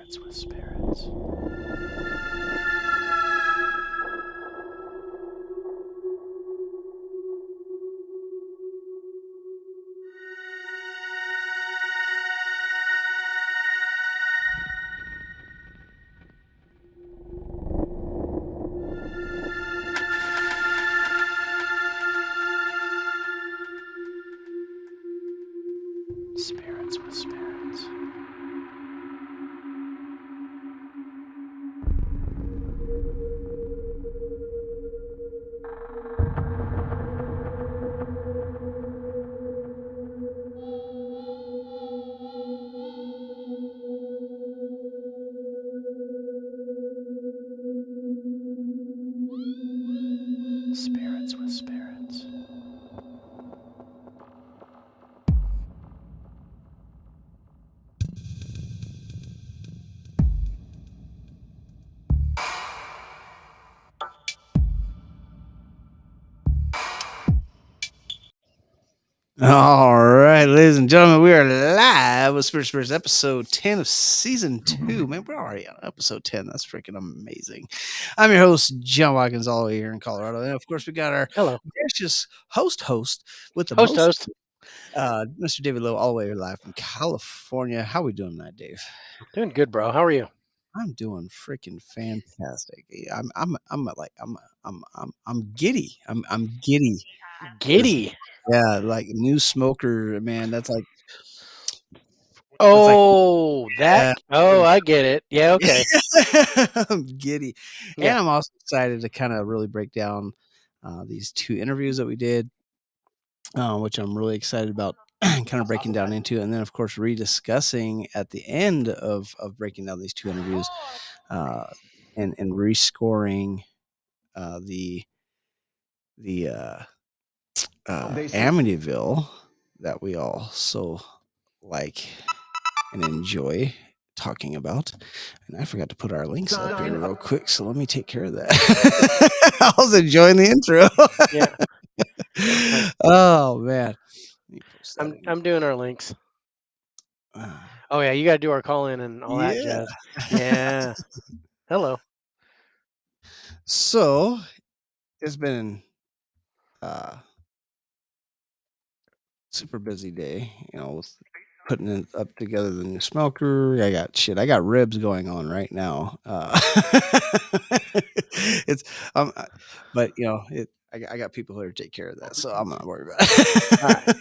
Spirits with spirits. Spirits with spirits. Spirits with spirits. All right, ladies and gentlemen, we are live with Spirit Spirits episode 10 of season 2. Man, we're already on episode 10. That's freaking amazing. I'm your host, John Watkins, all the way here in Colorado. And of course, we got our Hello. gracious host with the Host. Mr. David Lowe, all the way live from California. How we doing tonight, Dave? Doing good, bro. How are you? I'm doing freaking fantastic. I'm giddy. I'm giddy. Giddy. Yeah, like new smoker, man. That's like Oh, yeah. I get it. Yeah, okay. I'm giddy. And Yeah. I'm also excited to kind of really break down these 2 interviews that we did, which I'm really excited about kind of breaking down into. And then, of course, rediscussing at the end of breaking down these 2 interviews and rescoring the Amityville that we all so like and enjoy talking about. And I forgot to put our links up here real quick, so let me take care of that. I was enjoying the intro. Yeah. Oh man. Let me post that I'm again. doing our links. Uh, Oh yeah, you gotta do our call in and all that yeah. jazz. Yeah. Hello. So it's been super busy day, with putting it up together the new smoker. I got ribs going on right now. It's but I got people here to take care of that, so I'm not worried about it. All right.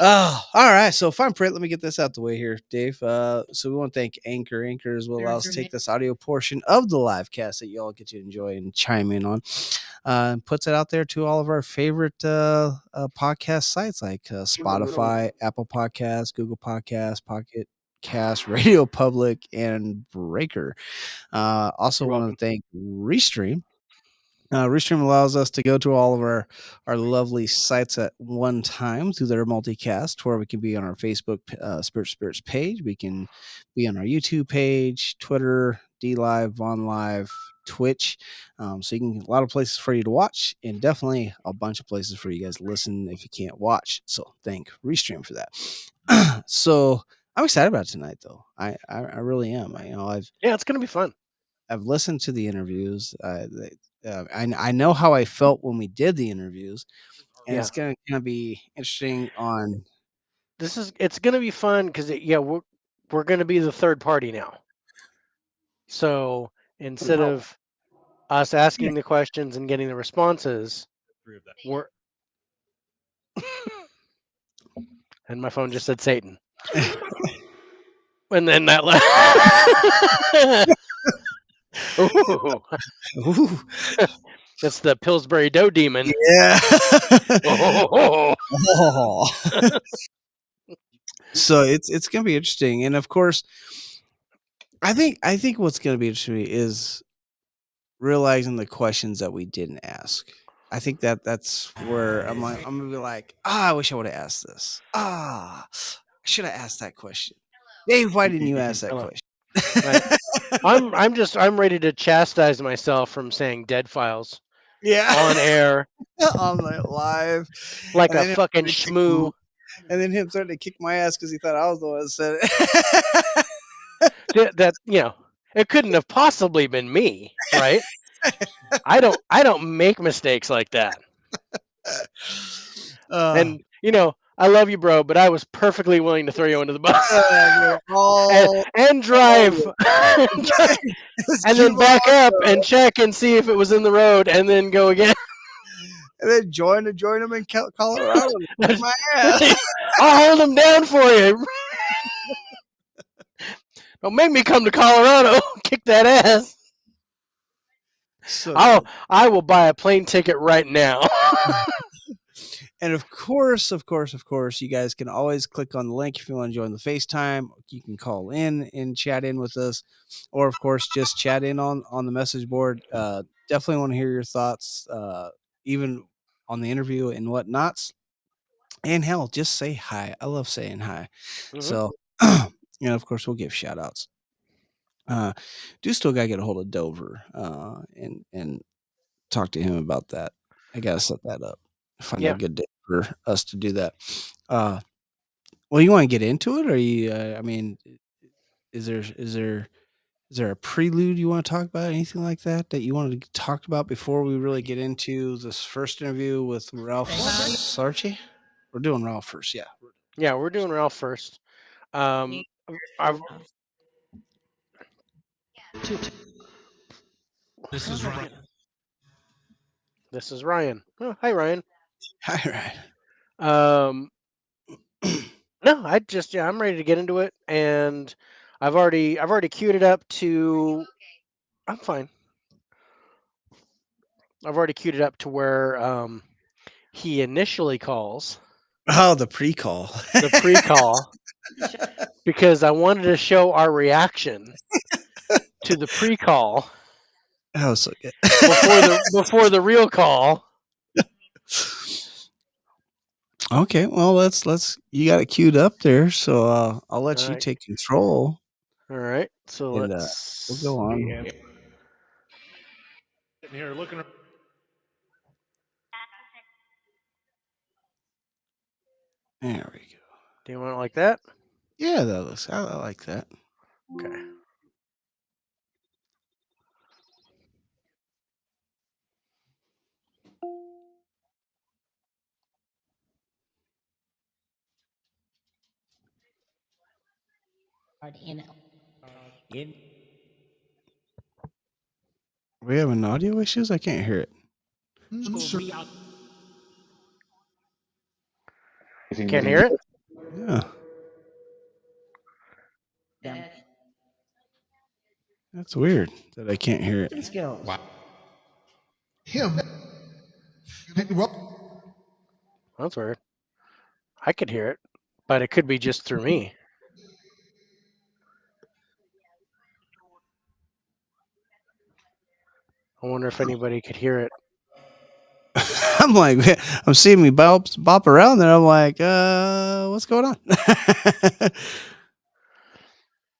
Oh, all right. So fine print. Let me get this out the way here, Dave. So we want to thank Anchor. Anchor is what allows us to take this audio portion of the live cast that you all get to enjoy and chime in on. Puts it out there to all of our favorite podcast sites like Spotify, Apple Podcasts, Google Podcasts, Pocket Cast, Radio Public, and Breaker. Also want to thank Restream. Restream allows us to go to all of our lovely sites at one time through their multicast, where we can be on our Facebook Spirit Spirits page. We can be on our YouTube page, Twitter, D Live, Vaughn Live, Twitch. So you can a lot of places for you to watch, and definitely a bunch of places for you guys to listen if you can't watch. So thank Restream for that. So I'm excited about it tonight, though. I really am. Yeah, it's gonna be fun. I've listened to the interviews. I know how I felt when we did the interviews, and Yeah. it's going to be interesting on. It's gonna be fun because we're gonna be the third party now. So instead of us asking the questions and getting the responses, we're and my phone just said Satan. And then that Ooh, Ooh, that's the Pillsbury Dough Demon. yeah. Oh. Oh. So it's going to be interesting, and of course, I think what's going to be interesting is realizing the questions that we didn't ask. I think that's where I'm gonna be like, I wish I would have asked this. I should have asked that question. Dave, why didn't you ask that Hello. question? Right. I'm ready to chastise myself from saying dead files Yeah. on air On the live. like And a then him fucking starting to kick schmoo. and then him starting to kick my ass because he thought I was the one that said it. that it couldn't have possibly been me, right? I don't make mistakes like that. Uh, And I love you, bro, but I was perfectly willing to throw you under the bus yeah, and, and drive, let's and keep then back on, up bro. and check and see if it was in the road, and then go again. And then join them in Colorado and kick my ass. I'll hold them down for you. Don't make me come to Colorado. Kick that ass. So I will buy a plane ticket right now. And of course, you guys can always click on the link if you want to join the FaceTime. You can call in and chat in with us, or of course, just chat in on the message board. Definitely want to hear your thoughts, even on the interview and whatnots. And hell, just say hi. I love saying hi. Mhm. So, and of course, we'll give shout outs. Do still got to get a hold of Dover and talk to him about that. I got to set that up. Find Yeah. a good day for us to do that. Well, you want to get into it, or you? I mean, is there a prelude you want to talk about? Anything like that you wanted to talk about before we really get into this first interview with Ralph Sarchie? We're doing Ralph first, yeah. Yeah, we're doing Ralph first. I've This is Ryan. This is Ryan. Oh, hi, Ryan. All right. No, I'm ready to get into it, and I've already queued it up to. I'm fine. I've already queued it up to where he initially calls Oh, the pre-call. the pre-call because I wanted to show our reaction to the pre-call That was so good. before the real call. Okay, well let's you got it queued up there, so I'll let All you right. take control All right. So and we'll let's. go on. Sitting here looking. There we go. Do you want it like that? Yeah, that looks. I like that. Okay. We having audio issues? I can't hear it. Can't hear it. Yeah, that's weird that I can't hear it. Wow. Him. That's weird. I could hear it, but it could be just through me. I wonder if anybody could hear it. I'm like, I'm seeing me bop around there. I'm like, what's going on?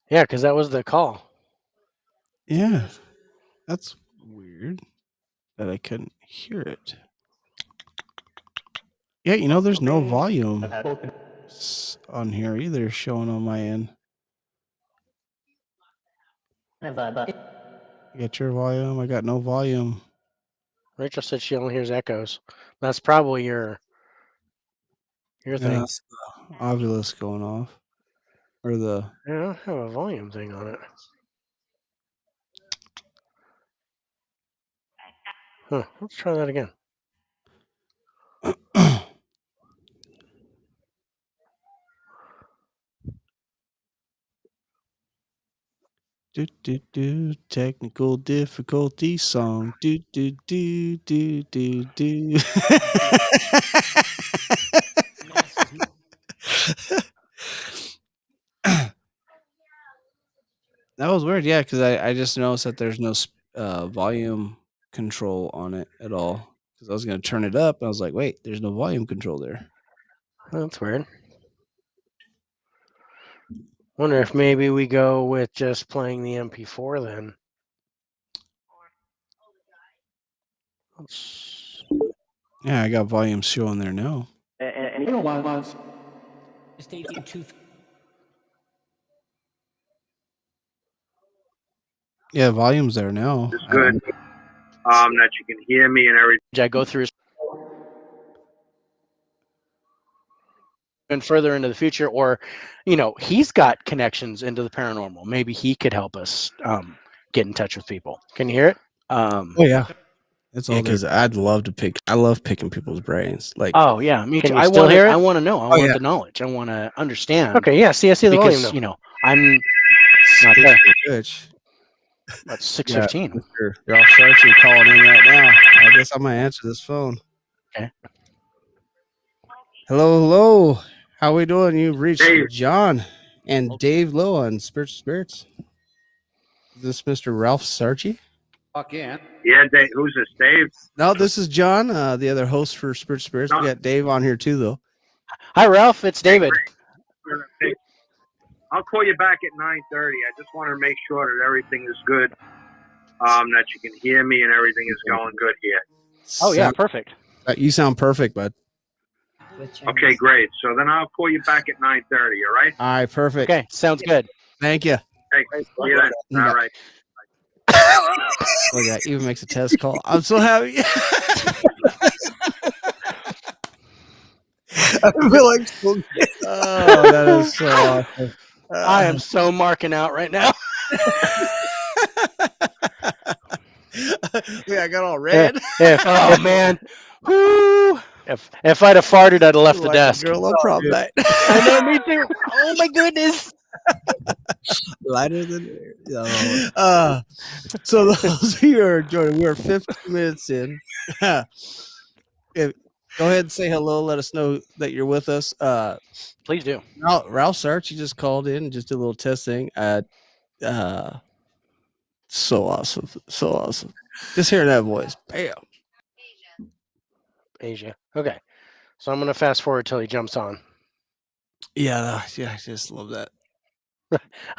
Yeah, because that was the call. Yeah, that's weird that I couldn't hear it. Yeah, there's no volume on here either showing on my end. You got your volume. I got no volume. Rachel said she only hears echoes. That's probably your Yeah, thing. that's the Ovilus going off. Or the I don't have a volume thing on it. Huh. Let's try that again. technical difficulty song. Do do do do do do. That was weird, yeah, because I just noticed that there's no volume control on it at all. Because I was gonna turn it up, and I was like, wait, there's no volume control there. That's weird. Wonder if maybe we go with just playing the MP4 then. Let's... Yeah, I got volume showing there now. And you know why stage 2. Yeah, volume's there now. It's good. That you can hear me and everything. I go through and further into the future, or he's got connections into the paranormal. Maybe he could help us get in touch with people. Can you hear it? Oh yeah, it's all because I'd love to pick. I love picking people's brains. Like, oh yeah, me too. Can you still hear it? I want to know. I Oh, want yeah. the knowledge. I want to understand. Okay, yeah. See, I see the because volume now. I'm not there. Bitch. That's 6:15. You're all Sarchie calling in right now. I guess I'm gonna answer this phone. Okay. Hello. How we doing? You've reached Dave. John and Dave Lowe on Spirits. Is this Mr. Ralph Sarchie? Fuck yeah. Yeah, Dave. Who's this, Dave? No, this is John, the other host for Spirits. No. We got Dave on here too, though. Hi, Ralph. It's David. I'll call you back at 9:30. I just want to make sure that everything is good, that you can hear me and everything is going good here. Oh yeah, perfect. You sound perfect, bud. Okay, great. So then I'll call you back at 9:30. All right? All right, perfect. Okay, sounds good. Thank you. Hey, see you then. All right. Look at that. Even makes a test call. I'm so happy. I feel like oh, that is so awesome. I am so marking out right now. Yeah, I got all red. Oh man. Woo. If I'd have farted, I'd have left the Like desk. Girl on prom night. I know, me too. Oh my goodness. Lighter than air. So those of you who are joining, we're 15 minutes in. Go ahead and say hello. Let us know that you're with us. Please do. Ralph Sarchie just called in and just did a little testing. So awesome. So awesome. Just hearing that voice. Bam. Asia. Okay. So I'm going to fast forward till he jumps on. Yeah, I just love that.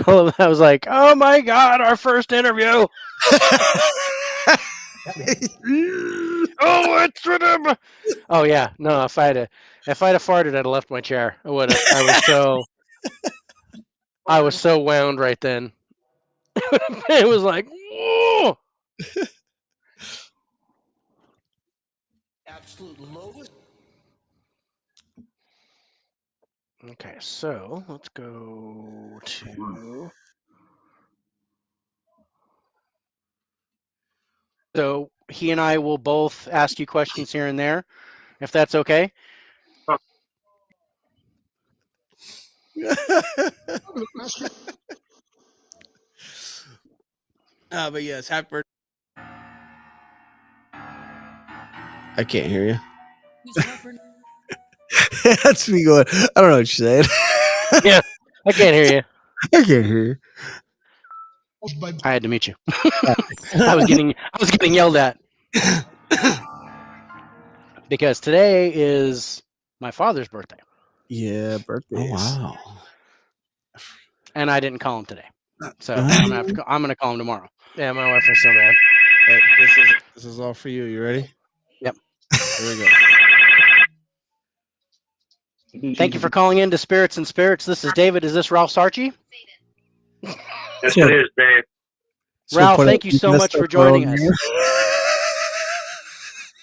I was like, oh my God, our first interview. Oh, it's for them. Oh yeah. No, if I'd have farted, I'd have left my chair. I would have. I was so wound right then. It was like, whoa. Absolute lowest. Okay, so let's go to. So he and I will both ask you questions here and there, if that's okay. But yes, happy birthday. I can't hear you. That's me going. I don't know what you're saying. Yeah, I can't hear you. I can't hear you. I had to meet you. I was getting yelled at because today is my father's birthday. Yeah, birthday. Oh, wow. And I didn't call him today, so I'm gonna call him tomorrow. Yeah, my wife was so mad. Hey, this is all for you. You ready? Yep. Here we go. Thank you for calling in to Spirits and Spirits. This is David. Is this Ralph Sarchie? Yes, it is, Dave. Ralph, thank you so much for joining us.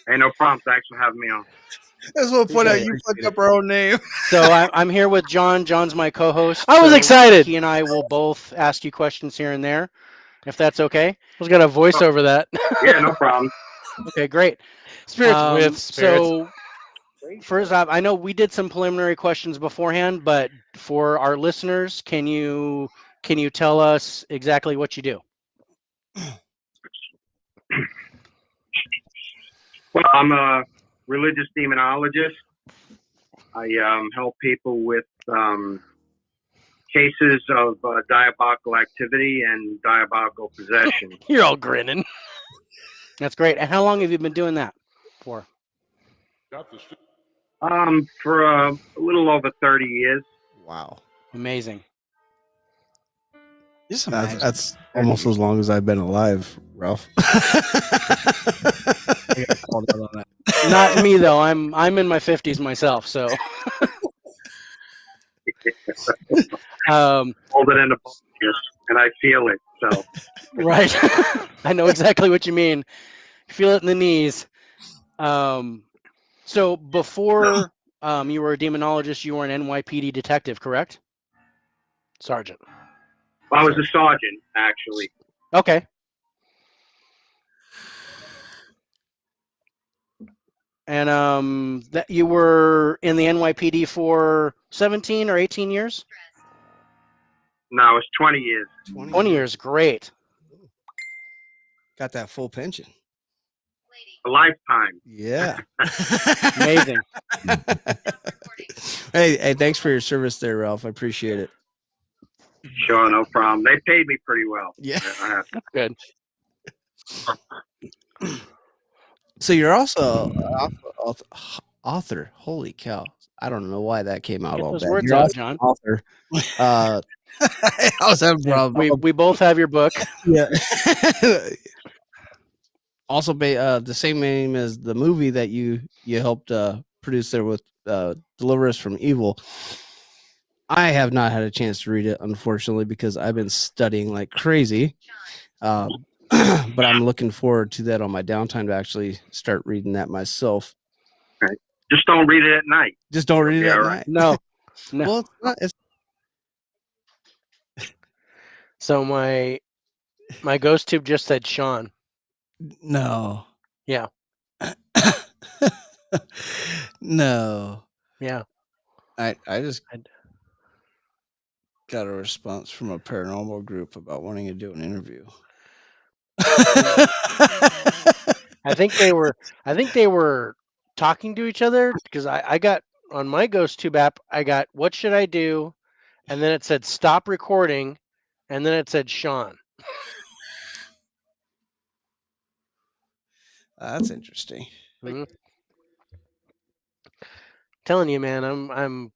Hey, no problem. Thanks for having me on. That's what point out you fucked up our own name. So I'm here with John. John's my co-host. I was excited. He and I will both ask you questions here and there, if that's okay. I was gonna voice over that. Yeah, no problem. Okay, great. Spirits with spirits. So first off, I know we did some preliminary questions beforehand, but for our listeners, can you tell us exactly what you do? Well, I'm a religious demonologist. I help people with cases of diabolical activity and diabolical possession. You're all grinning. That's great. And how long have you been doing that for? For a little over 30 years. Wow. Amazing. That's almost as long as I've been alive, Ralph. Not me though. I'm in my 50s myself, so. Hold it in the focus, and I feel it. So Right. I know exactly what you mean. Feel it in the knees. So before you were a demonologist, you were an NYPD detective, correct? Sergeant. I was a sergeant, actually. Okay. And that you were in the NYPD for 17 or 18 years? No, it was 20 years. 20 years. Great. Got that full pension. A lifetime. Yeah. Amazing. Hey, thanks for your service there, Ralph. I appreciate it. Sure, no problem. They paid me pretty well. Yeah. I have to. Good. So you're also author. Holy cow. I don't know why that came out Get all those bad. words You're out, also John. an author. I was having a Yeah, problem. we both have your book. Yeah. Also, the same name as the movie that you helped produce there with Deliver Us from Evil. I have not had a chance to read it, unfortunately, because I've been studying like crazy. But I'm looking forward to that on my downtime to actually start reading that myself. Okay. Just don't read it at night. Just don't read it Okay, at all right. night. No. Well, it's So my ghost tube just said Sean. no. Yeah. No. Yeah. I just I'd- got a response from a paranormal group about wanting to do an interview. I think they were talking to each other because I got on my ghost tube app, I got what should I do? And then it said stop recording, and then it said Sean. That's interesting. Mhm. Telling you, man, I'm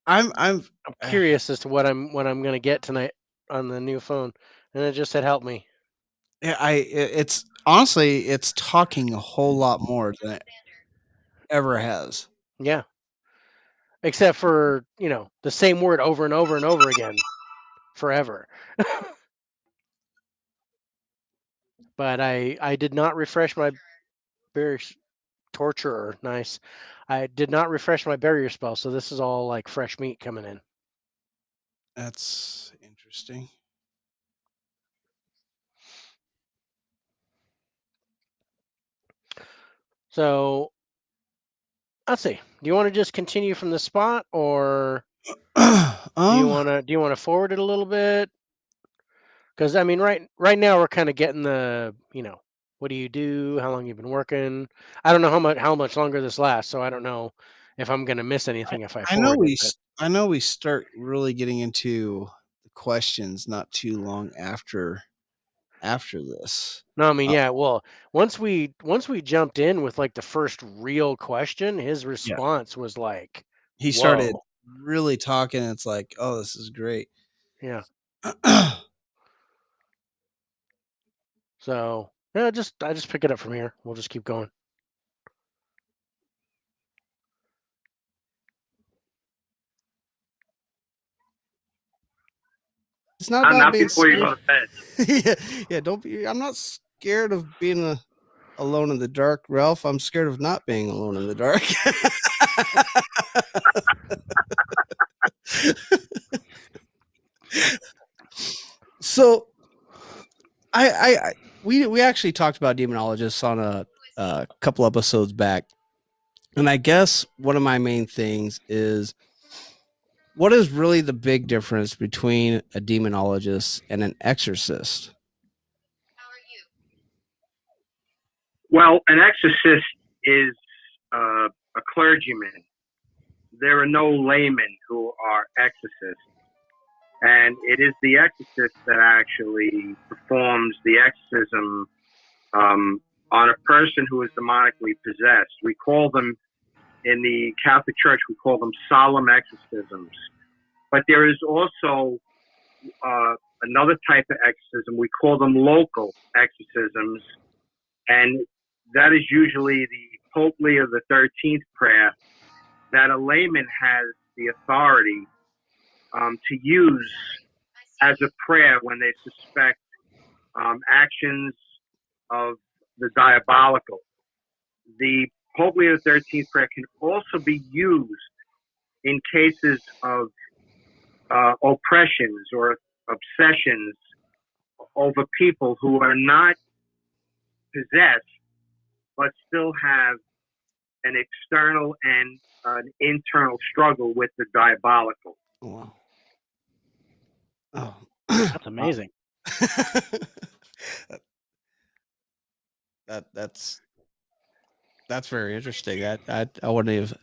I'm curious as to what I'm gonna get tonight on the new phone, and it just said help me. Yeah, it's honestly, it's talking a whole lot more than it ever has. Yeah, except for the same word over and over and over again, forever. But I did not refresh my barrier torturer. Nice. I did not refresh my barrier spell, so this is all like fresh meat coming in. That's interesting. So let's see. Do you want to just continue from the spot, or do you want to forward it a little bit? Because I mean, right now we're kind of getting the what do you do? How long you've been working? I don't know how much longer this lasts, so I don't know if I'm gonna miss anything if I I know forward it. But I know we start really getting into the questions not too long after this. no, I mean, yeah. Well, once we jumped in with like the first real question, his Yeah. response was like, He "Whoa, started really talking. It's like, oh, this is great. yeah." So yeah, I just pick it up from here. We'll just keep going. It's not about Not being before you go scared. to bed. Yeah, don't be. I'm not scared of being alone in the dark, Ralph. I'm scared of not being alone in the dark. So, we actually talked about demonologists on a couple episodes back, and I guess one of my main things is what is really the big difference between a demonologist and an exorcist? Well, an exorcist is a clergyman. There are no laymen who are exorcists. And it is the exorcist that actually performs the exorcism on a person who is demonically possessed. We call them, in the Catholic Church, we call them solemn exorcisms. But there is also another type of exorcism. We call them local exorcisms. And that is usually the Pope Leo the 13th prayer that a layman has the authority to use as a prayer when they suspect actions of the diabolical. The Pope Leo XIII prayer can also be used in cases of oppressions or obsessions over people who are not possessed but still have an external and an internal struggle with the diabolical. Wow. Oh, That's amazing. that's very interesting. I wouldn't have.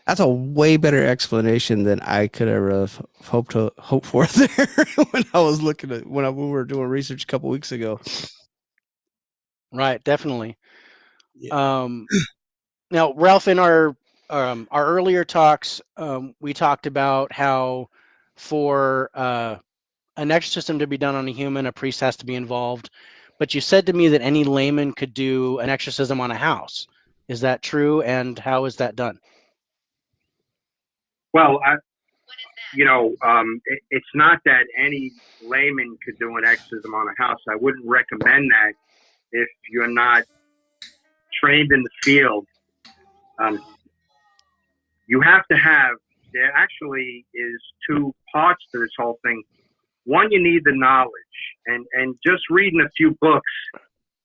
That's a way better explanation than I could ever have hope for there when I was looking at when we were doing research a couple weeks ago. Right, definitely. Yeah. Now, Ralph, in our earlier talks, we talked about how for an exorcism to be done on a human, a priest has to be involved. But you said to me that any layman could do an exorcism on a house. Is that true? And how is that done? Well, it's not that any layman could do an exorcism on a house. I wouldn't recommend that if you're not trained in the field. You have to have, there actually is two parts to this whole thing. One, you need the knowledge, and just reading a few books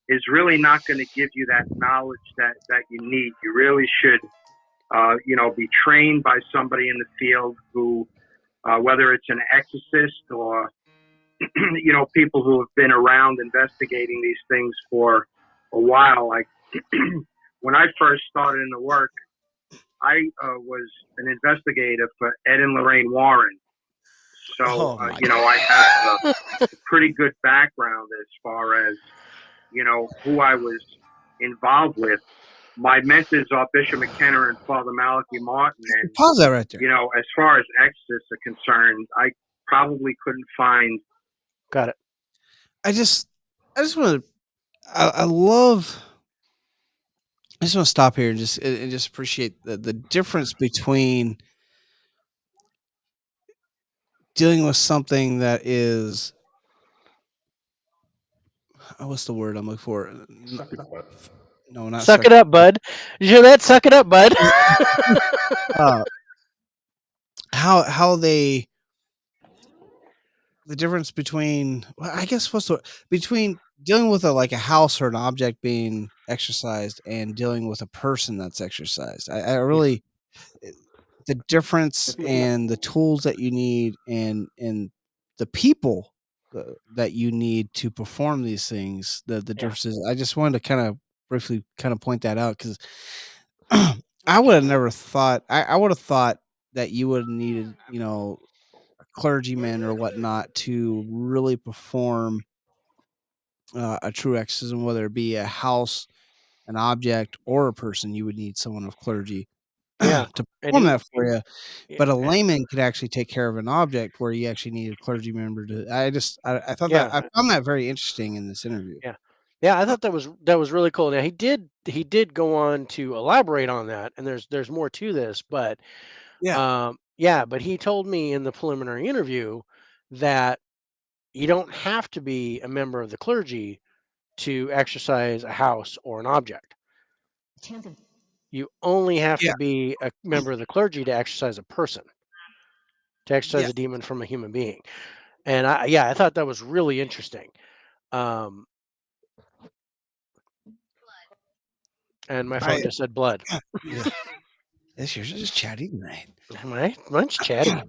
is really not going to give you that knowledge that you need. You really should, be trained by somebody in the field who, whether it's an exorcist or, people who have been around investigating these things for a while. Like when I first started in the work, I was an investigator for Ed and Lorraine Warren. So, I have a pretty good background as far as, who I was involved with. My mentors are Bishop McKenna and Father Malachi Martin. And, pause that right there. As far as exorcists are concerned, I probably couldn't find. Got it. I just want to, I love, I just want to stop here and just appreciate the difference between dealing with something that is, what's the word I'm looking for? No, not Suck it up, bud. Did you hear that? Suck it up, bud. How the difference between, well, I guess between dealing with a house or an object being exercised and dealing with a person that's exercised. I really, the difference and the tools that you need and the people that you need to perform these things, the differences. I just wanted to kind of briefly kind of point that out because I would have never thought, I would have thought that you would have needed, a clergyman or whatnot to really perform a true exorcism, whether it be a house, an object, or a person. You would need someone of clergy Yeah. to perform that for you. But a layman could actually take care of an object where you actually need a clergy member to. I thought that I found that very interesting in this interview. Yeah, I thought that was really cool. Now he did go on to elaborate on that, and there's more to this, but but he told me in the preliminary interview that you don't have to be a member of the clergy to exercise a house or an object. You only have to be a member of the clergy to exercise a person, to exercise a demon from a human being. And I thought that was really interesting. And my phone just said blood. This year's just chatty tonight. Mine's chatty.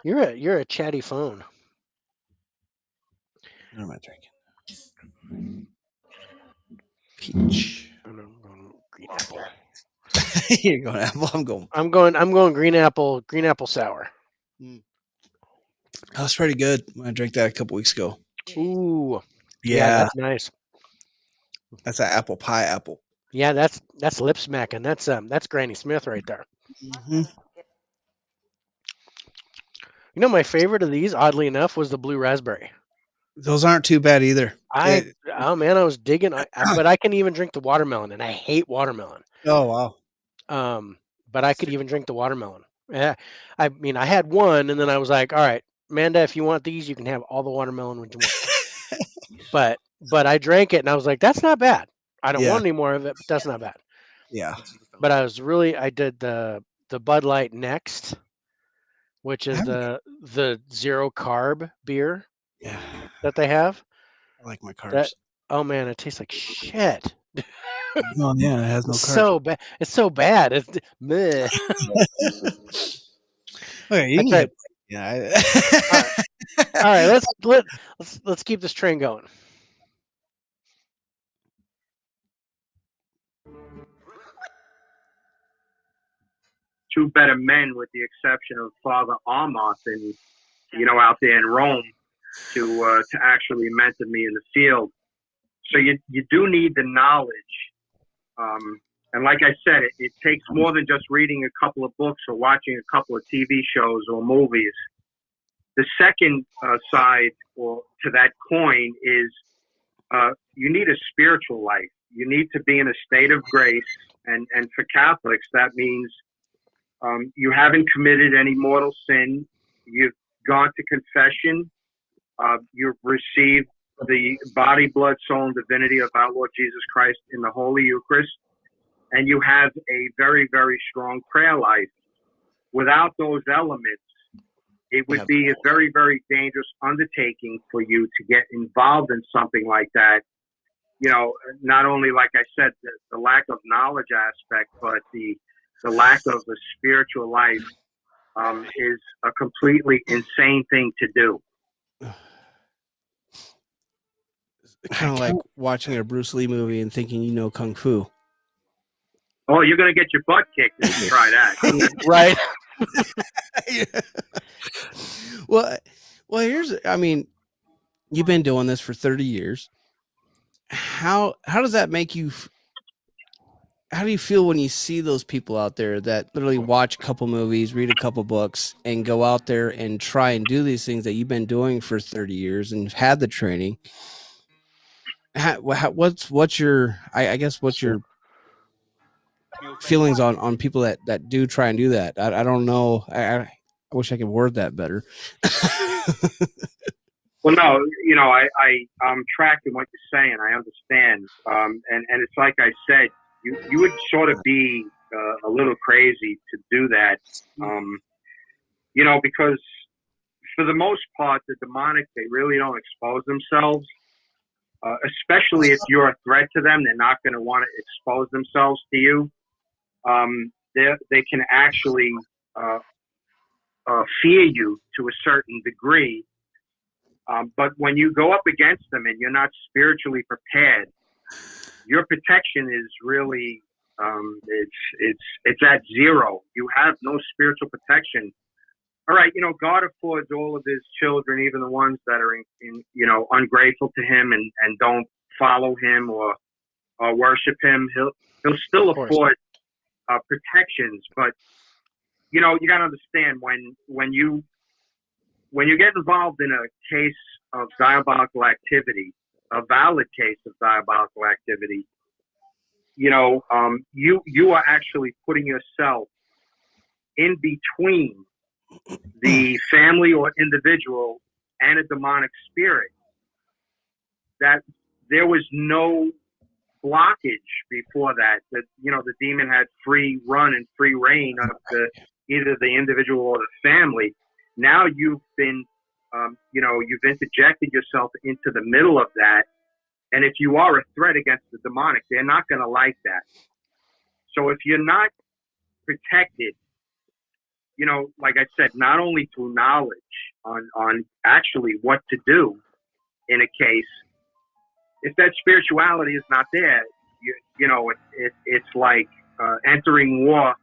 You're a chatty phone. What am I drinking? Peach. I'm going green apple. You're going apple. I'm going green apple sour. That's pretty good. I drank that a couple weeks ago. Ooh. Yeah, that's nice. That's an apple pie apple. Yeah, that's lip smacking. That's Granny Smith right there. Mm-hmm. My favorite of these, oddly enough, was the blue raspberry. Those aren't too bad either. I was digging. But I can even drink the watermelon, and I hate watermelon. Oh wow. But I could even drink the watermelon. Yeah, I had one, and then I was like, all right, Amanda, if you want these, you can have all the watermelon you want. but I drank it and I was like, that's not bad. I don't Yeah. want any more of it, but that's not bad. Yeah. But I did the Bud Light Next, which is the zero carb beer Yeah. that they have. I like my That carbs. oh man, it tastes like shit. Oh yeah, it has no It's carbs. so bad. It's so bad. It's meh. Okay, you can Okay. get. Yeah. All right. Let's keep this train going. Two better men, with the exception of Father Armoth, and out there in Rome, to actually mentor me in the field. So you do need the knowledge, and like I said, it takes more than just reading a couple of books or watching a couple of TV shows or movies. The second side or to that coin is you need a spiritual life. You need to be in a state of grace, and for Catholics that means you haven't committed any mortal sin. You've gone to confession. You've received the body, blood, soul, and divinity of our Lord Jesus Christ in the Holy Eucharist. And you have a very, very strong prayer life. Without those elements, it would be a very, very dangerous undertaking for you to get involved in something like that. Not only, like I said, the lack of knowledge aspect, but the lack of a spiritual life is a completely insane thing to do. Kind of like watching a Bruce Lee movie and thinking you know kung fu. Oh, you're going to get your butt kicked if you try that. Right. Well, I mean, you've been doing this for 30 years. How does that make you? How do you feel when you see those people out there that literally watch a couple movies, read a couple books, and go out there and try and do these things that you've been doing for 30 years and had the training? What's your feelings on people that do try and do that? I don't know. I wish I could word that better. Well, no, I'm tracking what you're saying. I understand. And it's like I said, you would sort of be a little crazy to do that. Because for the most part, the demonic, they really don't expose themselves. Especially if you're a threat to them, they're not going to want to expose themselves to you. They can actually fear you to a certain degree. But when you go up against them and you're not spiritually prepared, your protection is really it's at zero. You have no spiritual protection. All right, God affords all of His children, even the ones that are in ungrateful to Him and don't follow Him or worship Him. He'll still afford protections, but you got to understand when you get involved in a case of diabolical activity, a valid case of diabolical activity, you are actually putting yourself in between the family or individual and a demonic spirit. That there was no blockage before that. That the demon had free run and free reign of either the individual or the family. Now you've been, you've interjected yourself into the middle of that. And if you are a threat against the demonic, they're not going to like that. So if you're not protected, like I said, not only through knowledge on actually what to do in a case, if that spirituality is not there, it's like entering war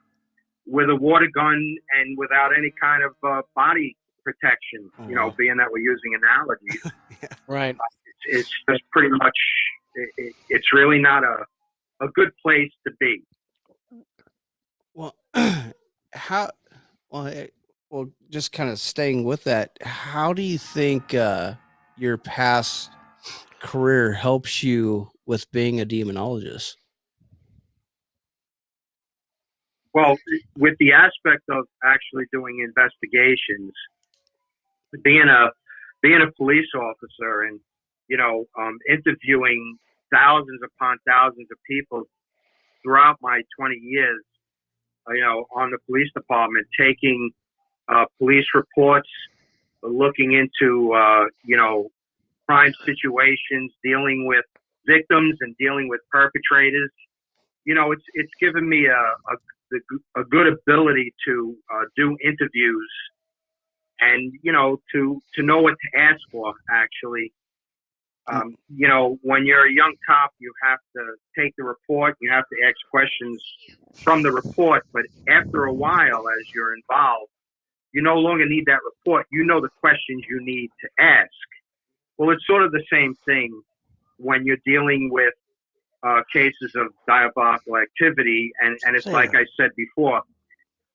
with a water gun and without any kind of body protection, being that we're using analogies. Right. It's just pretty much, it's really not a good place to be. Well, just kind of staying with that, how do you think your past career helps you with being a demonologist? Well, with the aspect of actually doing investigations, being a police officer and interviewing thousands upon thousands of people throughout my 20 years, on the police department, taking police reports, looking into, crime situations, dealing with victims and dealing with perpetrators. It's given me a good ability to do interviews and, to know what to ask for, actually. When you're a young cop, you have to take the report, you have to ask questions from the report, but after a while, as you're involved, you no longer need that report. You know the questions you need to ask. Well, it's sort of the same thing when you're dealing with cases of diabolical activity, and it's like I said before,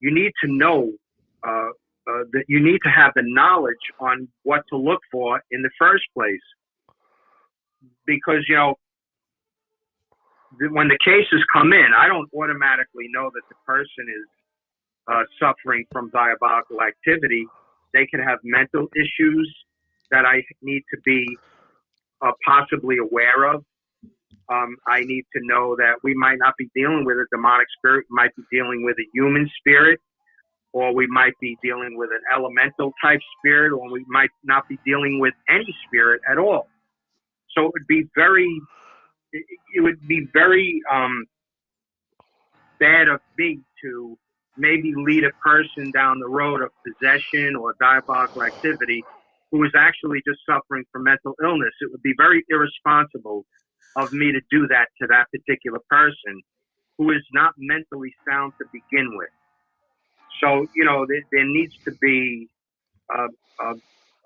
you need to know that you need to have the knowledge on what to look for in the first place, because when the cases come in, I don't automatically know that the person is suffering from diabolical activity. They can have mental issues that I need to be possibly aware of. I need to know that we might not be dealing with a demonic spirit, we might be dealing with a human spirit, or we might be dealing with an elemental type spirit, or we might not be dealing with any spirit at all. So it would be very bad of me to maybe lead a person down the road of possession or diabolical activity who is actually just suffering from mental illness. It would be very irresponsible of me to do that to that particular person who is not mentally sound to begin with. So, there needs to be a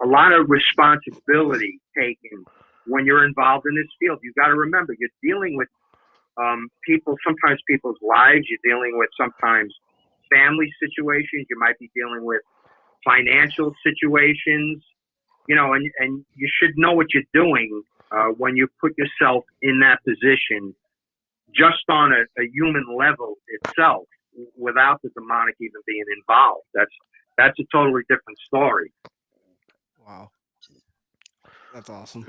lot of responsibility taken when you're involved in this field. You've got to remember, you're dealing with sometimes people's lives. You're dealing with sometimes family situations. You might be dealing with financial situations, and you should know what you're doing when you put yourself in that position, just on a human level itself, without the demonic even being involved. That's a totally different story. Wow. That's awesome.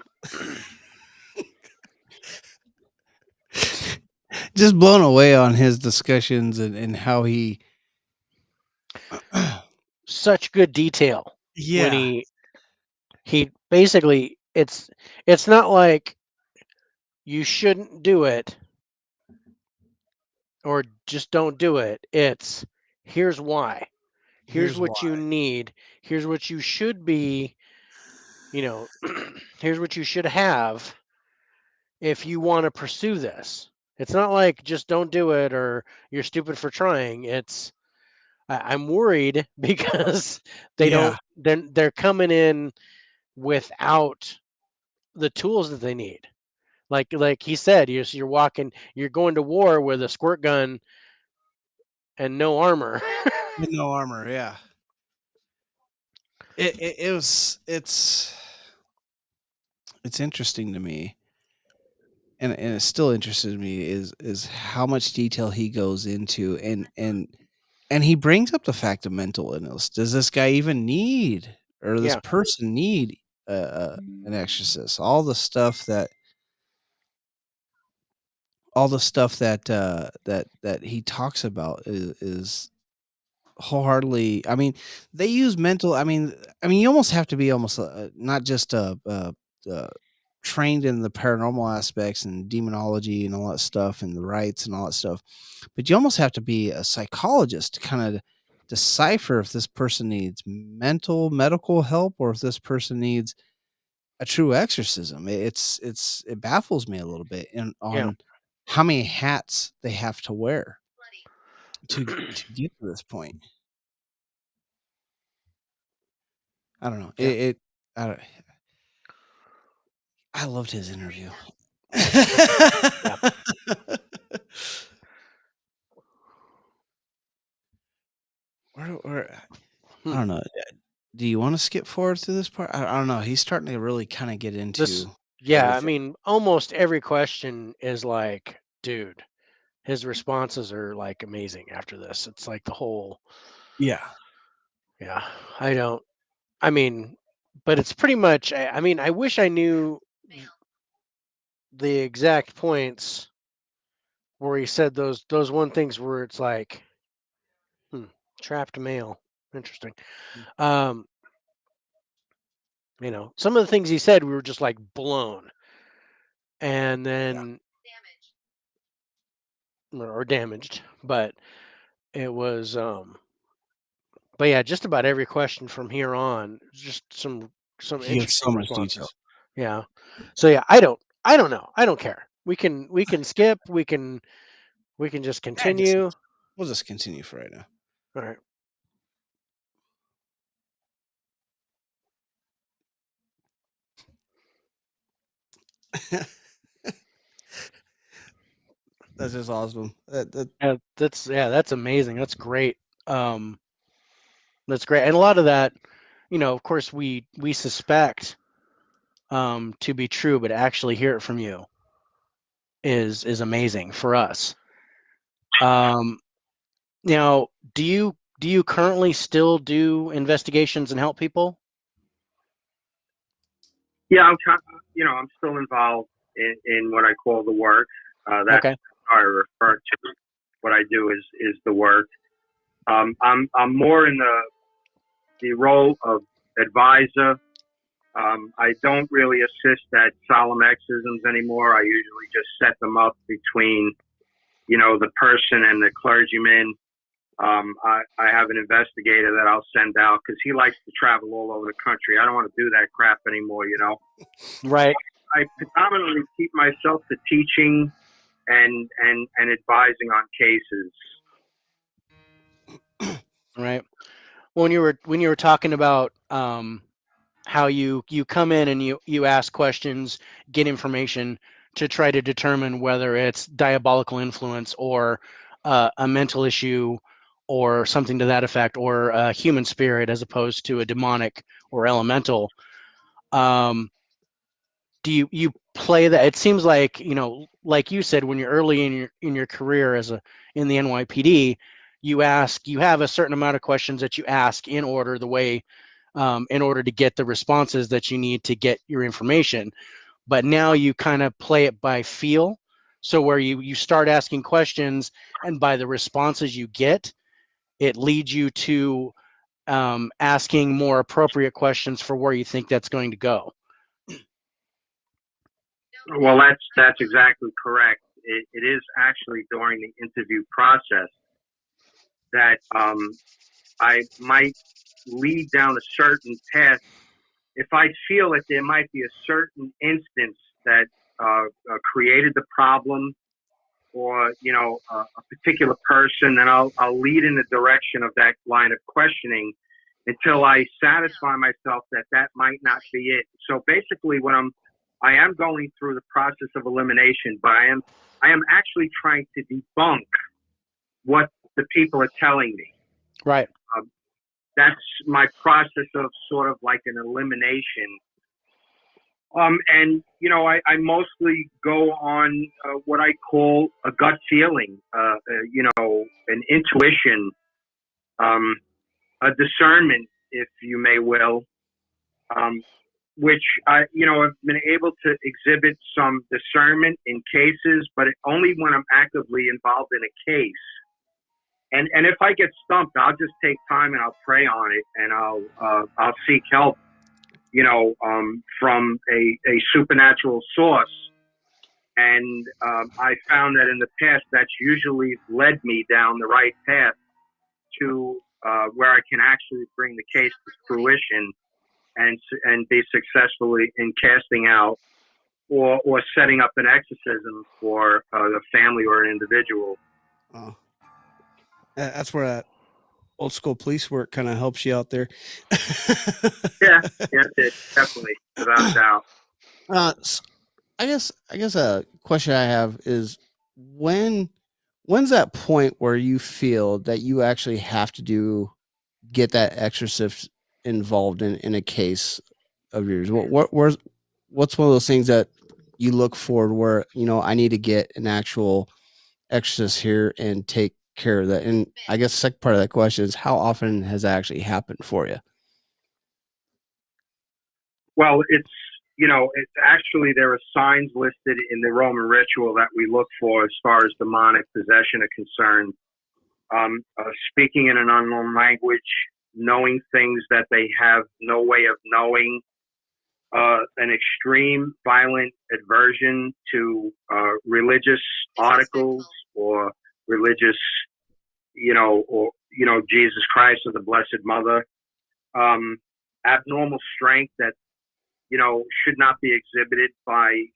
Just blown away on his discussions and how he Such good detail when yeah. he basically, it's not like you shouldn't do it or just don't do it. It's here's why. Here's what you need. Here's what you should be, here's what you should have if you want to pursue this. It's not like just don't do it or you're stupid for trying. I'm worried because they Yeah. don't, they're coming in without the tools that they need. Like he said, you're going to war with a squirt gun and no armor. With no armor, yeah. It's interesting to me, and it still interested me is how much detail he goes into, and he brings up the fact of mental illness. Does this guy even need, or this Yeah. person need an exorcist? All the stuff that he talks about is wholeheartedly. I mean, they use mental. I mean, you almost have to be almost not just trained in the paranormal aspects and demonology and all that stuff and the rites and all that stuff, but you almost have to be a psychologist to kind of decipher if this person needs medical help or if this person needs a true exorcism. It baffles me a little bit on how many hats they have to wear to get to this point. I don't know. Yeah. I don't, I loved his interview. Where I don't know. Do you want to skip forward through this part? I don't know. He's starting to really kind of get This, into yeah, I everything. mean, almost every question is like, dude, his responses are like amazing after this. It's like the whole, Yeah. yeah, I don't, I mean, but it's pretty much, I mean, I wish I knew the exact points where he said those one things where it's like, trapped mail. Interesting. You know, some of the things he said, we were just like blown. And then or damaged, but it was but yeah, just about every question from here on, just some He gives interesting so much detail. responses. Yeah. So yeah, I don't know. I don't care. We can skip, we can just continue. We'll just continue for right now. All right. That's just awesome. That's amazing. That's great. That's great. And a lot of that, of course we suspect to be true, but actually hear it from you is amazing for us. Now, do you currently still do investigations and help people? Yeah, I'm still involved in what I call the work. That's Okay. how I refer to what I do is the work. I'm more in the role of advisor. I don't really assist at solemn exorcisms anymore. I usually just set them up between, the person and the clergyman. I have an investigator that I'll send out because he likes to travel all over the country. I don't want to do that crap anymore, Right. I predominantly keep myself to teaching and advising on cases. Right. When you were talking about how you come in and you ask questions, get information to try to determine whether it's diabolical influence or a mental issue or something to that effect, or a human spirit as opposed to a demonic or elemental. Do you play that? It seems like, like you said, when you're early in your career in the NYPD, you have a certain amount of questions that you ask in order to get the responses that you need to get your information. But now you kind of play it by feel. So where you start asking questions, and by the responses you get, it leads you to asking more appropriate questions for where you think that's going to go. Well, that's exactly correct. It is actually during the interview process that I might lead down a certain path if I feel that there might be a certain instance that created the problem, or a particular person, then I'll lead in the direction of that line of questioning until I satisfy myself that might not be it. So basically, I am going through the process of elimination, but I am actually trying to debunk what the people are telling me. Right. That's my process of sort of like an elimination. And I mostly go on what I call a gut feeling, an intuition, a discernment, if you may will, which I've been able to exhibit some discernment in cases, but only when I'm actively involved in a case. And if I get stumped, I'll just take time and I'll pray on it, and I'll seek help, from a supernatural source. And I found that in the past, that's usually led me down the right path to where I can actually bring the case to fruition and be successfully in casting out or setting up an exorcism for the family or an individual. That's where that old school police work kind of helps you out there. Yeah, it definitely, without doubt. I guess a question I have is when's that point where you feel that you actually have to get that exorcist involved in a case of yours? What's one of those things that you look for where I need to get an actual exorcist here and take care of that? And I guess the second part of that question is how often has that actually happened for you? Well, it's it's actually there are signs listed in the Roman ritual that we look for as far as demonic possession are concerned. Speaking in an unknown language, knowing things that they have no way of knowing, an extreme violent aversion to religious articles or religious, Jesus Christ or the Blessed Mother, abnormal strength that should not be exhibited by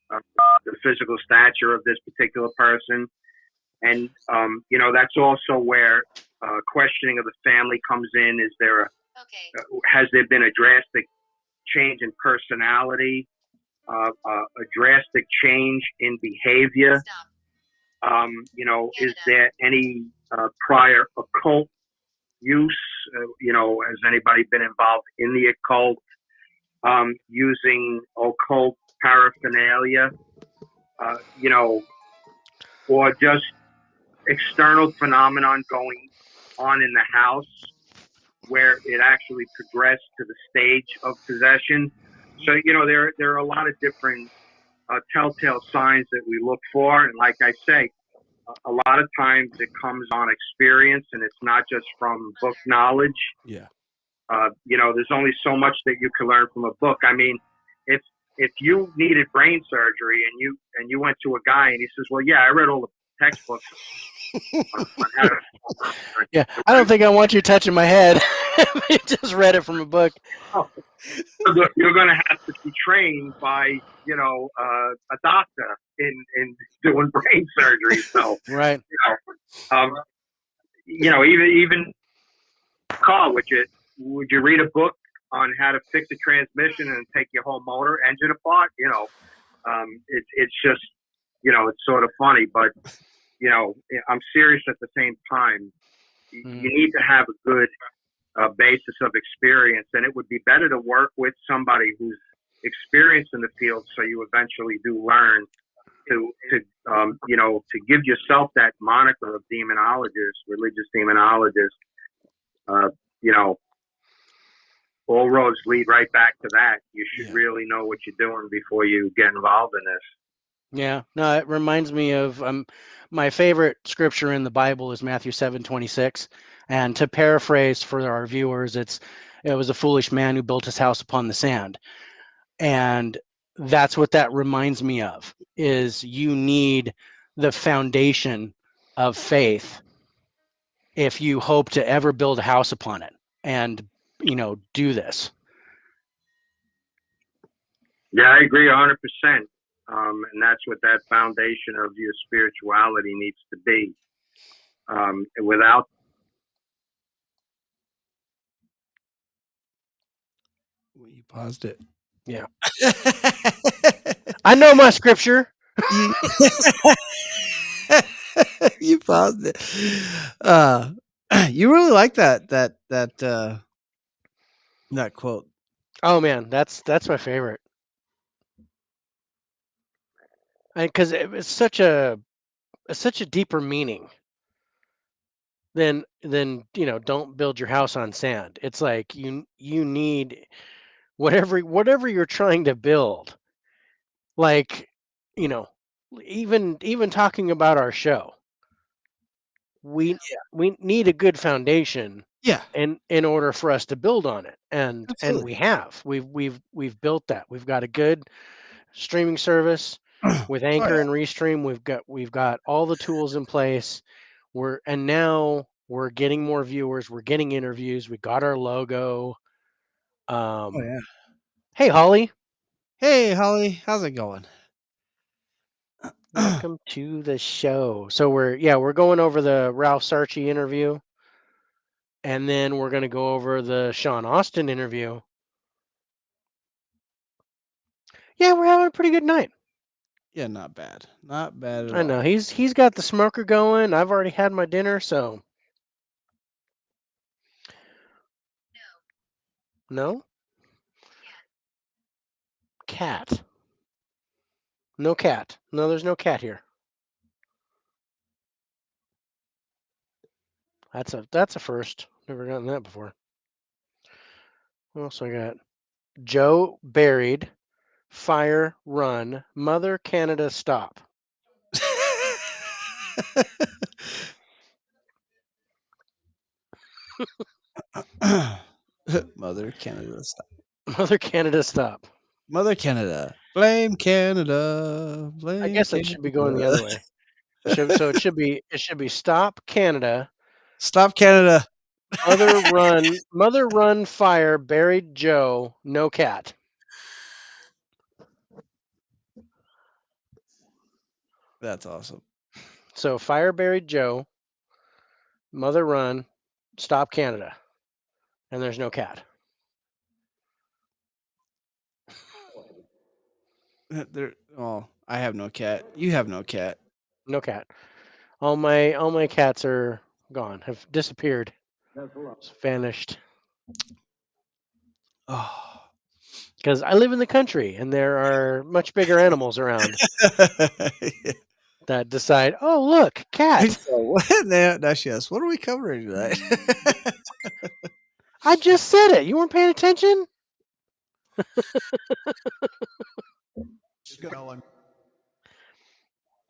the physical stature of this particular person. And, that's also where questioning of the family comes in. Is there has there been a drastic change in personality, a drastic change in behavior? Is there any prior occult use? Has anybody been involved in the occult? Using occult paraphernalia, or just external phenomenon going on in the house where it actually progressed to the stage of possession. So, there are a lot of different telltale signs that we look for. And like I say, a lot of times it comes on experience and it's not just from book knowledge. Yeah. There's only so much that you can learn from a book. I mean, if you needed brain surgery and you went to a guy and he says, well, yeah, I read all the textbooks on how to. Yeah, I don't think I want you touching my head. I just read it from a book. Oh, you're going to have to be trained by, a doctor in doing brain surgery. So, Right. Even Carl, would you read a book on how to fix a transmission and take your whole motor engine apart? It's just, it's sort of funny, but I'm serious at the same time. You need to have a good basis of experience, and it would be better to work with somebody who's experienced in the field, so you eventually do learn to give yourself that moniker of demonologist, religious demonologist. All roads lead right back to that. You should really know what you're doing before you get involved in this. Yeah, no, it reminds me of my favorite scripture in the Bible is Matthew 7:26, and to paraphrase for our viewers, it was a foolish man who built his house upon the sand, and that's what that reminds me of. Is you need the foundation of faith if you hope to ever build a house upon it and do this. Yeah, I agree 100%. And that's what that foundation of your spirituality needs to be. Without. Well, you paused it. Yeah. I know my scripture. You paused it. You really like that quote. Oh man, that's my favorite. Because it's such a deeper meaning than don't build your house on sand. It's like you need whatever you're trying to build. Like, even talking about our show, we need a good foundation. Yeah. In order for us to build on it, and Absolutely. we have we've built that. We've got a good streaming service with Anchor and Restream. We've got all the tools in place. Now we're getting more viewers. We're getting interviews. We got our logo. Hey Holly. Hey Holly, how's it going? Welcome to the show. So we're going over the Ralph Sarchie interview, and then we're going to go over the Sean Austin interview. Yeah, we're having a pretty good night. Yeah, not bad. Not bad at all. I know he's got the smoker going. I've already had my dinner, so no cat. No cat. No, there's no cat here. That's a first. Never gotten that before. What else I got? Joe buried fire, run. Mother Canada, stop. Mother Canada, stop. Mother Canada, stop. Mother Canada, blame Canada, I blame guess it should be going the other Canada. way. So it should be stop Canada. Stop Canada. Mother run, fire, buried Joe, no cat. That's awesome. So fire, buried Joe, mother run, stop Canada, and there's no cat. Oh, I have no cat. You have no cat. No cat. All my cats are gone, have disappeared, vanished. Oh. Because I live in the country and there are much bigger animals around that decide, oh look, cat. So, what? Now she asks, what are we covering tonight? I just said it. You weren't paying attention?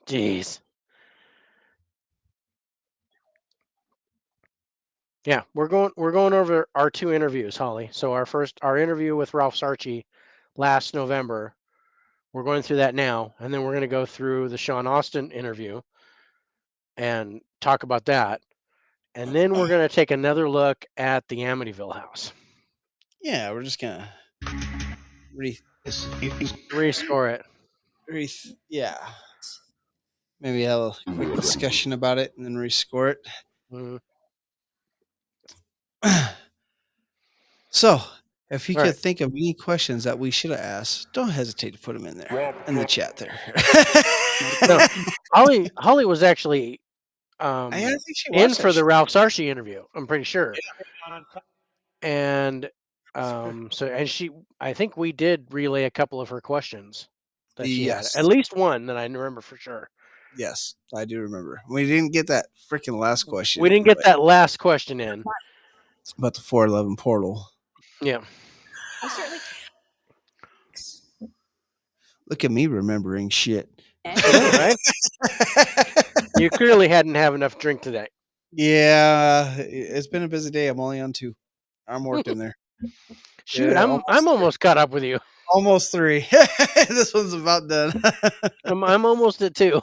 Jeez. Yeah, we're going over our 2 interviews, Holly. So our interview with Ralph Sarchie last November. We're going through that now, and then we're going to go through the Sean Austin interview and talk about that. And then we're going to take another look at the Amityville house. Yeah, we're just gonna Rescore it. yeah. Maybe have a quick discussion about it and then rescore it. Mhm. So, if you All could right. think of any questions that we should have asked, don't hesitate to put them in there in the chat there. No, Holly was actually I think she in watched for that the shit. Ralph Sarchie interview. I'm pretty sure. And I think we did relay a couple of her questions that she had. Yes. At least one that I remember for sure. Yes, I do remember. We didn't get that freaking last question. We didn't get that last question in. About the 411 portal. Yeah. Look at me remembering shit. Right? You clearly hadn't have enough drink today. Yeah, it's been a busy day. I'm only on 2. I'm working there. Shoot, Yeah, I'm almost caught up with you. almost 3. This one's about done. I'm almost at 2.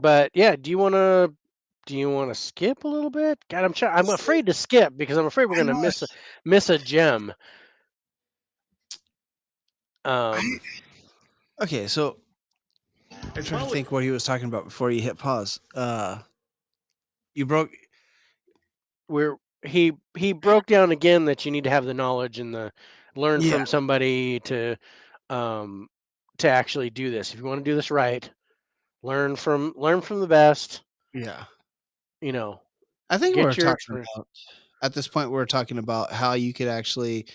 But yeah, do you want to skip a little bit? God, I'm afraid to skip because I'm afraid we're going to miss a gem. Okay, so I'm trying to think what he was talking about before you hit pause. You broke. He broke down again that you need to have the knowledge and the learn Yeah. from somebody to actually do this. If you want to do this right, learn from the best. Yeah. You know, I think get we're your talking experience. about at this point. We're talking about how you could actually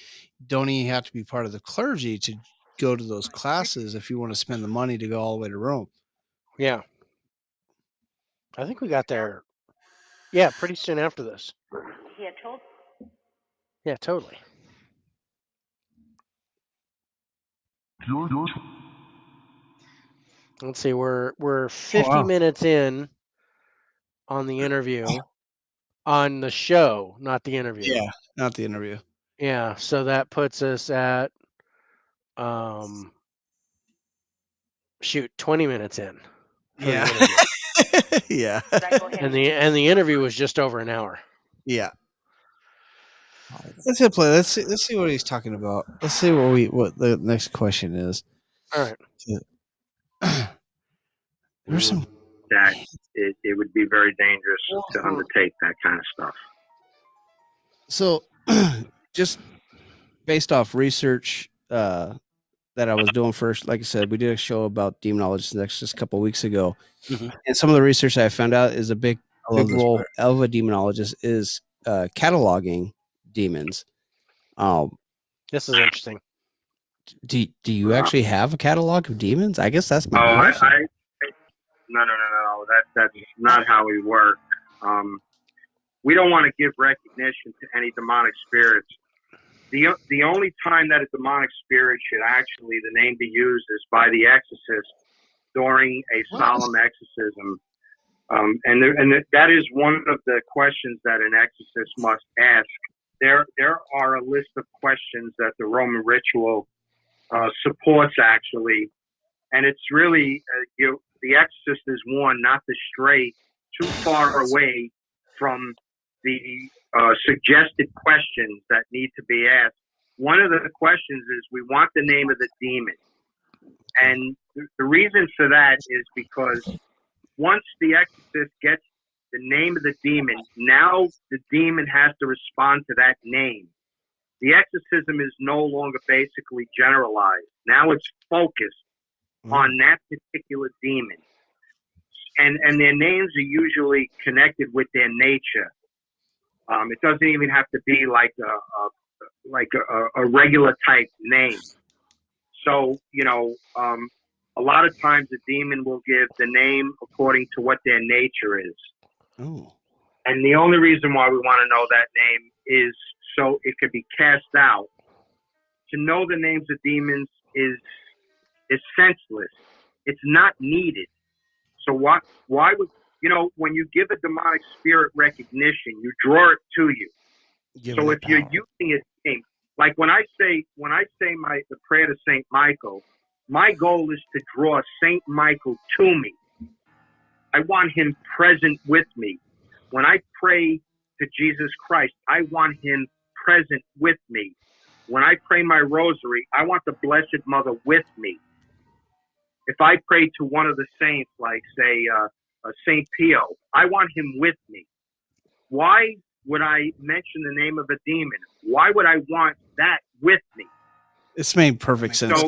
don't even have to be part of the clergy to go to those classes if you want to spend the money to go all the way to Rome. Yeah, I think we got there. Yeah, pretty soon after this. Yeah, totally. Let's see. We're 50 minutes in on the interview, on the show, not the interview. Yeah, not the interview. Yeah, so that puts us at 20 minutes in for the interview. Yeah. And the interview was just over an hour. Yeah. Let's hit play. Let's see what he's talking about. Let's see what the next question is. All right. There's some That it would be very dangerous to undertake that kind of stuff. So just based off research that I was doing first, like I said, we did a show about demonologists just a couple of weeks ago. Mhm. And some of the research I found out is a big role part. of a demonologist is cataloging demons. This is interesting. Do you actually have a catalog of demons? I guess that's my Oh, question. No. That's not how we work. We don't want to give recognition to any demonic spirits the only time that a demonic spirit should actually the name be used is by the exorcist during a solemn exorcism. That is one of the questions that an exorcist must ask. There are a list of questions that the Roman ritual supports actually, and it's really the exorcist is warned not to stray too far away from the suggested questions that need to be asked. One of the questions is we want the name of the demon, and the reason for that is because once the exorcist gets the name of the demon, now the demon has to respond to that name. The exorcism is no longer basically generalized. Now it's focused on that particular demon. And their names are usually connected with their nature. It doesn't even have to be like a regular type name. So, a lot of times the demon will give the name according to what their nature is. Oh. And the only reason why we want to know that name is so it could be cast out. To know the names of demons is senseless. It's not needed. So why would, when you give a demonic spirit recognition, you draw it to you. So if you're using its name, like when I say the prayer to Saint Michael, my goal is to draw Saint Michael to me. I want him present with me. When I pray to Jesus Christ, I want him present with me. When I pray my rosary, I want the Blessed Mother with me. If I pray to one of the saints, like say Saint Pio, I want him with me. Why would I mention the name of a demon? Why would I want that with me? It's made perfect sense. So,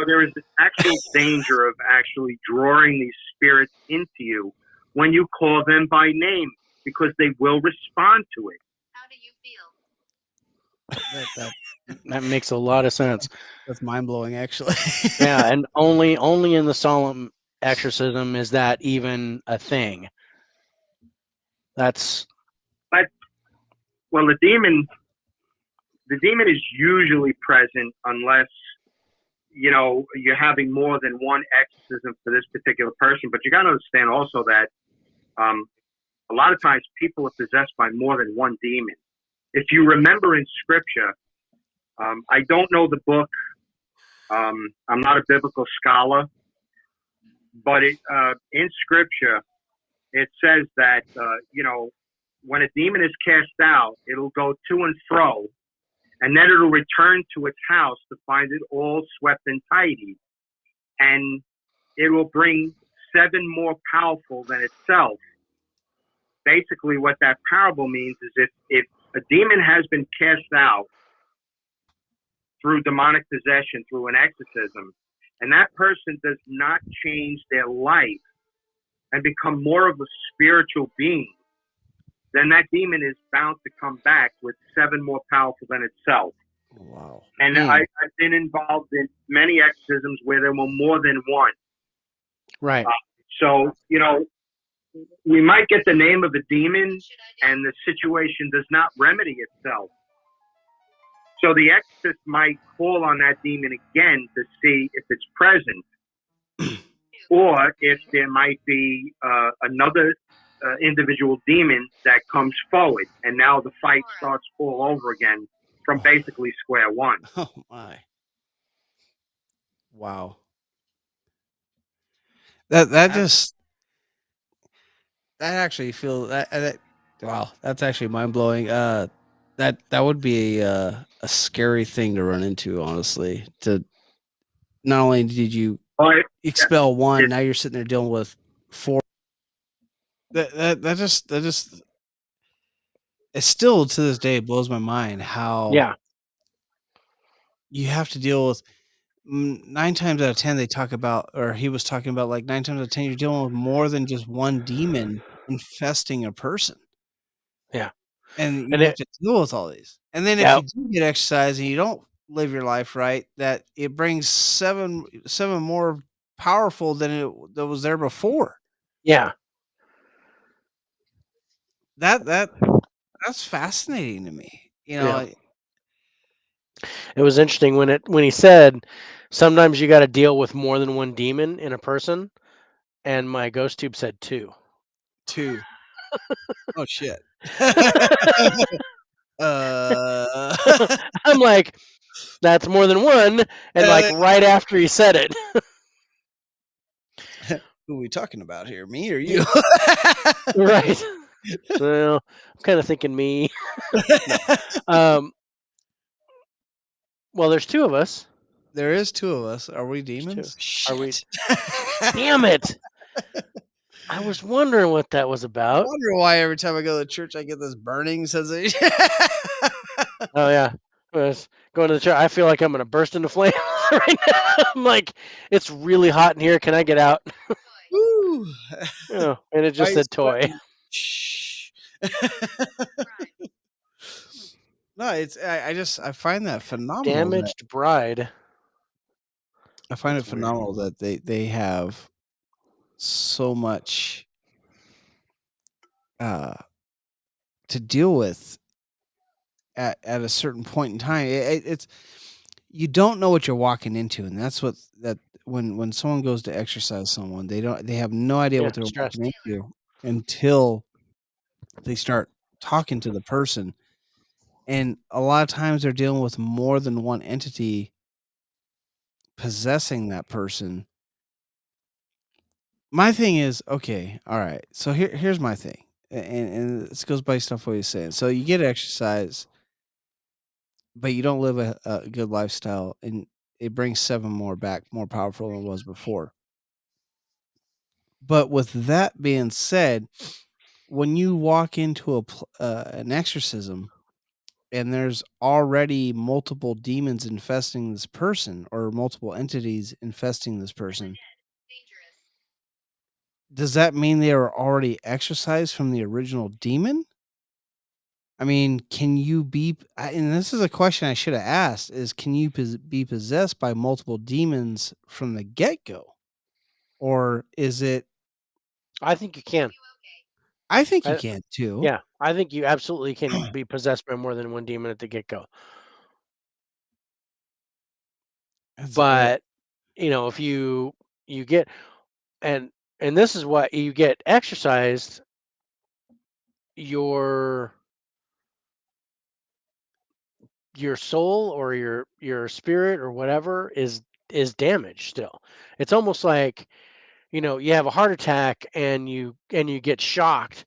there is actual danger of actually drawing these spirits into you when you call them by name, because they will respond to it. How do you feel? That makes a lot of sense. That's mind blowing, actually. Yeah, and only in the solemn exorcism is that even a thing. Well, the demon is usually present unless you're having more than one exorcism for this particular person. But you got to understand also that a lot of times people are possessed by more than one demon. If you remember in Scripture, I don't know the book. I'm not a biblical scholar, but in Scripture it says that when a demon is cast out, it'll go to and fro, and then it'll return to its house to find it all swept and tidy, and it will bring 7 more powerful than itself. Basically, what that parable means is if a demon has been cast out through demonic possession, through an exorcism, and that person does not change their life and become more of a spiritual being, then that demon is bound to come back with 7 more powerful than itself. Wow. And I've been involved in many exorcisms where there were more than one. Right. So, we might get the name of a demon and the situation does not remedy itself. So the exorcist might call on that demon again to see if it's present, or if there might be another individual demon that comes forward, and now the fight starts all over again from basically square one. Oh my! Wow. That actually feels that wow. That's actually mind blowing. That would be a scary thing to run into. Honestly, to not only did you expel one, now you're sitting there dealing with 4. That just it still to this day blows my mind how you have to deal with 9 times out of 10 they talk about, or he was talking about, like 9 times out of 10 you're dealing with more than just one demon infesting a person. Yeah. And you have to deal with all these. And then if you do get exercise and you don't live your life right, that it brings 7 more powerful than that was there before. Yeah. That's fascinating to me. It was interesting when he said sometimes you got to deal with more than one demon in a person, and my ghost tube said two. 2. Oh shit. uh, I'm like, that's more than one, and like right after he said it, who are we talking about here? Me or you? right? Well, I'm kind of thinking me. No. Um, well, there's two of us. There is 2 of us. Are we There's two. demons? Are we? Shit. Damn it! I was wondering what that was I about. wonder why every time I go to church I get this burning sensation. Oh yeah, I was going to the church. I feel like I'm gonna burst into flames right now. I'm like, it's really hot in here. Can I get out? Woo. Oh, and it just White said toy. sweating. Shh. No, it's I find that phenomenal. Damaged bride. I find That's it weird. phenomenal that they have so much uh to deal with at a certain point in time. It's you don't know what you're walking into, and that's what that when someone goes to exercise someone, they have no idea Yeah, what they're stressed. walking into until they start talking to the person. And a lot of times they're dealing with more than one entity possessing that person. My thing is, okay, all right. So here's my thing. And this goes by stuff what he's saying. So you get exercise, but you don't live a good lifestyle, and it brings 7 more back, more powerful than it was before. But with that being said, when you walk into an exorcism and there's already multiple demons infesting this person or multiple entities infesting this person, does that mean they are already exorcised from the original demon? I mean, can you be and this is a question I should have asked, is can you be possessed by multiple demons from the get-go? Or is it I think you can. I think you I, can too. yeah, I think you absolutely can be possessed by more than one demon at the get go. That's But if you get and this is what you get exercised, your soul or your spirit or whatever is damaged still. It's almost like you have a heart attack and you get shocked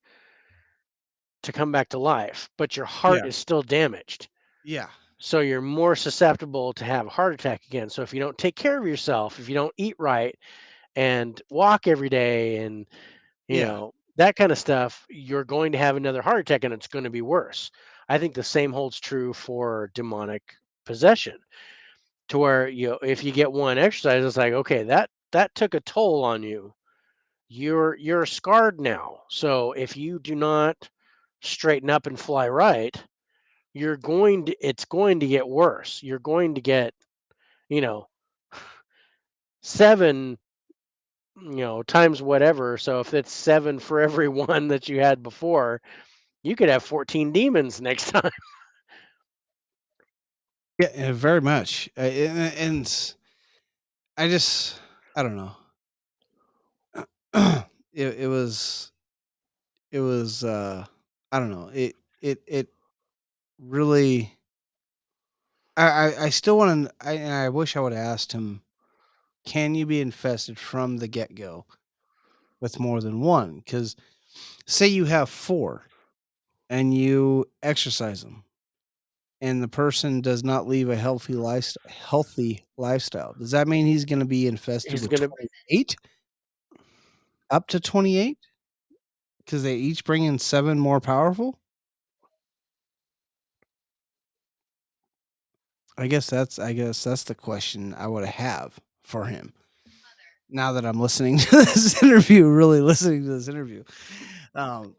to come back to life, but your heart yeah. is still damaged. Yeah. So you're more susceptible to have a heart attack again. So if you don't take care of yourself, if you don't eat right and walk every day and Yeah. that kind of stuff, you're going to have another heart attack and it's going to be worse. I think the same holds true for demonic possession. To where if you get one exercise, it's like, okay, that took a toll on you. You're scarred now. So if you do not straighten up and fly right, it's going to get worse. You're going to get, you know, 7, times whatever. So if it's 7 for every one that you had before, you could have 14 demons next time. Yeah, very much. And I don't know. It was I don't know. It really I still want to I wish I would have asked him, can you be infested from the get-go with more than one? Cuz say you have 4 and you exercise them and the person does not leave a healthy lifestyle. Does that mean he's going to be infested He's with going to 28? Up to 28? Cuz they each bring in 7 more powerful? I guess that's the question I would have for him. Now that I'm listening to this interview, really listening to this interview. Um,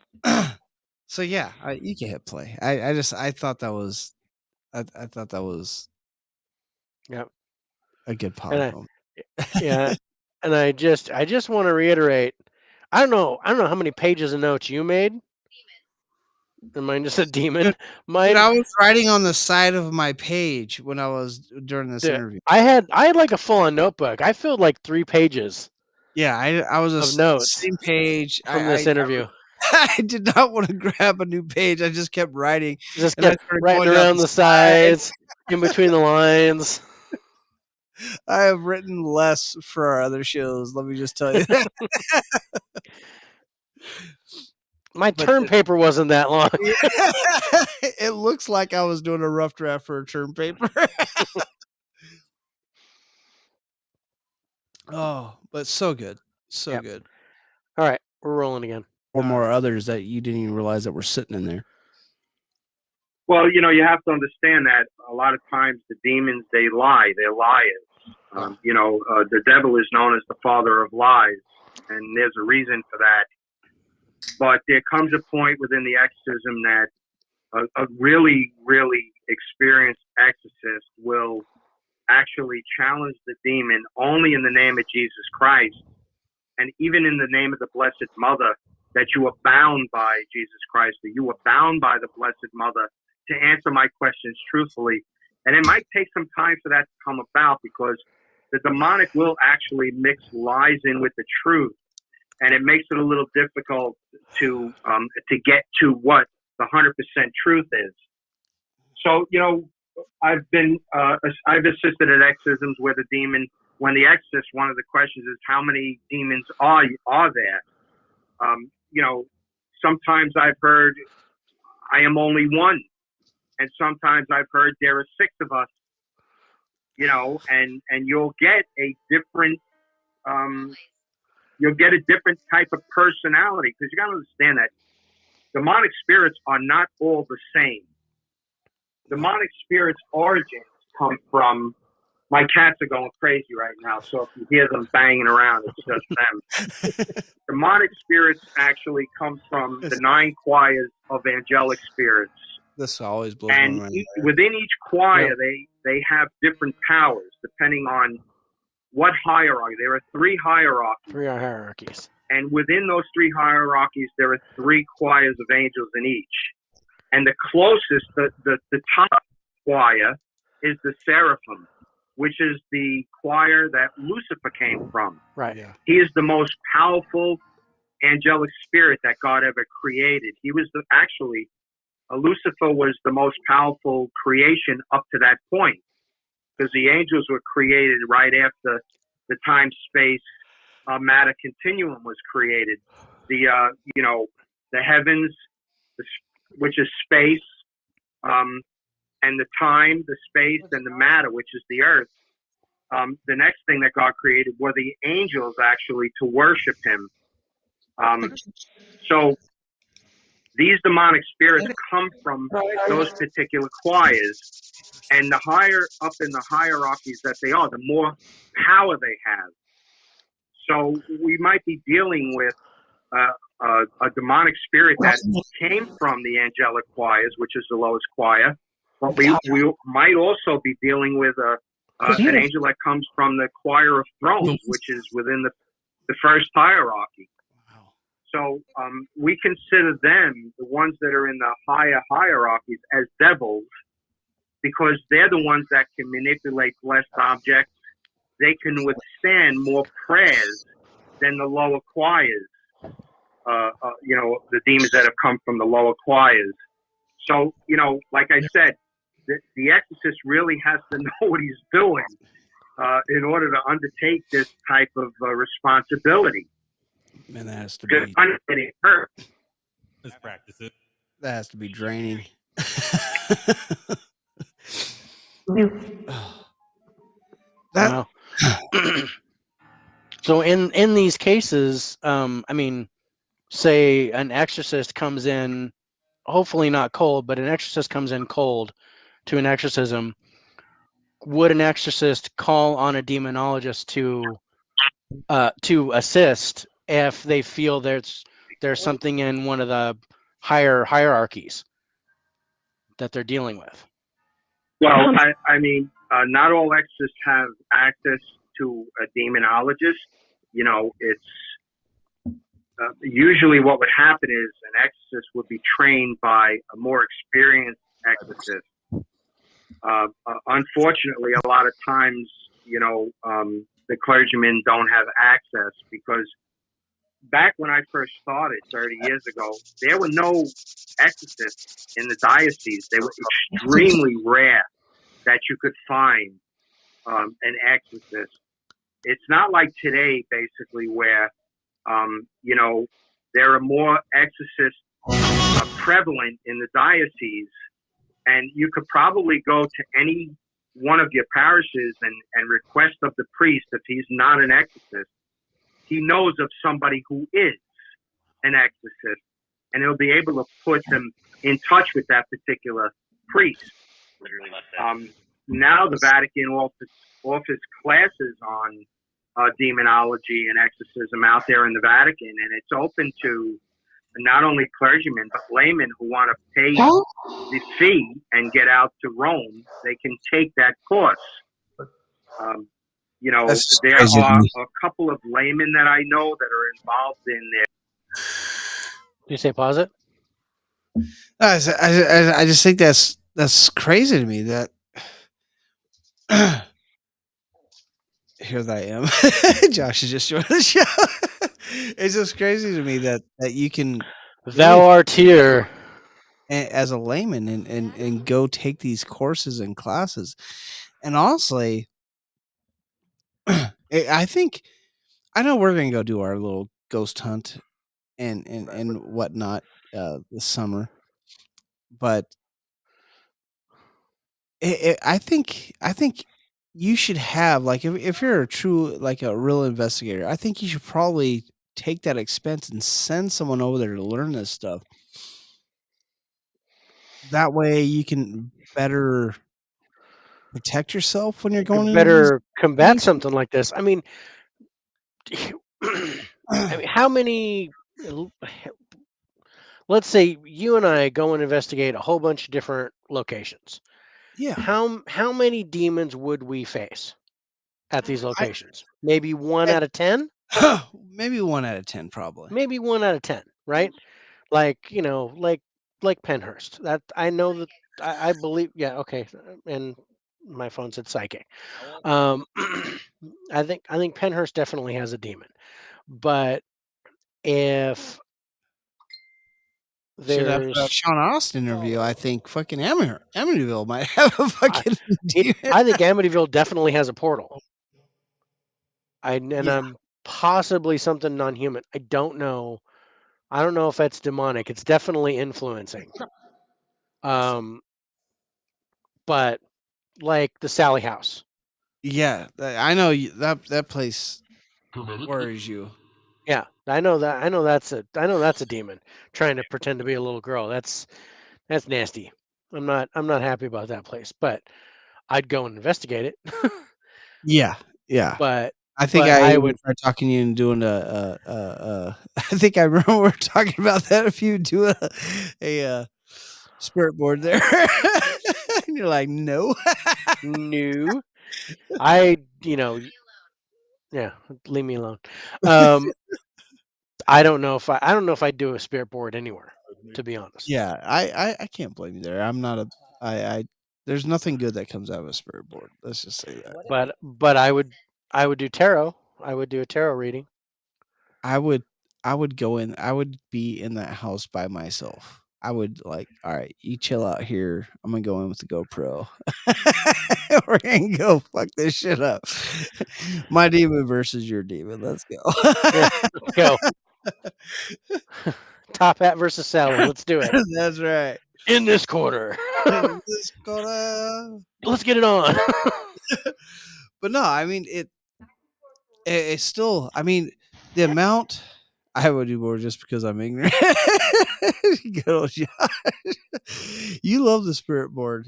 so yeah, you can hit play. I thought that was I thought that was yeah. a good And pod I moment. yeah, and I just want to reiterate, I don't know how many pages of notes you made, Am I just a demon? Dude, Mine. I was writing on the side of my page when I was during this Dude, interview. I had like a full-on notebook. I filled like 3 pages Yeah, I was of notes same page. from this interview. I did not want to grab a new page. I just kept writing, Just and I kept started writing going down around the sides, in between the lines. I have written less for our other shows. Let me just tell you that. My But term paper wasn't that long. it looks like I was doing a rough draft for a term paper. Oh, but so good. So Yep. good. All right, we're rolling again. Or more others that you didn't even realize that were sitting in there. Well, you have to understand that a lot of times the demons, they lie. They're liars. The devil is known as the father of lies, and there's a reason for that. But there comes a point within the exorcism that a really, really experienced exorcist will actually challenge the demon only in the name of Jesus Christ, and even in the name of the Blessed Mother, that you are bound by Jesus Christ, that you are bound by the Blessed Mother to answer my questions truthfully. And it might take some time for that to come about, because the demonic will actually mix lies in with the truth, and it makes it a little difficult to get to what the 100% truth is. So, I've assisted at exorcisms where the demon, when the exorcist, one of the questions is, how many demons are there? Sometimes I've heard, I am only one. And sometimes I've heard there are 6 of us, and you'll get a different, type of personality, because you got to understand that demonic spirits are not all the same. Demonic spirits' origins come from, my cats are going crazy right now, so if you hear them banging around, it's just them. Demonic spirits actually come from the 9 choirs of angelic spirits. This always blows And my mind. within each choir, they have different powers depending on what hierarchy. There are 3 hierarchies. 3 hierarchies. And within those 3 hierarchies, there are 3 choirs of angels in each. And the closest, the top choir is the seraphim, which is the choir that Lucifer came from. Right. Yeah. He is the most powerful angelic spirit that God ever created. He was Lucifer was the most powerful creation up to that point, because the angels were created right after the time-space matter continuum was created. The heavens, which is space, and the time, the space, and the matter, which is the earth. The next thing that God created were the angels, actually, to worship Him. So these demonic spirits come from those particular choirs, and the higher up in the hierarchies that they are, the more power they have. So we might be dealing with a demonic spirit that came from the angelic choirs, which is the lowest choir, but we might also be dealing with an angel that comes from the choir of thrones, which is within the first hierarchy. So we consider them, the ones that are in the higher hierarchies, as devils, because they're the ones that can manipulate blessed objects. They can withstand more prayers than the lower choirs, the demons that have come from the lower choirs. So, like I said, the exorcist really has to know what he's doing in order to undertake this type of responsibility. Man, that has to Because be I'm getting hurt. Let's practice it. that has to be draining. Wow. So in these cases, say an exorcist comes in, hopefully not cold, but an exorcist comes in cold to an exorcism. Would an exorcist call on a demonologist to assist if they feel there's something in one of the higher hierarchies that they're dealing with? Well, not all exorcists have access to a demonologist. It's usually what would happen is an exorcist would be trained by a more experienced exorcist. Unfortunately, a lot of times, the clergymen don't have access because back when I first started 30 years ago, there were no exorcists in the diocese. They were extremely rare that you could find an exorcist. It's not like today, basically, where, there are more exorcists prevalent in the diocese, and you could probably go to any one of your parishes and request of the priest, if he's not an exorcist, he knows of somebody who is an exorcist, and he'll be able to put them in touch with that particular priest. Now the Vatican offers classes on demonology and exorcism out there in the Vatican, and it's open to not only clergymen but laymen who want to pay the fee and get out to Rome. They can take that course. There are a couple of laymen that I know that are involved in there. You say pause it? I just think that's crazy to me that here I am. Josh is just joining the show. It's just crazy to me that you can Thou art here. as a layman and go take these courses and classes. And honestly, I think I know we're gonna go do our little ghost hunt and whatnot this summer, but I think you should have, like, if you're a true, like, a real investigator, I think you should probably take that expense and send someone over there to learn this stuff. That way you can better protect yourself when you're going into Better combat these. something like this. I mean, how many? Let's say you and I go and investigate a whole bunch of different locations. Yeah. How many demons would we face at these locations? Maybe 1 out of 10? Maybe 1 out of 10, probably. Maybe 1 out of 10, right? Like, like Penhurst. That I know that I believe, yeah, okay. And my phone said psychic. I think Penhurst definitely has a demon. But if Shit, after that there's Sean Austin interview, I think fucking Amityville might have a fucking demon. I think Amityville definitely has a portal. Yeah. I'm possibly something non-human. I don't know. I don't know if that's demonic. It's definitely influencing. But like the Sally House. Yeah, I know that place worries you. Yeah, I know that. I know that's a demon trying to pretend to be a little girl. That's nasty. I'm not happy about that place, but I'd go and investigate it. Yeah, yeah. But I think but I I even would tried talking to you and doing I think I remember we were talking about that, if you do a spirit board there. And you're like, "No." knew. I yeah, leave me alone. I don't know if I'd do a spirit board anywhere, to be honest. Yeah, I can't blame you there. I'm not a I there's nothing good that comes out of a spirit board. Let's just say that. But I would do tarot. I would do a tarot reading. I would go in. I would be in that house by myself. I would, like, all right, you chill out here. I'm gonna go in with the GoPro. We're gonna go fuck this shit up. My demon versus your demon. Let's go. Yeah, let's go. Top Hat versus Sally. Let's do it. That's right. In this quarter. Let's go to... Let's get it on. But no, I mean it's still. I mean, the amount I would do more just because I'm ignorant. Good old Josh. You love the spirit board.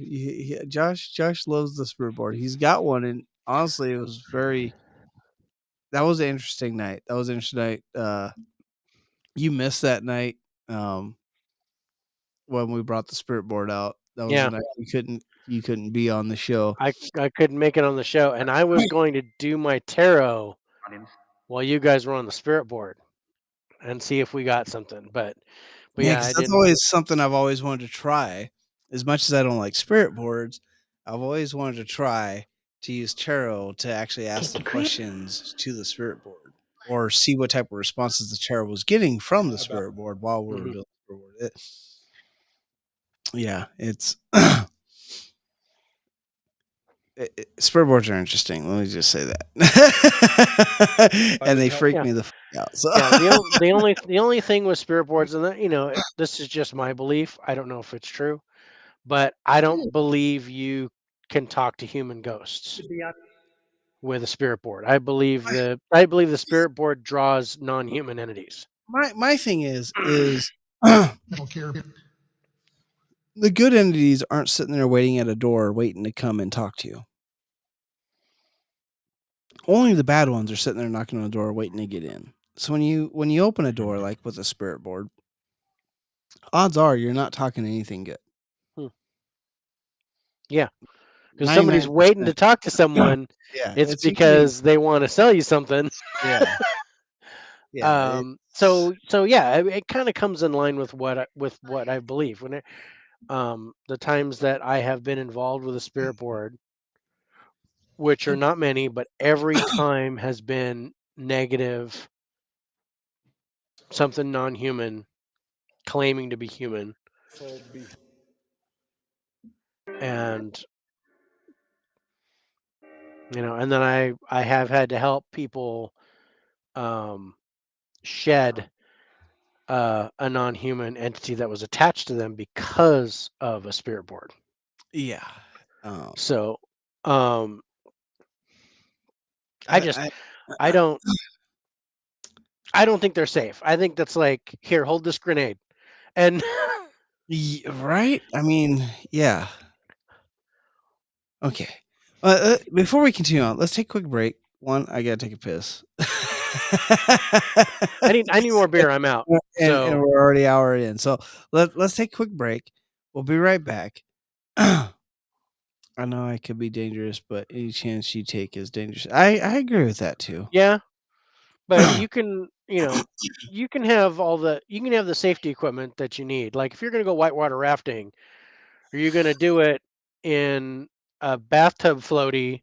Josh loves the spirit board. He's got one, and honestly, it was very. That was an interesting night. That was an interesting night. You missed that night when we brought the spirit board out. That was Yeah. the night you couldn't be on the show. I couldn't make it on the show, and I was going to do my tarot while you guys were on the spirit board. and see if we got something. But Yeah, yeah, 'cause I that's didn't. always something I've always wanted to try. As much as I don't like spirit boards, I've always wanted to try to use tarot to actually ask the questions to the spirit board or see what type of responses the tarot was getting from the spirit board while we were Mhm. building the spirit board. Yeah, it's spirit boards are interesting. Let me just say that, and they freak Yeah. me the fuck out. So Yeah, the only thing with spirit boards, and that, this is just my belief. I don't know if it's true, but I don't believe you can talk to human ghosts with a spirit board. I believe the spirit board draws non-human entities. my thing is I don't care. the good entities aren't sitting there waiting at a door waiting to come and talk to you. Only the bad ones are sitting there knocking on the door waiting to get in. So when you open a door like with a spirit board, odds are you're not talking anything good. Hmm. Yeah, because somebody's waiting 99%. to talk to someone. Yeah, It's it's usually because they want to sell you something. yeah. Yeah, So yeah, it kind of comes in line with what I believe when the times that I have been involved with a spirit board, which are not many, but every time has been negative, something non-human claiming to be human, and and then I have had to help people um, shed a non-human entity that was attached to them because of a spirit board. yeah. Um, So um, I just I, I don't I don't think they're safe. I think that's like, here, hold this grenade, and right? I mean, yeah. Okay. Before we continue on, let's take a quick break. One, I gotta take a piss. I need more beer. I'm out. And So we're already hour in. So let's take a quick break. We'll be right back. I know I could be dangerous, but any chance you take is dangerous. I agree with that too. yeah, but you can you can have the safety equipment that you need. Like if you're gonna go whitewater rafting, are you gonna do it in a bathtub floaty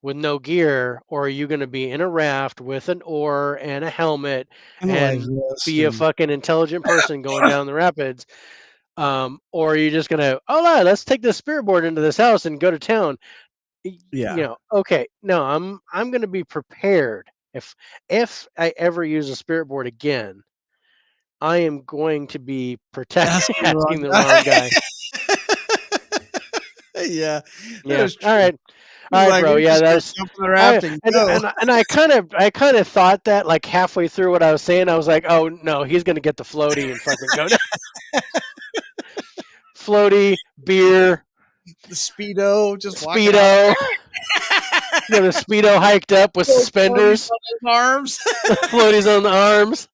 with no gear, or are you gonna be in a raft with an oar and a helmet And a life and vest be a and fucking intelligent person going down the rapids? Or are you just gonna, let's take this spirit board into this house and go to town? yeah. Okay, no, I'm gonna be prepared. If I ever use a spirit board again, I am going to be Asking the wrong asking the wrong guy. guy. Yeah, that Yeah. is All true. right. All He's right, like, bro. "We're Yeah, just gonna that's jump on the raft and go." and I kind of thought that like halfway through what I was saying, I was like, oh no, he's gonna get the floaty and fucking go down. Floaty, beer, The Speedo, just walking out speedo. You know, the speedo hiked up with there, floaties suspenders, on his arms. floaties on the arms,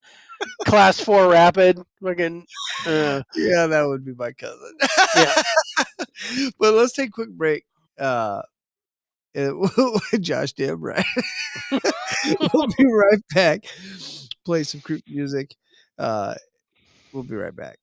class 4 rapid, fucking. Yeah, that would be my cousin. Yeah. But let's take a quick break. Josh, damn right. We'll be right back. Play some creep music. Uh, we'll be right back.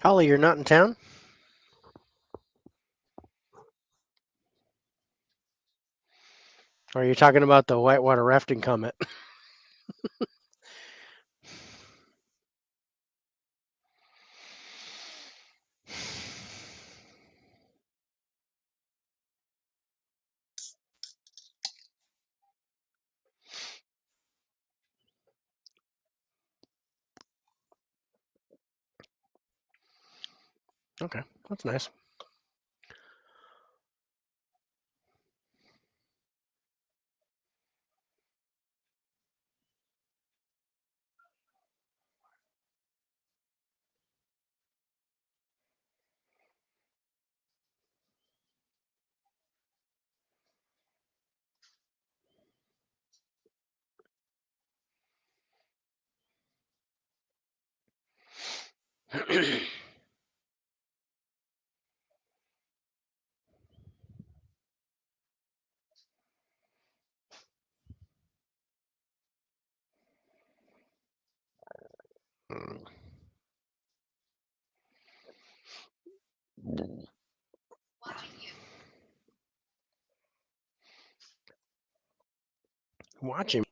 Holly, you're not in town? Or are you talking about the whitewater rafting comment? Okay, that's nice. Watching you. Watching.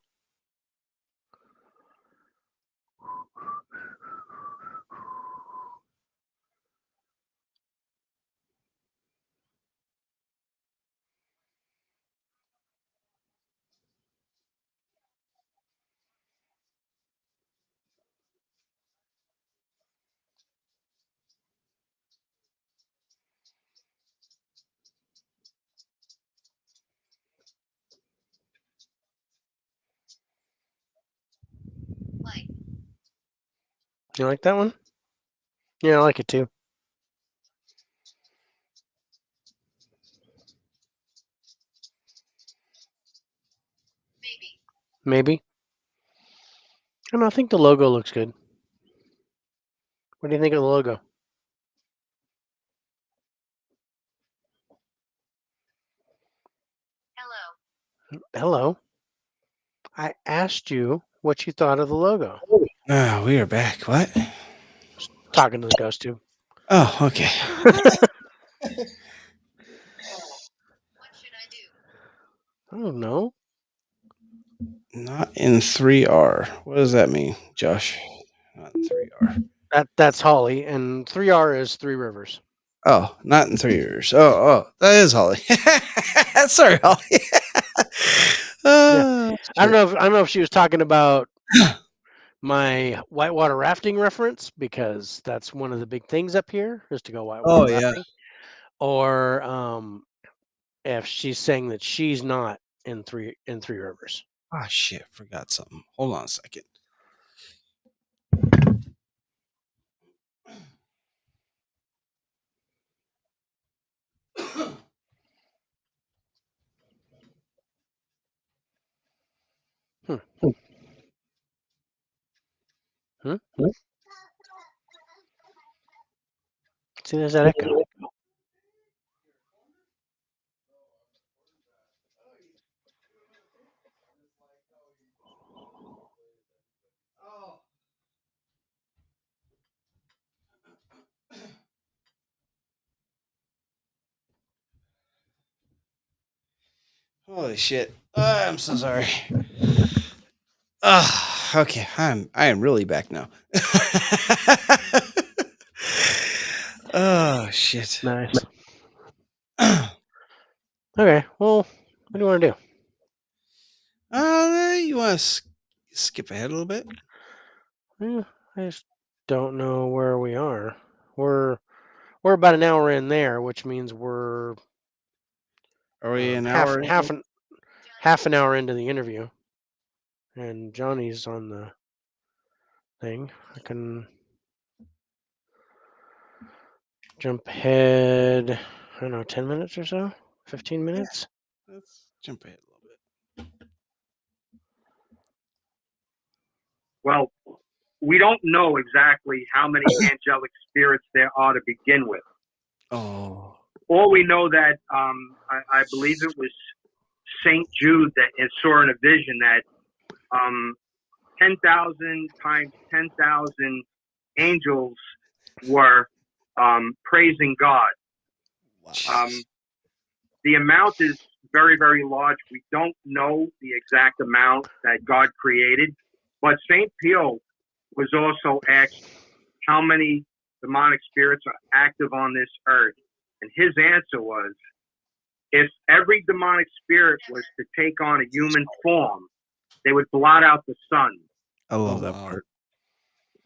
Like. You like that one? Yeah, I like it too. Maybe. Maybe. I don't know, I think the logo looks good. What do you think of the logo? Hello. Hello. I asked you what you thought of the logo. We are back. What? Talking to the ghost too. Oh, okay. What should I do? I don't know. Not in 3R. What does that mean, Josh? Not in 3R. That's Holly, and 3R is Three Rivers. Oh, not in 3 years. Oh, that is Holly. Sorry, Holly. I don't know if she was talking about my whitewater rafting reference, because that's one of the big things up here is to go whitewater Oh, yeah. rafting, or if she's saying that she's not in Three Rivers. Oh, shit. Forgot something. Hold on a second. Hmm? See, there's that echo. Holy shit. I'm so sorry. Okay. I am really back now. Oh, shit. Nice. Okay, well, what do you want to do? You want to skip ahead a little bit? I just don't know where we are. We're about an hour in there, which means we're Are we an half hour? half an hour into the interview, and Johnny's on the thing. I can jump ahead. I don't know, 10 minutes or so, 15 minutes. Let's jump ahead a little bit. Well, we don't know exactly how many angelic spirits there are to begin with. Oh. All we know that I believe it was Saint Jude that saw in a vision that 10,000 times 10,000 angels were praising God. The amount is very, very large. We don't know the exact amount that God created, but St. Pio was also asked how many demonic spirits are active on this earth. And his answer was, if every demonic spirit was to take on a human form, they would blot out the sun. I love that part.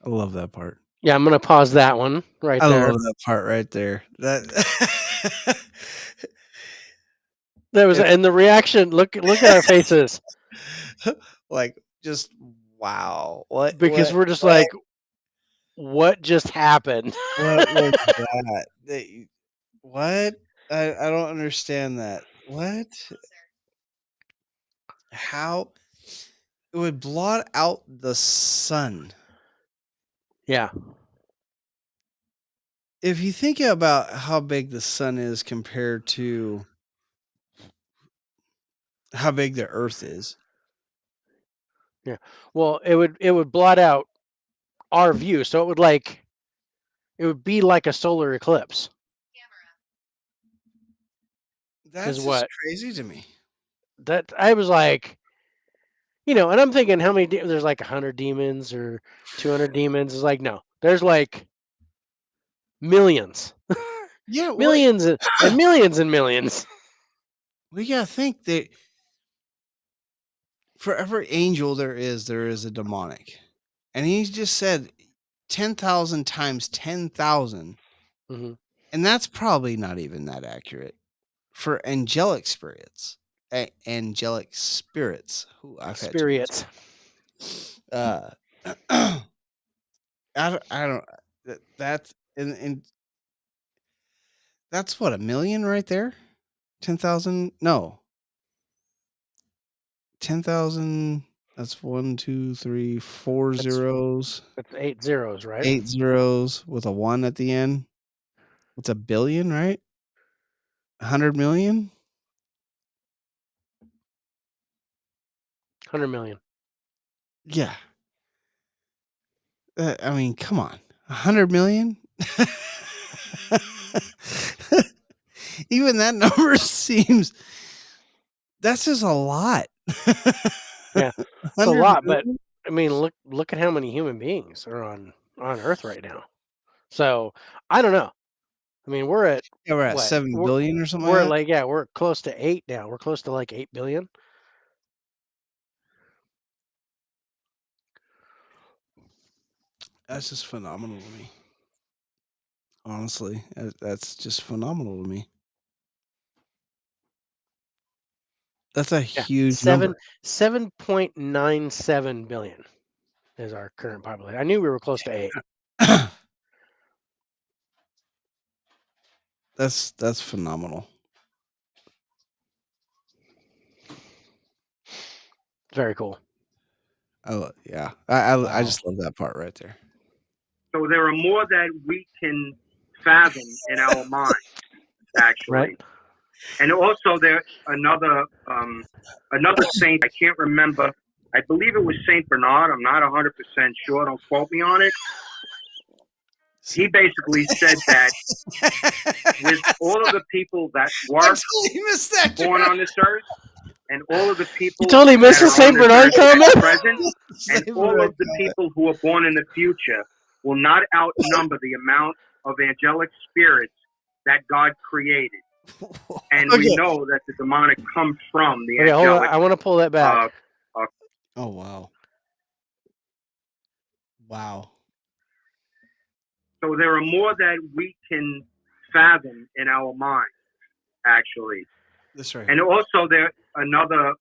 I love that part. Yeah, I'm gonna pause that one right I there. love that part right there. That There was, and the reaction. Look at our faces like just wow. What? because we're just like, what just happened? What was that? What? I don't understand that. What? How? It would blot out the sun. Yeah, If you think about how big the sun is compared to how big the earth is. yeah. Well, it would blot out our view, so it would be like a solar eclipse. That's just what- crazy to me. That I was like, and I'm thinking how many there's like 100 demons or 200 demons. It's like, no, there's like millions, Yeah, well, millions and millions and millions. we gotta think that for every angel there is a demonic, and he just said 10,000 times 10,000, Mhm. and that's probably not even that accurate for angelic spirits. Angelic spirits. Ooh, I've had too much. Spirits. I don't. That's and that's what, a million right there. 10,000. No. 10,000. That's 1, 2, 3, 4 That's- zeros. That's 8 zeros, right? 8 zeros with a 1 at the end. It's a billion, right? 100 million. 100 million. Yeah. I mean, come on. 100 million. Even that number seems. That's just a lot. Yeah, it's a 100 lot, but million? I mean, look at how many human beings are on Earth right now. So I don't know. I mean, we're at Yeah, we're at what? 7 billion or something We're like that. we're close to 8 now. We're close to like 8 billion. That's just phenomenal to me. Honestly, that's just phenomenal to me. That's a Yeah, huge number. 7.97 billion is our current population. I knew we were close to 8. That's phenomenal. Very cool. Oh yeah, I Wow. just love that part right there. So there are more that we can fathom in our mind, actually. Right. And also there another saint, I can't remember. I believe it was Saint Bernard. I'm not 100% sure. Don't quote me on it. He basically said that with all of the people that I were totally missed that. born on this earth, and all of the people You totally missed that the are Saint on this Bernard earth at comment? present, and all of the people who are born in the future will not outnumber the amount of angelic spirits that God created. And we Okay. know that the demonic comes from the Okay, hold on. angelic. I want to pull that back. Oh wow. Wow. So there are more that we can fathom in our mind, actually. This right And here. also there another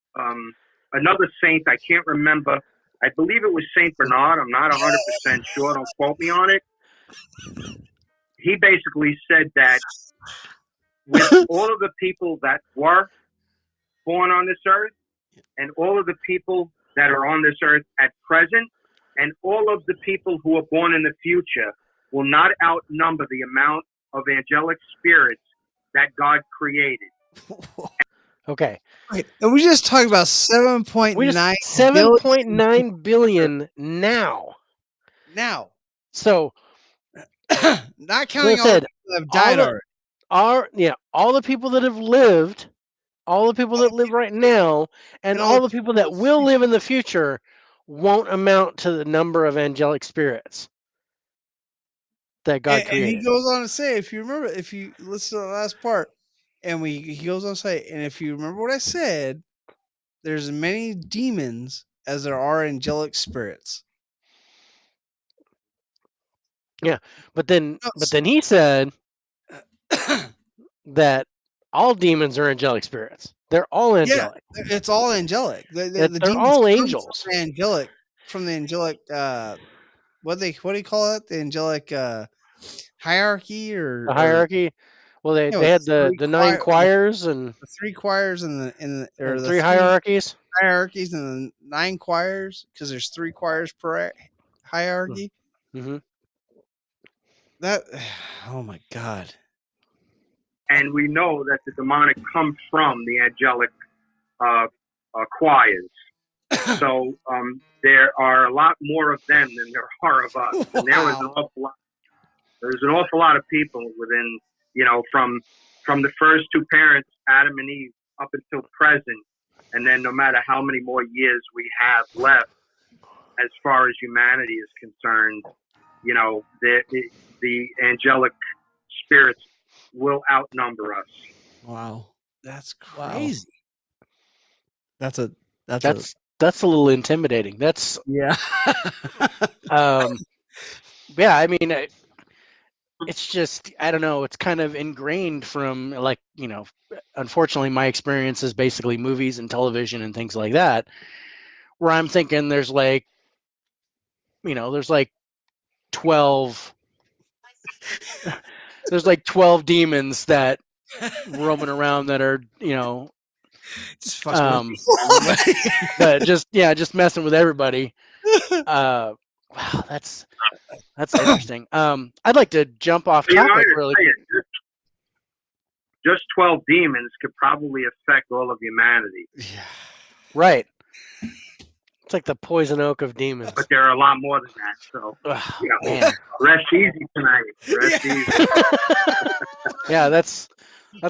saint, I can't remember. I believe it was Saint Bernard. I'm not 100% sure. Don't quote me on it. He basically said that with all of the people that were born on this earth, and all of the people that are on this earth at present, and all of the people who are born in the future will not outnumber the amount of angelic spirits that God created. Okay. Wait, and we just talked about 7.9 We just billion 7.9 billion now. now. So Not So I counting all the said, people that have died already. all the people that have lived, all the people that live right now, and And all all the people that will live in the future won't amount to the number of angelic spirits that God And he created. goes on to say, if you remember, if you listen to the last part, and he goes on to say, and if you remember what I said, there's as many demons as there are angelic spirits. But then he said that all demons are angelic spirits. They're all Yeah, angelic. it's all angelic. The They're demons all come angels. from the angelic. What do you call it? The angelic hierarchy The or hierarchy. Well, you know, they had three the 9 choirs and the three choirs or the 3 three hierarchies. hierarchies and the 9 choirs because there's 3 choirs per hierarchy. Mm-hmm. That oh my god. And we know that the demonic come from the angelic choirs. So there are a lot more of them than there are of us. And there was an awful lot of people within, from the first 2 parents, Adam and Eve, up until present. And then no matter how many more years we have left, as far as humanity is concerned, the angelic spirits will outnumber us. Wow. That's crazy. That's a That's a little intimidating. That's yeah. yeah, I mean, it's just, I don't know, it's kind of ingrained from, like, unfortunately my experience is basically movies and television and things like that, where I'm thinking there's like 12 there's like 12 demons that roaming around that are, Just fucking with that just messing with everybody. Wow, that's interesting. I'd like to jump off topic really quick. Just 12 demons could probably affect all of humanity. Yeah. Right. It's like the poison oak of demons. But there are a lot more than that. So, man. Rest easy tonight. Rest easy. Yeah, that's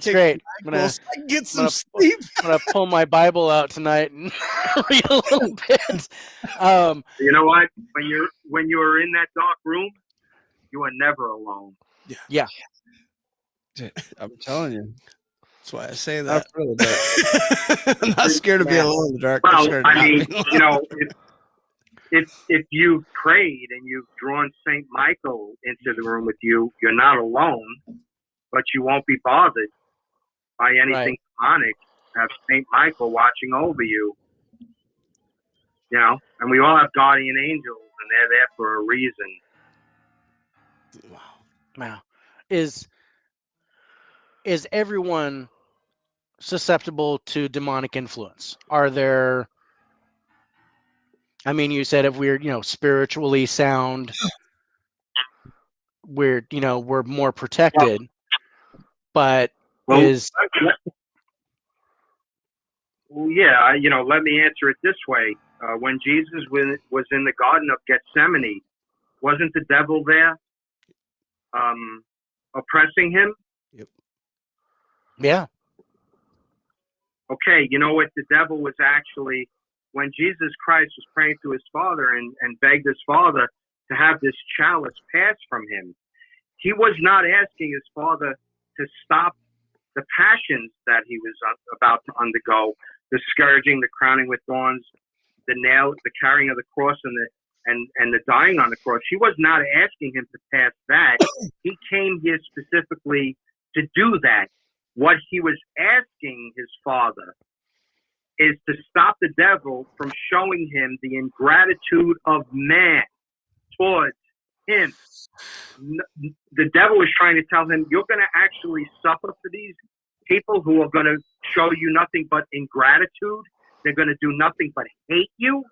great. I'm gonna get some sleep. I'm gonna pull my Bible out tonight and read a little bit. You know what? When you're in that dark room, you are never alone. Yeah. I'm telling you. That's why I say that. I'm not scared to be alone in the dark. Well, I mean, if you've prayed and you've drawn Saint Michael into the room with you, you're not alone, but you won't be bothered by anything demonic. Have Saint Michael watching over you. And we all have guardian angels, and they're there for a reason. Wow. Is everyone susceptible to demonic influence? Are there, I mean, you said if we're, spiritually sound, we're more protected, but Well, let me answer it this way. When Jesus was in the Garden of Gethsemane, wasn't the devil there oppressing him? Yep. Yeah. Okay, you know what? The devil was actually, when Jesus Christ was praying to his Father and begged his Father to have this chalice passed from him, he was not asking his Father to stop the passions that he was about to undergo, the scourging, the crowning with thorns, the carrying of the cross, and the dying on the cross. He was not asking him to pass that. He came here specifically to do that. What he was asking his Father is to stop the devil from showing him the ingratitude of man towards him. The devil was trying to tell him, you're going to actually suffer for these people who are going to show you nothing but ingratitude. They're going to do nothing but hate you.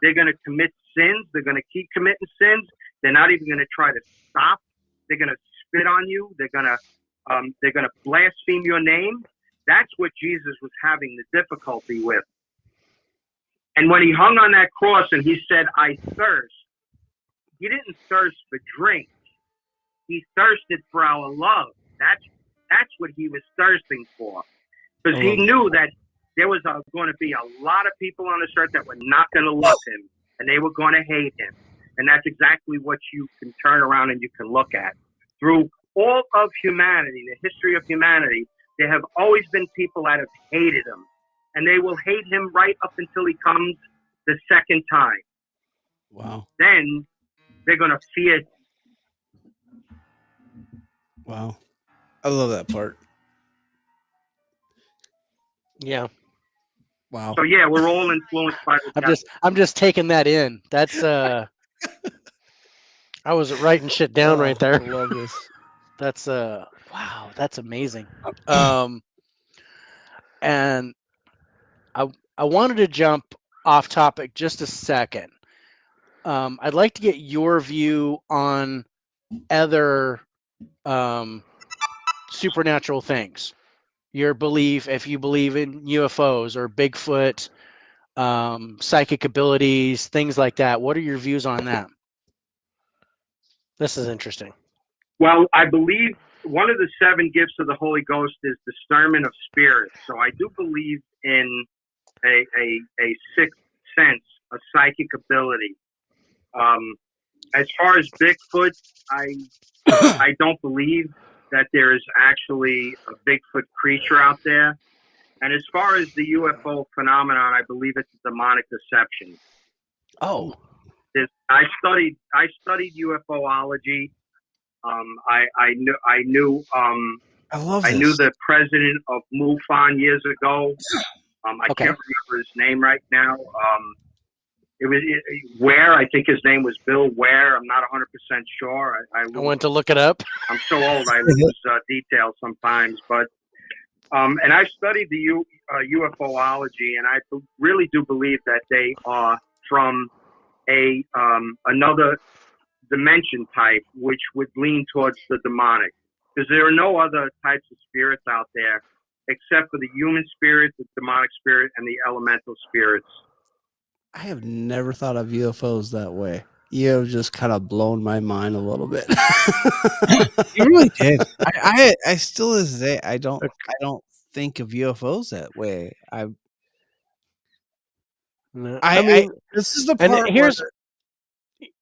They're going to commit sins. They're going to keep committing sins. They're not even going to try to stop. They're going to spit on you. They're going to blaspheme your name. That's what Jesus was having the difficulty with. And when he hung on that cross and he said, I thirst, he didn't thirst for drink. he thirsted for our love. That's what he was thirsting for, because he knew that there was going to be a lot of people on this earth that were not going to love him, and they were going to hate him. And that's exactly what you can turn around and you can look at. Through all of humanity, the history of humanity, there have always been people that have hated him. And they will hate him right up until he comes the second time. Wow. Then they're going to fear him. Wow. I love that part. Yeah. Wow. So yeah, we're all influenced by the devil. I'm just taking that in. That's I was writing shit down right there. I love this. That's wow, that's amazing. And I wanted to jump off topic just a second. I'd like to get your view on other supernatural things. Your belief, if you believe in UFOs or Bigfoot, psychic abilities, things like that. What are your views on that? This is interesting. Well, I believe one of the 7 gifts of the Holy Ghost is discernment of spirits. So I do believe in a sixth sense, a psychic ability. As far as Bigfoot, I don't believe that there is actually a Bigfoot creature out there. And as far as the UFO phenomenon, I believe it's a demonic deception. Oh, I studied UFOlogy. I knew I love I this. knew the president of MUFON years ago. I Okay. can't remember his name right now. It was Ware. I think his name was Bill Ware. I'm not 100% sure. I went to look it up. I'm so old I lose details sometimes. But and I studied the UFOlogy, and I really do believe that they are from another dimension type, which would lean towards the demonic, because there are no other types of spirits out there except for the human spirit, the demonic spirit, and the elemental spirits. I have never thought of UFOs that way. You have just kind of blown my mind a little bit. You really did. I still to this day I don't think of UFOs that way. No, This is the and part here's where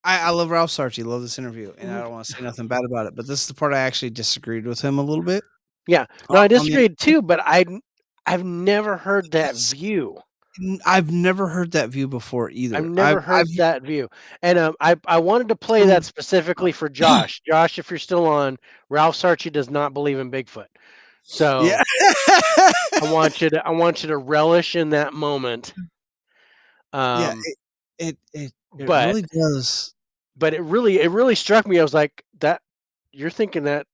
I love Ralph Sarchie, love this interview, and I don't want to say nothing bad about it, but this is the part I actually disagreed with him a little bit. yeah. No, I disagreed too, but I've never heard that view. I've never heard that view before either. I've never heard that view, and I wanted to play that specifically for Josh. Josh, if you're still on, Ralph Sarchie does not believe in Bigfoot, so Yeah. I want you to relish in that moment. Yeah, it but really does. But it really struck me. I was like, that you're thinking that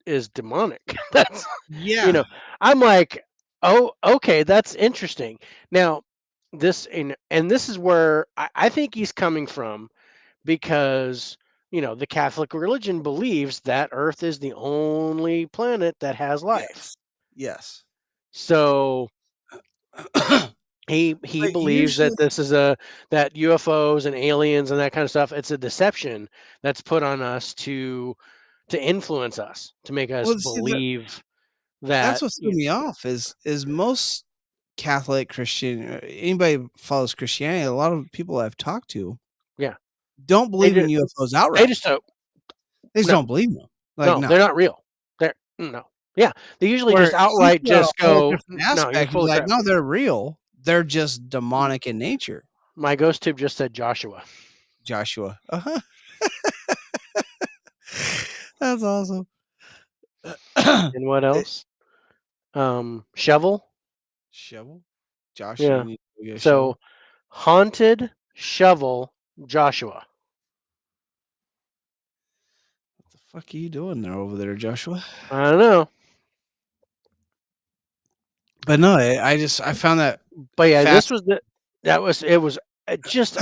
is demonic. That's Yeah. I'm like, oh, okay, that's interesting. Now, this and this is where I think he's coming from, because the Catholic religion believes that Earth is the only planet that has life. Yes. So he But believes that this is that UFOs and aliens and that kind of stuff, it's a deception that's put on us to influence us, to make us Well, see, believe that. that's what threw me off is most Catholic Christian, anybody who follows Christianity, a lot of people I've talked to, Yeah. don't believe in UFOs outright. They just don't. They just No. don't believe them. Like, No, they're not real. They're no. Yeah, they usually Where just outright he's got a just whole go, different no, you're aspect. full He's of like, crap. no, they're real. They're just demonic in nature. My ghost tube just said Joshua. Joshua. Uh-huh. That's awesome. And what else? Shovel. Shovel? Josh, Yeah. you need to get a So shovel. haunted shovel Joshua. What the fuck are you doing there over there, Joshua? I don't know. But no, I found that. But yeah, this was it was just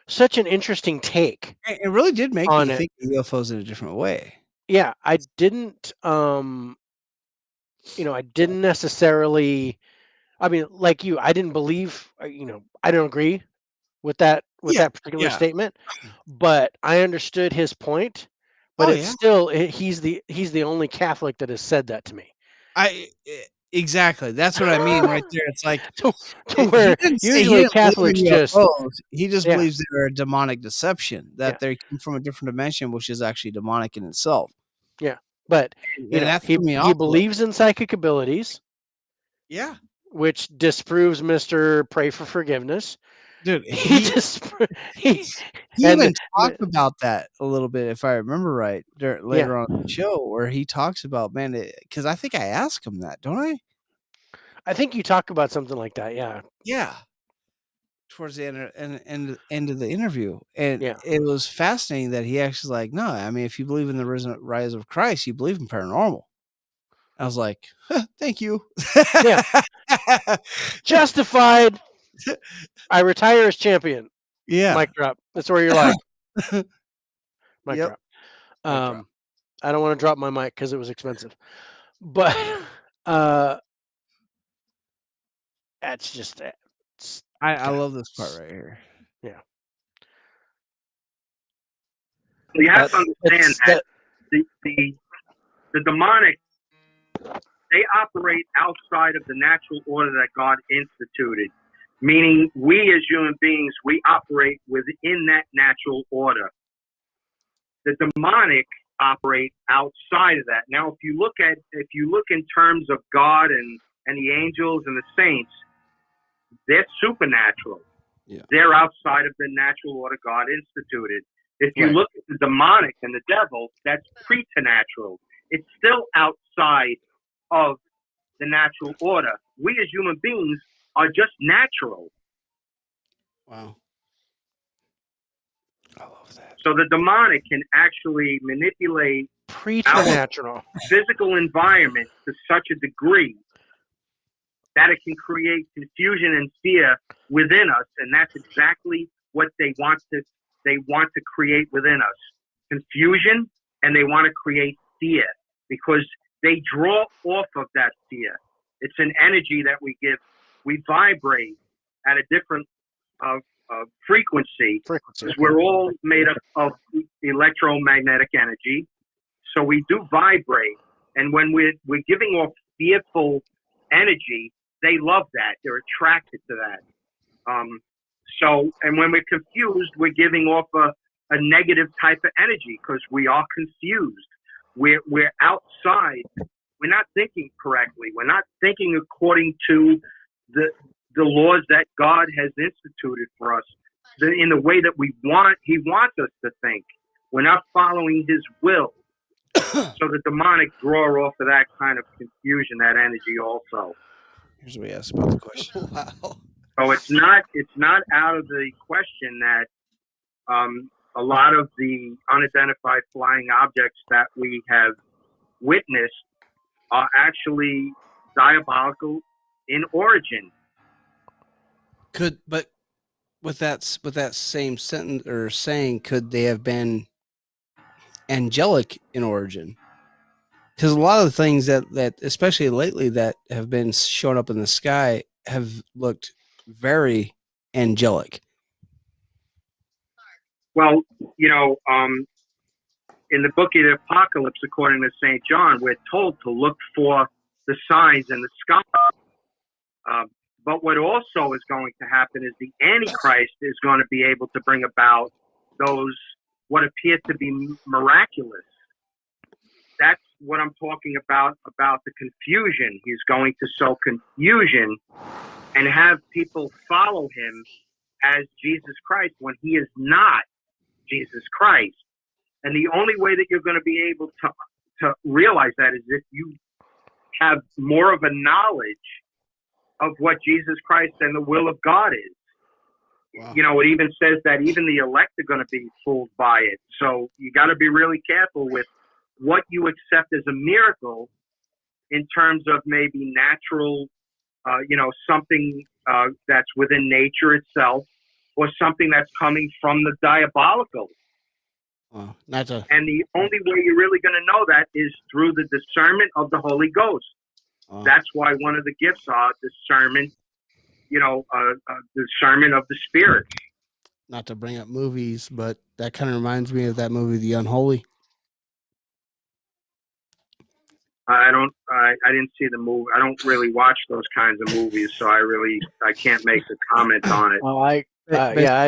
such an interesting take. It really did make on me it. think of UFOs in a different way. Yeah, I didn't I didn't necessarily, I mean, like you, I didn't believe, I don't agree with that particular statement, but I understood his point. But Oh, it's yeah. still he's the only Catholic that has said that to me. Exactly. That's what I mean right there. It's like to he where didn't say he usually didn't believe Catholics in just UFOs. He just yeah believes they're a demonic deception, yeah that they come from a different dimension, which is actually demonic in itself. yeah. But And he that threw me he off a little. believes in psychic abilities, Yeah. which disproves Mr. Pray for Forgiveness. Dude, He he just he he and even talked about that a little bit, if I remember right, yeah. later on in the show, where he talks about, man, because I think I asked him that, don't I? I think you talk about something like that. Yeah, Yeah. Towards the end of the interview, and yeah, it was fascinating that he actually like, no, I mean, if you believe in the rise of Christ, you believe in paranormal. I was like, huh, thank you. yeah. Justified. I retire as champion. Yeah. Mic drop. That's where you're like mic Yep. drop. Mic drop. I don't want to drop my mic because it was expensive, but uh, that's just it's I kind of love this part right here. yeah. You have to understand It's that the demonic, they operate outside of the natural order that God instituted. Meaning, we as human beings, we operate within that natural order. The demonic operate outside of that. Now, if you look in terms of God and the angels and the saints, they're supernatural. Yeah. They're outside of the natural order God instituted. If you Right. look at the demonic and the devil, that's preternatural. It's still outside of the natural order. We as human beings are just natural. Wow. I love that. So the demonic can actually manipulate our preternatural. physical environment to such a degree that it can create confusion and fear within us, and that's exactly what they want to create within us: confusion, and they want to create fear because they draw off of that fear. It's an energy that we give. We vibrate at a different frequency Frequency. because we're all made up of electromagnetic energy. So we do vibrate, and when we're giving off fearful energy, they love that. They're attracted to that. And when we're confused, we're giving off a negative type of energy because we are confused. We're outside. We're not thinking correctly. We're not thinking according to the laws that God has instituted for us in the way that He wants us to think. We're not following His will. So the demonic draw off of that kind of confusion, that energy also. Here's what he asked about the question. Wow. So it's not out of the question that a lot of the unidentified flying objects that we have witnessed are actually diabolical in origin. But with that same sentence or saying, could they have been angelic in origin? Because a lot of the things that especially lately that have been showing up in the sky have looked very angelic. Well, in the book of the Apocalypse, according to St. John, we're told to look for the signs in the sky. But what also is going to happen is the Antichrist is going to be able to bring about those what appear to be miraculous. That's what I'm talking about the confusion. He's going to sow confusion and have people follow him as Jesus Christ when he is not Jesus Christ. And the only way that you're going to be able to realize that is if you have more of a knowledge of what Jesus Christ and the will of God is. Wow. It even says that even the elect are going to be fooled by it. So you got to be really careful with what you accept as a miracle in terms of maybe natural, something that's within nature itself, or something that's coming from the diabolical. Wow. And the only way you're really going to know that is through the discernment of the Holy Ghost. Wow. That's why one of the gifts are discernment, discernment of the Spirit. Not to bring up movies, but that kind of reminds me of that movie, The Unholy. I don't. I didn't see the movie. I don't really watch those kinds of movies, so I can't make a comment on it. Well, I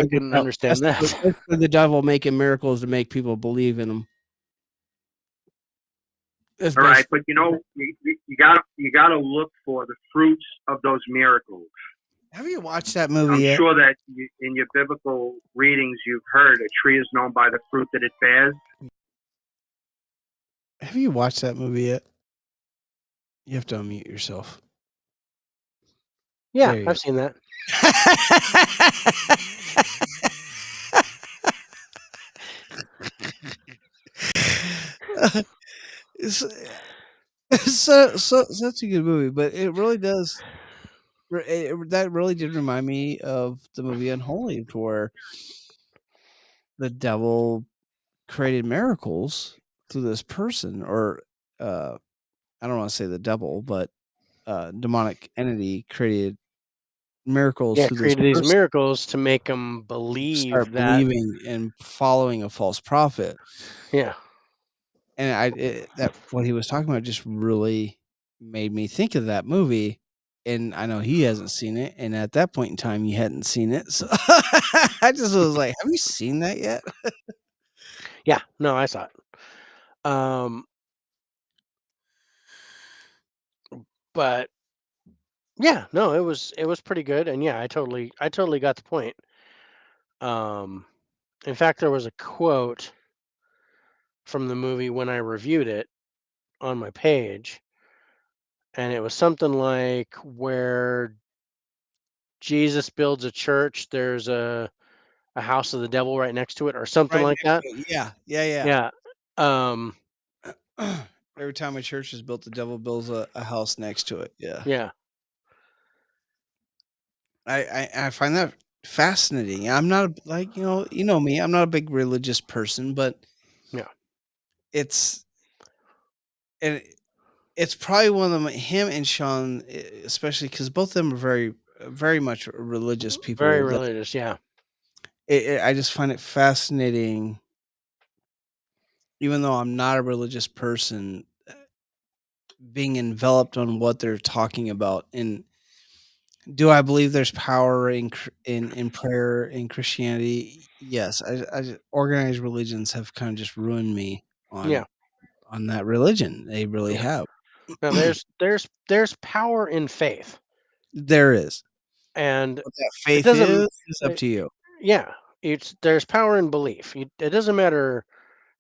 can understand that. Basically the devil making miracles to make people believe in them. All right, but you gotta look for the fruits of those miracles. Have you watched that movie I'm yet? sure that in your biblical readings you've heard a tree is known by the fruit that it bears. Have you watched that movie yet? You have to unmute yourself. Yeah, There you I've seen that. so that's a good movie, but it really does. That really did remind me of the movie Unholy, where the devil created miracles through this person, or I don't want to say the devil, but demonic entity created miracles Yeah, through this created these person. miracles to make them Start believe that. believing and following a false prophet. Yeah, And that what he was talking about just really made me think of that movie. And I know he hasn't seen it, and at that point in time, he hadn't seen it. So I just was like, "Have you seen that yet?" yeah. No, I saw it. But yeah, no, it was pretty good, and yeah, I totally got the point. In fact, there was a quote from the movie when I reviewed it on my page, and it was something like where Jesus builds a church, there's a house of the devil right next to it, or something Right like next that. to it. Yeah. Yeah. Um, Every time a church is built, the devil builds a house next to it. Yeah. yeah. I find that fascinating. I'm not like, you know me, I'm not a big religious person, but Yeah. it's and it's probably one of them, him and Sean, especially because both of them are very much religious Very people. That religious. Yeah. I just find it fascinating, even though I'm not a religious person, being enveloped on what they're talking about. And do I believe there's power in prayer in Christianity? Yes. Organized religions have kind of just ruined me Yeah. on that religion. They really Yeah. have. Now there's power in faith, There is. and What that it faith doesn't. is up to you. Yeah, there's power in belief. It doesn't matter.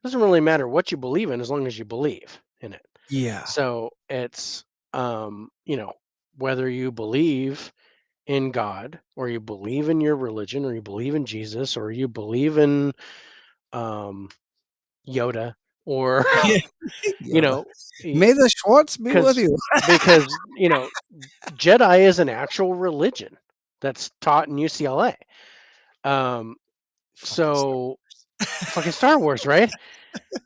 Doesn't really matter what you believe in as long as you believe in it. Yeah. So it's whether you believe in God or you believe in your religion or you believe in Jesus or you believe in um, Yoda or Yeah. you Yoda. know May the Schwartz be with you. because Jedi is an actual religion that's taught in UCLA. Um, Fucking Star so fucking Star Wars, right?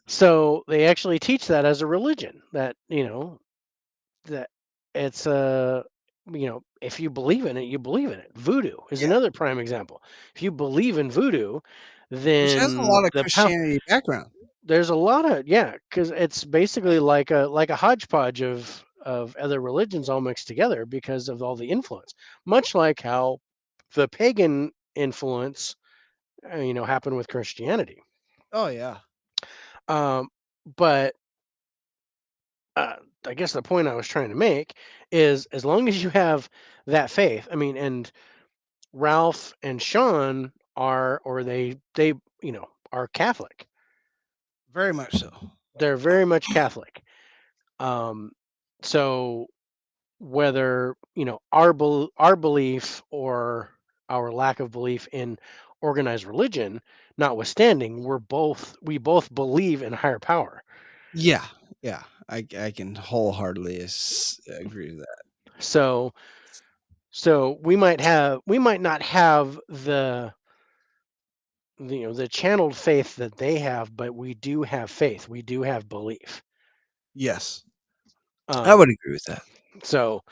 So they actually teach that as a religion that that it's if you believe in it, you believe in it. Voodoo is Yeah. another prime example. If you believe in voodoo, Which has a then lot of Christianity background. there's a lot of because it's basically like a hodgepodge of other religions all mixed together because of all the influence. Much like how the pagan influence happened with Christianity. Oh yeah. Um, but I guess the point I was trying to make is as long as you have that faith, I mean, and Ralph and Sean are, or they are Catholic. Very much so. They're very much Catholic. Um, so whether our belief or our lack of belief in organized religion, notwithstanding, we both believe in higher power. Yeah. Yeah. I can wholeheartedly agree with that. So we might not have the channeled faith that they have, but we do have faith. We do have belief. Yes. I Um, would agree with that. so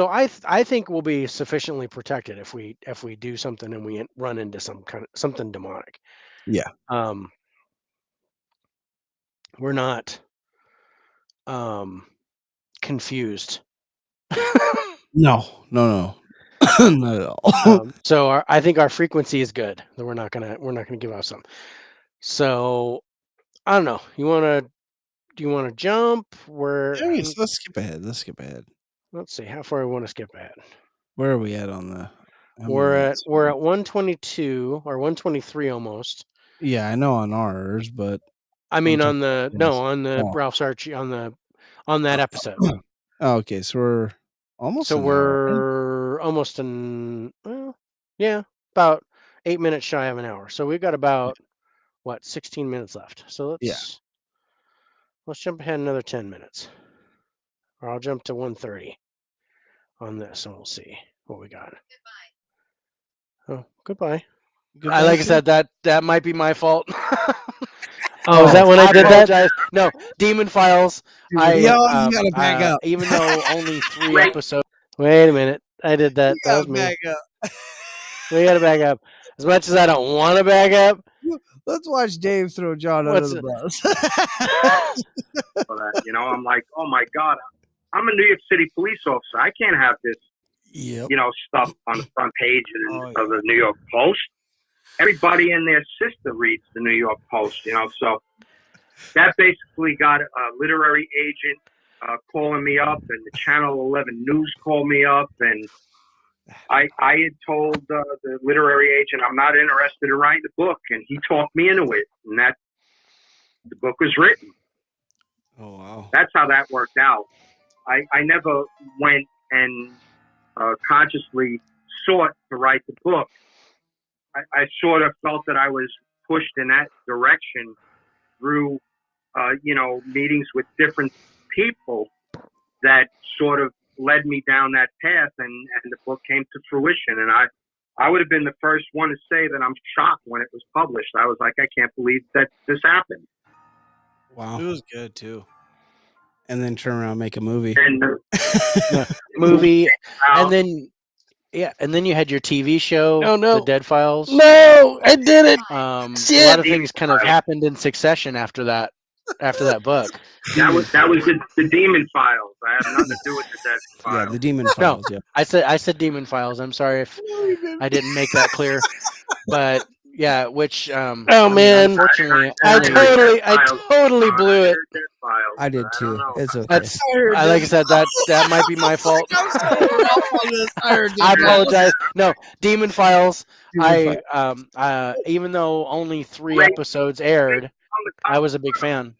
I think we'll be sufficiently protected if we do something and we run into something demonic. Yeah. We're not. Um, confused. No. Not at all. So I think our frequency is good. That we're not gonna give out some. So I don't know. Do you want to jump? Let's skip ahead. Let's see how far we want to skip ahead. Where are we at on the? how many We're minutes? at 122 or 123 almost. Yeah, I know on ours, but I mean I'm on the talking about on the Oh. Ralph Sarchie on that episode. Oh, okay, so we're almost. So an hour in. we're almost about 8 minutes shy of an hour. So we've got about 16 minutes left. So let's jump ahead another 10 minutes. Or I'll jump to 130 on this and we'll see what we got. Oh, goodbye. Goodbye, Like I Tim. said, that might be my fault. Oh, is that when I did that? No, Demon Files. You gotta back up. Even though only 3 episodes. Wait a minute. I did that. That was me. Back up. We gotta back up. As much as I don't want to back up. Let's watch Dave throw John under the bus. I'm like, oh my God, I'm a New York City police officer. I can't have this, stuff on the front page of the New York Post. Everybody and their sister reads the New York Post, so that basically got a literary agent calling me up, and the Channel 11 News called me up, and I had told the literary agent I'm not interested in writing the book, and he talked me into it, and the book was written. Oh wow! That's how that worked out. I never went and consciously sought to write the book. I sort of felt that I was pushed in that direction through, meetings with different people that sort of led me down that path, and the book came to fruition. And I would have been the first one to say that I'm shocked when it was published. I was like, I can't believe that this happened. Wow. It was good too. And then turn around and make a movie. And movie, and then you had your TV show, Oh, no. The Dead Files. No, I did it. A lot of things kind of happened in succession after that book. That was the Demon Files. I have nothing to do with the Dead Files. Yeah, the Demon Files. No, yeah. I said Demon Files. I'm sorry if I didn't make that clear, but yeah, which man, unfortunately, I totally blew it. I did too. It's okay. That's like I said, that might be my fault. I apologize. No, Demon Files. Even though only 3 episodes aired, I was a big fan.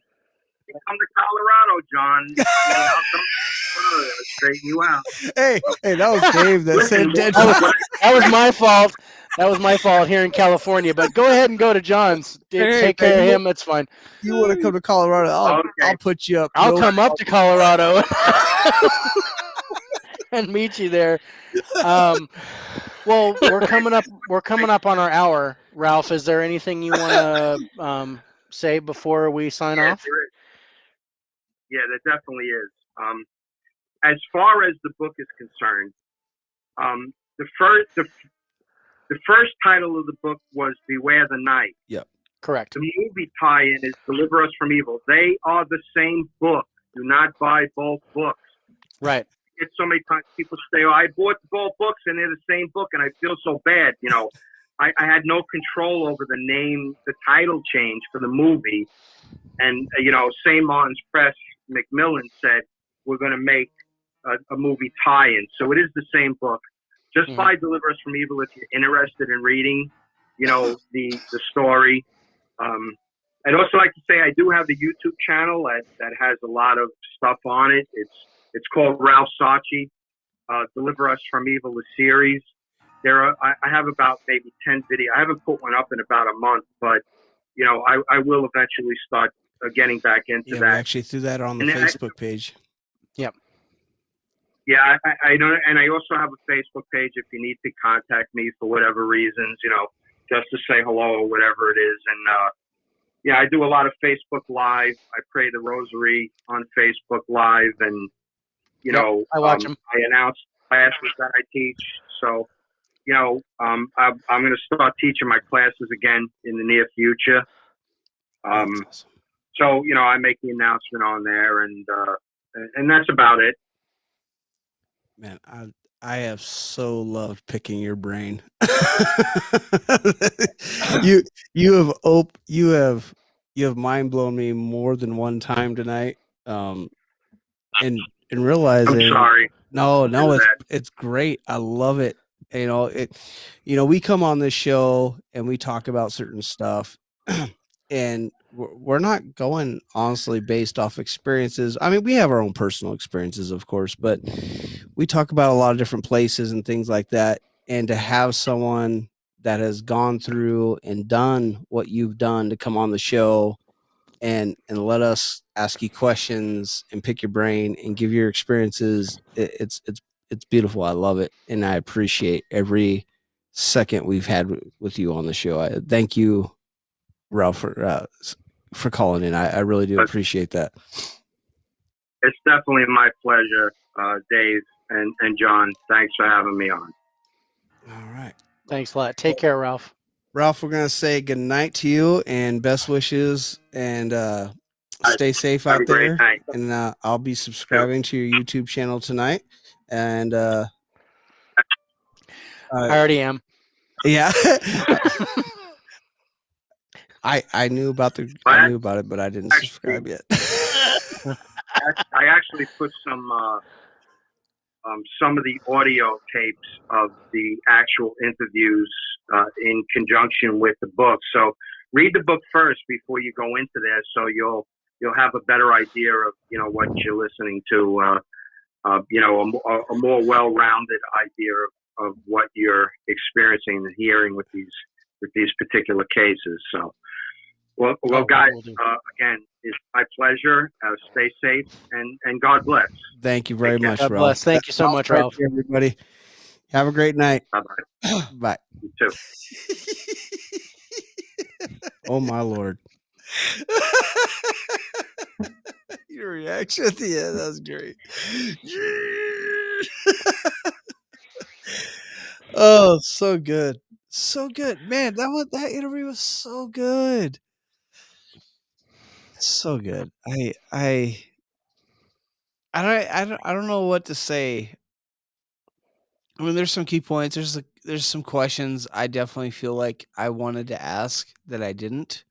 Come to Colorado, John. I'll straighten you out. Hey, that was Dave that said Dead. That was my fault. That was my fault here in California. But go ahead and go to John's. Take care of him. It's fine. You want to come to Colorado? I'll put you up. I'll come up to Colorado and meet you there. Well, we're coming up on our hour. Ralph, is there anything you want to say before we sign off? Yeah, there definitely is. As far as the book is concerned, the first title of the book was Beware the Night. Yep. Correct. The movie tie-in is Deliver Us from Evil. They are the same book. Do not buy both books. Right. It's so many times people say, "Oh, I bought both books and they're the same book," and I feel so bad. I had no control over the name, the title change for the movie. And, St. Martin's Press, Macmillan said, we're going to make a movie tie-in. So it is the same book. Just buy Deliver Us from Evil if you're interested in reading, the story. I'd also like to say I do have the YouTube channel that has a lot of stuff on it. It's called Ralph Sarchie, Deliver Us from Evil, the series. I have about maybe 10 videos. I haven't put one up in about a month, but I will eventually start getting back into that. We actually threw that on the Facebook page. Yep. Yeah, I know, and I also have a Facebook page if you need to contact me for whatever reasons, just to say hello or whatever it is. And I do a lot of Facebook Live. I pray the Rosary on Facebook Live, and I watch them. I announce classes that I teach. So, I'm going to start teaching my classes again in the near future. Awesome. So, I make the announcement on there, and and that's about it. Man, I have so loved picking your brain. you you have mind blown me more than one time tonight. And I'm realizing sorry. no, Do that. it's great. I love it. We come on this show and we talk about certain stuff, and we're not going honestly based off experiences. I mean, we have our own personal experiences, of course, but we talk about a lot of different places and things like that. And to have someone that has gone through and done what you've done to come on the show and let us ask you questions and pick your brain and give your experiences, it's beautiful. I love it, and I appreciate every second we've had with you on the show. I thank you, Ralph, for calling in. I really do appreciate that. It's definitely my pleasure, Dave and John. Thanks for having me on. All right. Thanks a lot. Take care, Ralph. Ralph, we're gonna say good night to you and best wishes, and stay safe Have out a great there. night. And I'll be subscribing to your YouTube channel tonight. And I already am. yeah, I knew about it, but I didn't subscribe yet. I actually put some of the audio tapes of the actual interviews in conjunction with the book. So read the book first before you go into there, so you'll have a better idea of what you're listening to. A more well-rounded idea of what you're experiencing and hearing with these particular cases. So, well, guys, again, it's my pleasure. Stay safe and God bless. Thank you very much, God Ralph. bless. Thank you so much, Right Ralph. there, everybody. Have a great night. Bye-bye. Bye. You too. Oh my Lord. Your reaction at the end, that was great. Oh, so good. So good. Man, that interview was so good. So good. I don't know what to say. I mean, there's some key points. There's some questions I definitely feel like I wanted to ask that I didn't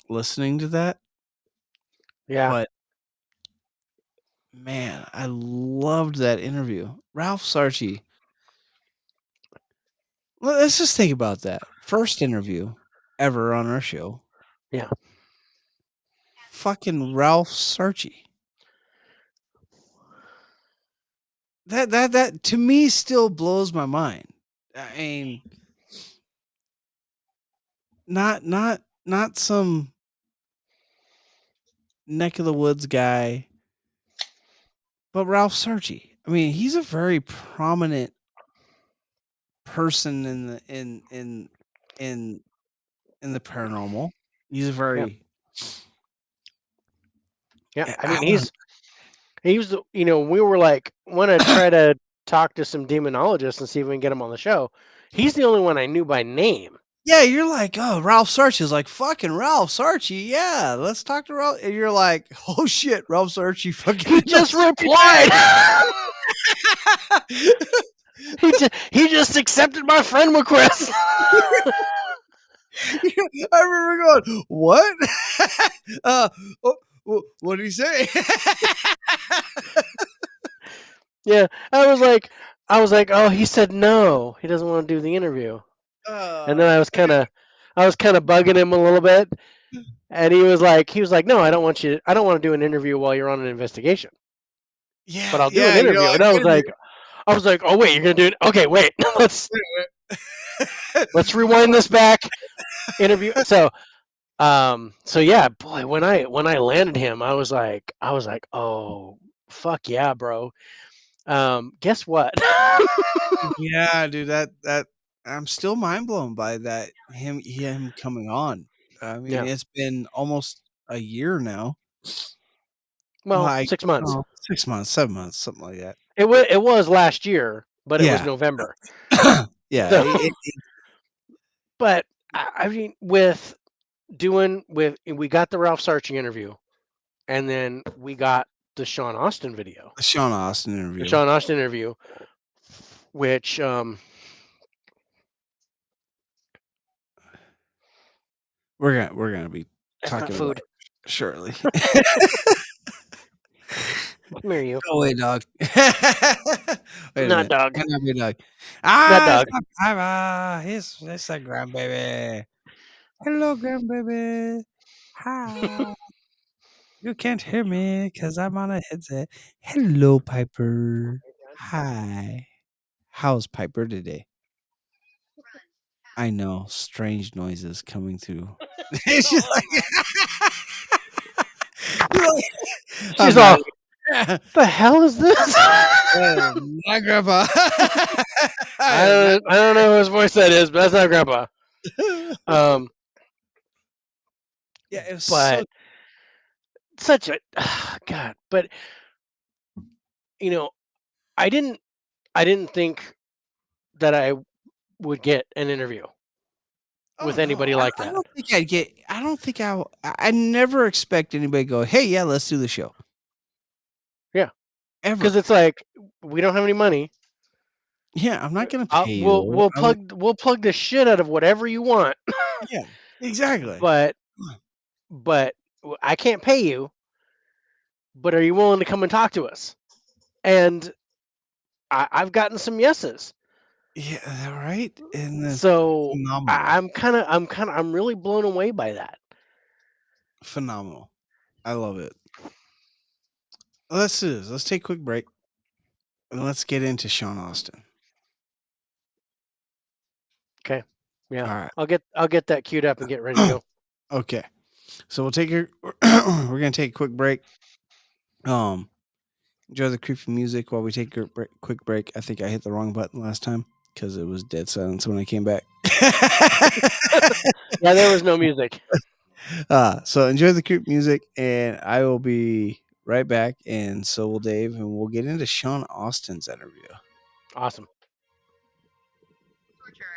listening to that. Yeah. But man, I loved that interview. Ralph Sarchie. Well, let's just think about that. First interview ever on our show. Yeah. Fucking Ralph Sarchie. That to me still blows my mind. I mean, not some neck of the woods guy, but Ralph Sarchie. I mean, he's a very prominent person in the paranormal. He's a very Yeah. I mean, he was, we were like, want to try to talk to some demonologists and see if we can get him on the show. He's the only one I knew by name. Yeah, you're like, oh, Ralph Sarchie is like fucking Ralph Sarchie. Yeah, let's talk to Ralph. And you're like, oh shit, Ralph Sarchie fucking. He just replied. he just accepted my friend request. I remember going, what? What did he say? Yeah, I was like, oh, he said no, he doesn't want to do the interview. And then I was kind of bugging him a little bit, and he was like, no, I don't want to do an interview while you're on an investigation. Yeah, but I'll do an interview. And I was like, oh wait, you're gonna do it? Okay, wait, let's rewind this back. Interview. So yeah, boy, when I landed him, I was like, oh fuck yeah, bro. Guess what? Yeah, dude, that I'm still mind blown by that him coming on. I mean, it's been almost a year now. Well, 6 months. 6 months, 7 months, something like that. It was last year, but it was November. Yeah. So, but I mean, we got the Ralph Sarchie interview, and then we got the Sean Austin video, The Sean Austin the interview. Sean Austin interview, which We're gonna be that's not talking about food. it shortly. Come here, you. Go away, dog. Wait a Not minute. dog. Cannot be dog. Not dog. It's not Papa. It's a grandbaby. Hello, grandbaby. Hi. You can't hear me because I'm on a headset. Hello, Piper. Hi. How's Piper today? I know, strange noises coming through. It's just like, you're like, She's I'm all, not- the hell is this? Oh, my grandpa. I don't know whose voice that is, but that's not Grandpa. Yeah, it was But such a God. But you know, I didn't think that I would get an interview with anybody like I that. don't think I'd get. I don't think I never expect anybody to go, hey, yeah, let's do the show. Yeah. Ever. Because it's like we don't have any money. Yeah, I'm not gonna pay you. We'll plug the shit out of whatever you want. Yeah, exactly. But I can't pay you. But are you willing to come and talk to us? And I've gotten some yeses. Yeah, right. And that's So phenomenal. I'm really blown away by that. Phenomenal. I love it. Let's do this. Let's take a quick break and let's get into Sean Austin. Okay. Yeah. All right. I'll get that queued up and get ready to go. Okay. So we'll take we're gonna take a quick break. Enjoy the creepy music while we take a quick break. I think I hit the wrong button last time because it was dead silence when I came back. Yeah, there was no music. So enjoy the creep music, and I will be right back, and so will Dave, and we'll get into Sean Austin's interview. Awesome. Torturer.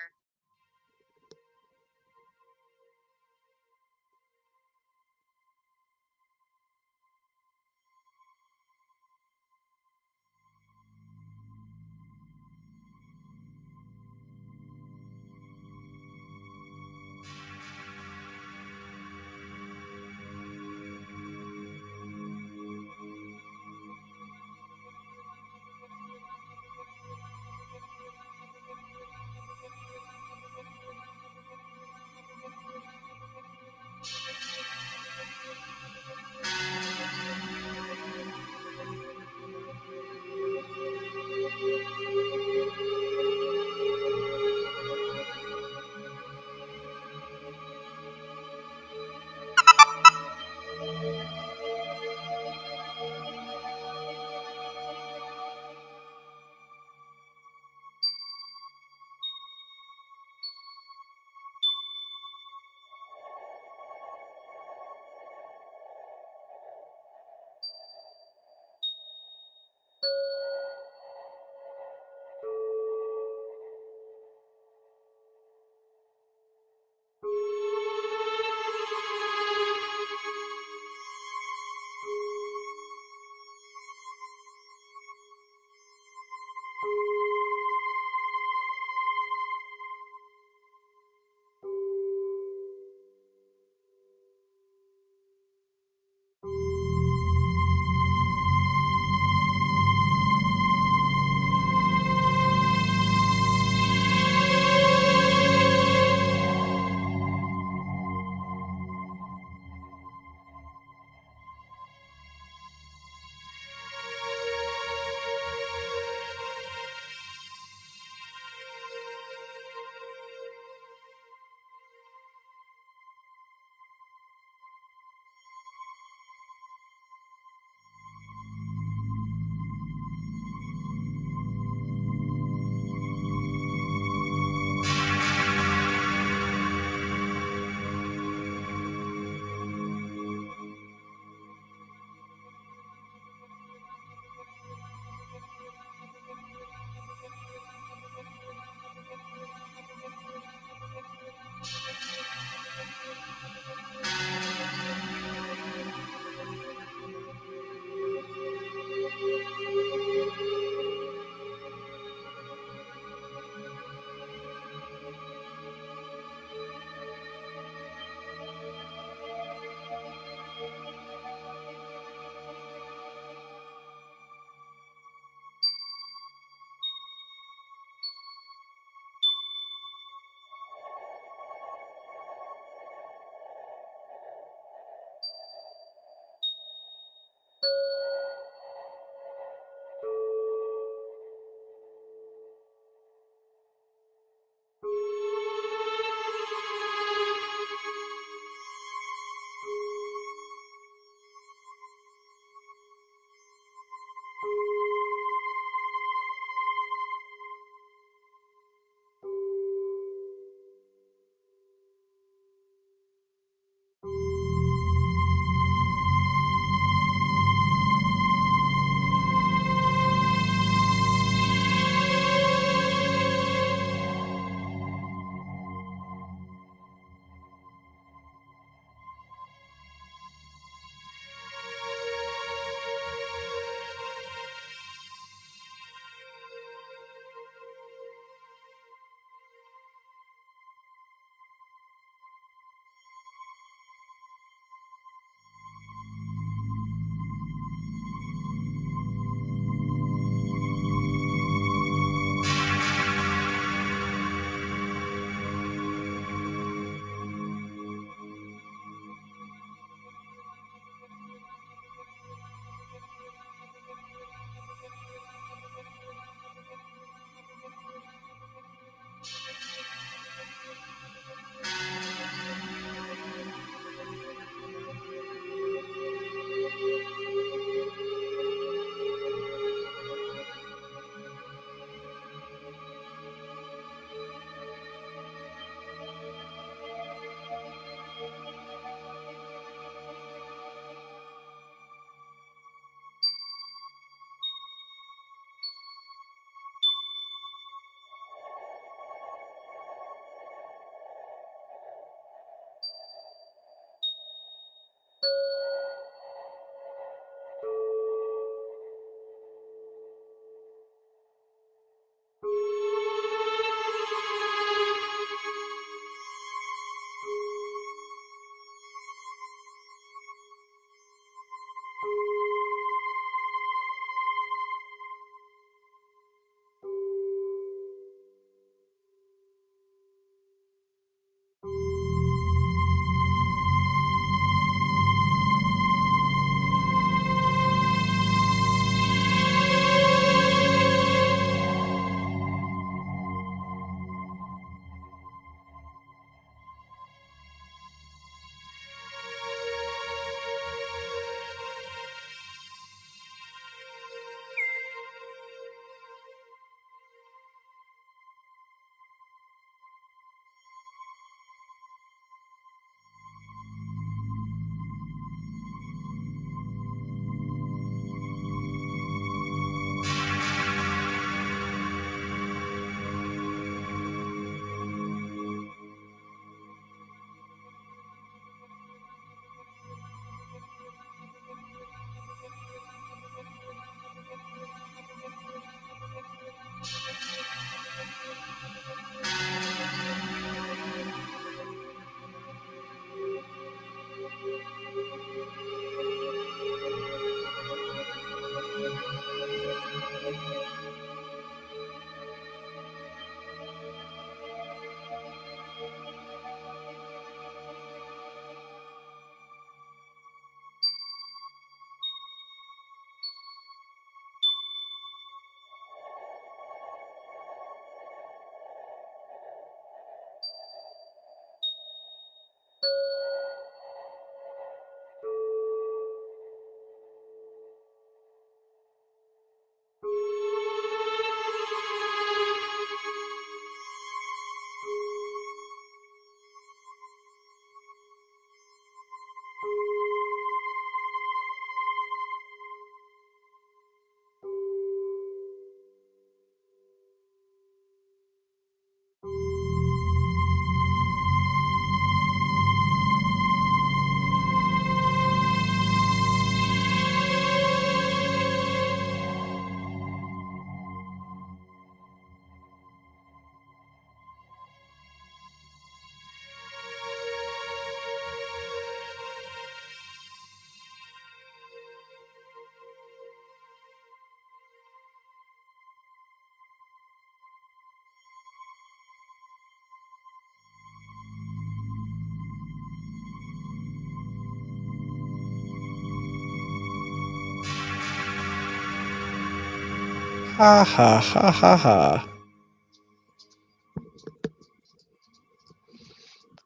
Ha ha ha ha ha.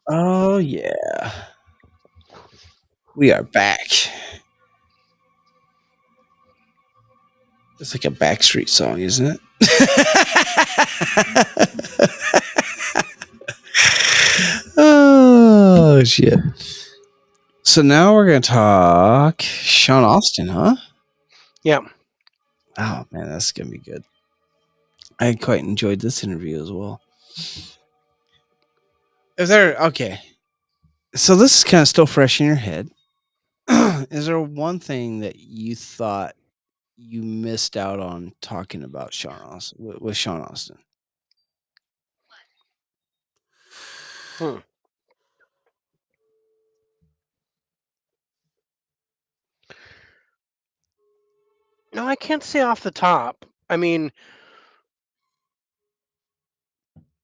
Oh yeah. We are back. It's like a Backstreet song, isn't it? Oh shit. So now we're gonna talk Sean Austin, huh? Yeah. Oh man, that's gonna be good. I quite enjoyed this interview as well. Is there okay? So this is kind of still fresh in your head. Is there one thing that you thought you missed out on talking about Sean Austin with Sean Austin? Hmm. No, I can't say off the top. I mean,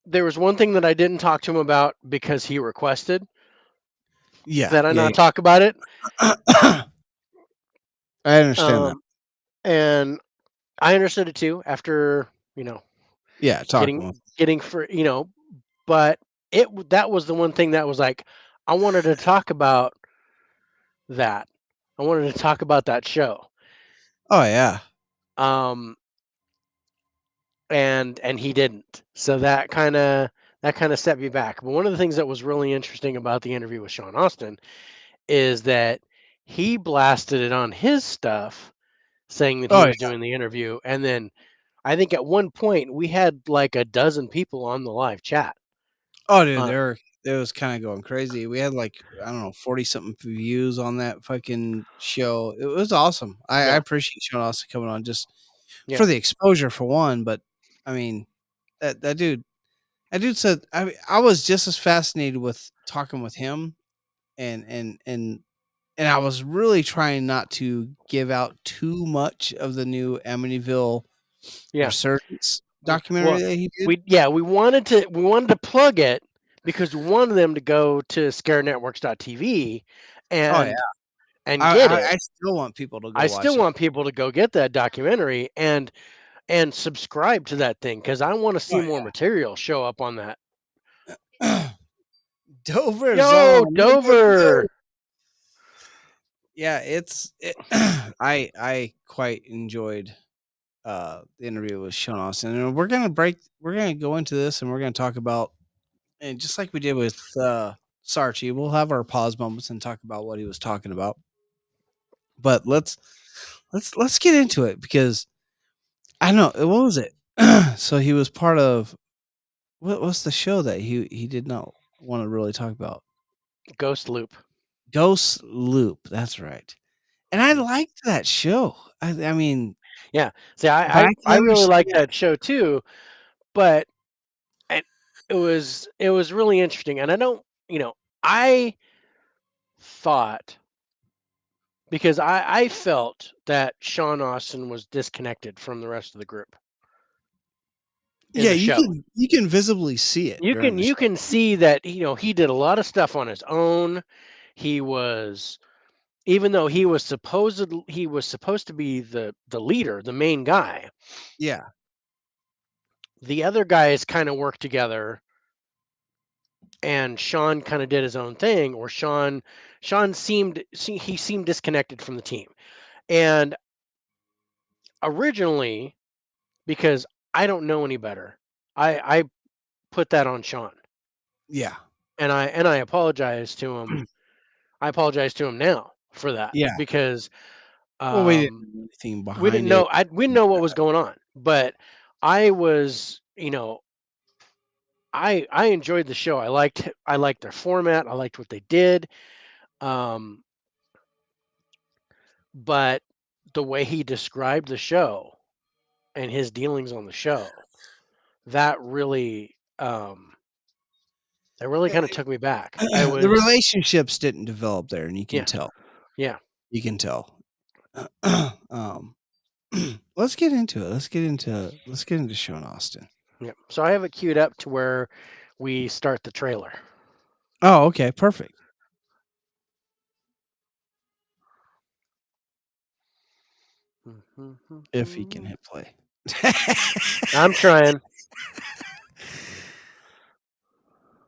there was one thing that I didn't talk to him about because he requested Yeah, that I yeah. not talk about it. I understand that. And I understood it too after, Yeah, talking with. getting for, but that was the one thing that was like I wanted to talk about that. I wanted to talk about that show. Oh yeah. Um and he didn't. So that kind of set me back. But one of the things that was really interesting about the interview with Sean Austin is that he blasted it on his stuff saying that he Oh was yeah. doing the interview, and then I think at one point we had like a dozen people on the live chat. Oh dude, Uh, it was kind of going crazy. We had like I don't know 40 something views on that fucking show. It was awesome. I yeah, appreciate Sean Austin coming on just yeah, for the exposure for one. But I mean that dude said I was just as fascinated with talking with him and I was really trying not to give out too much of the new Amityville yeah. Resurgence Well, documentary that he did. we wanted to plug it because we wanted them to go to scarenetworks.tv Oh yeah, and get it. I still want people to go I watch still it. want people to go get that documentary and subscribe to that thing because I want to see Oh more material show up on that. yeah, Dover's Yo, on. Everybody go. Dover. Yeah, I quite enjoyed the interview with Sean Austin, and we're gonna go into this, and we're gonna talk about, and just like we did with Sarchie, we'll have our pause moments and talk about what he was talking about. But let's get into it because I know what was it. So he was part of what's the show that he did not want to really talk about? Ghost Loop. Ghost Loop. That's right. And I liked that show. I mean, Yeah. See, but I I I, can I really like understand. that show too, but it was really interesting, and I don't, I thought because I felt that Sean Austin was disconnected from the rest of the group in Yeah, the show. you can visibly see it You during can the you show. can see that he did a lot of stuff on his own. He was even though he was supposed to be the leader, the main guy. Yeah, The other guys kind of worked together, and Sean kind of did his own thing, or Sean seemed disconnected from the team. And originally, because I don't know any better, I put that on Sean, yeah, and I apologize to him. I apologize to him now for that yeah. because Well, we didn't um, do anything we didn't behind it. know. We didn't know what was going on, but I was, I enjoyed the show. I liked their format. I liked what they did. Um, but the way he described the show and his dealings on the show, that really that really kind of took me back. I The was relationships didn't develop there, and you can Yeah, tell. yeah, You can tell. um, let's get into it. Let's get into Sean Austin. yeah. So I have it queued up to where we start the trailer. Oh, okay, perfect. If he can hit play. I'm trying.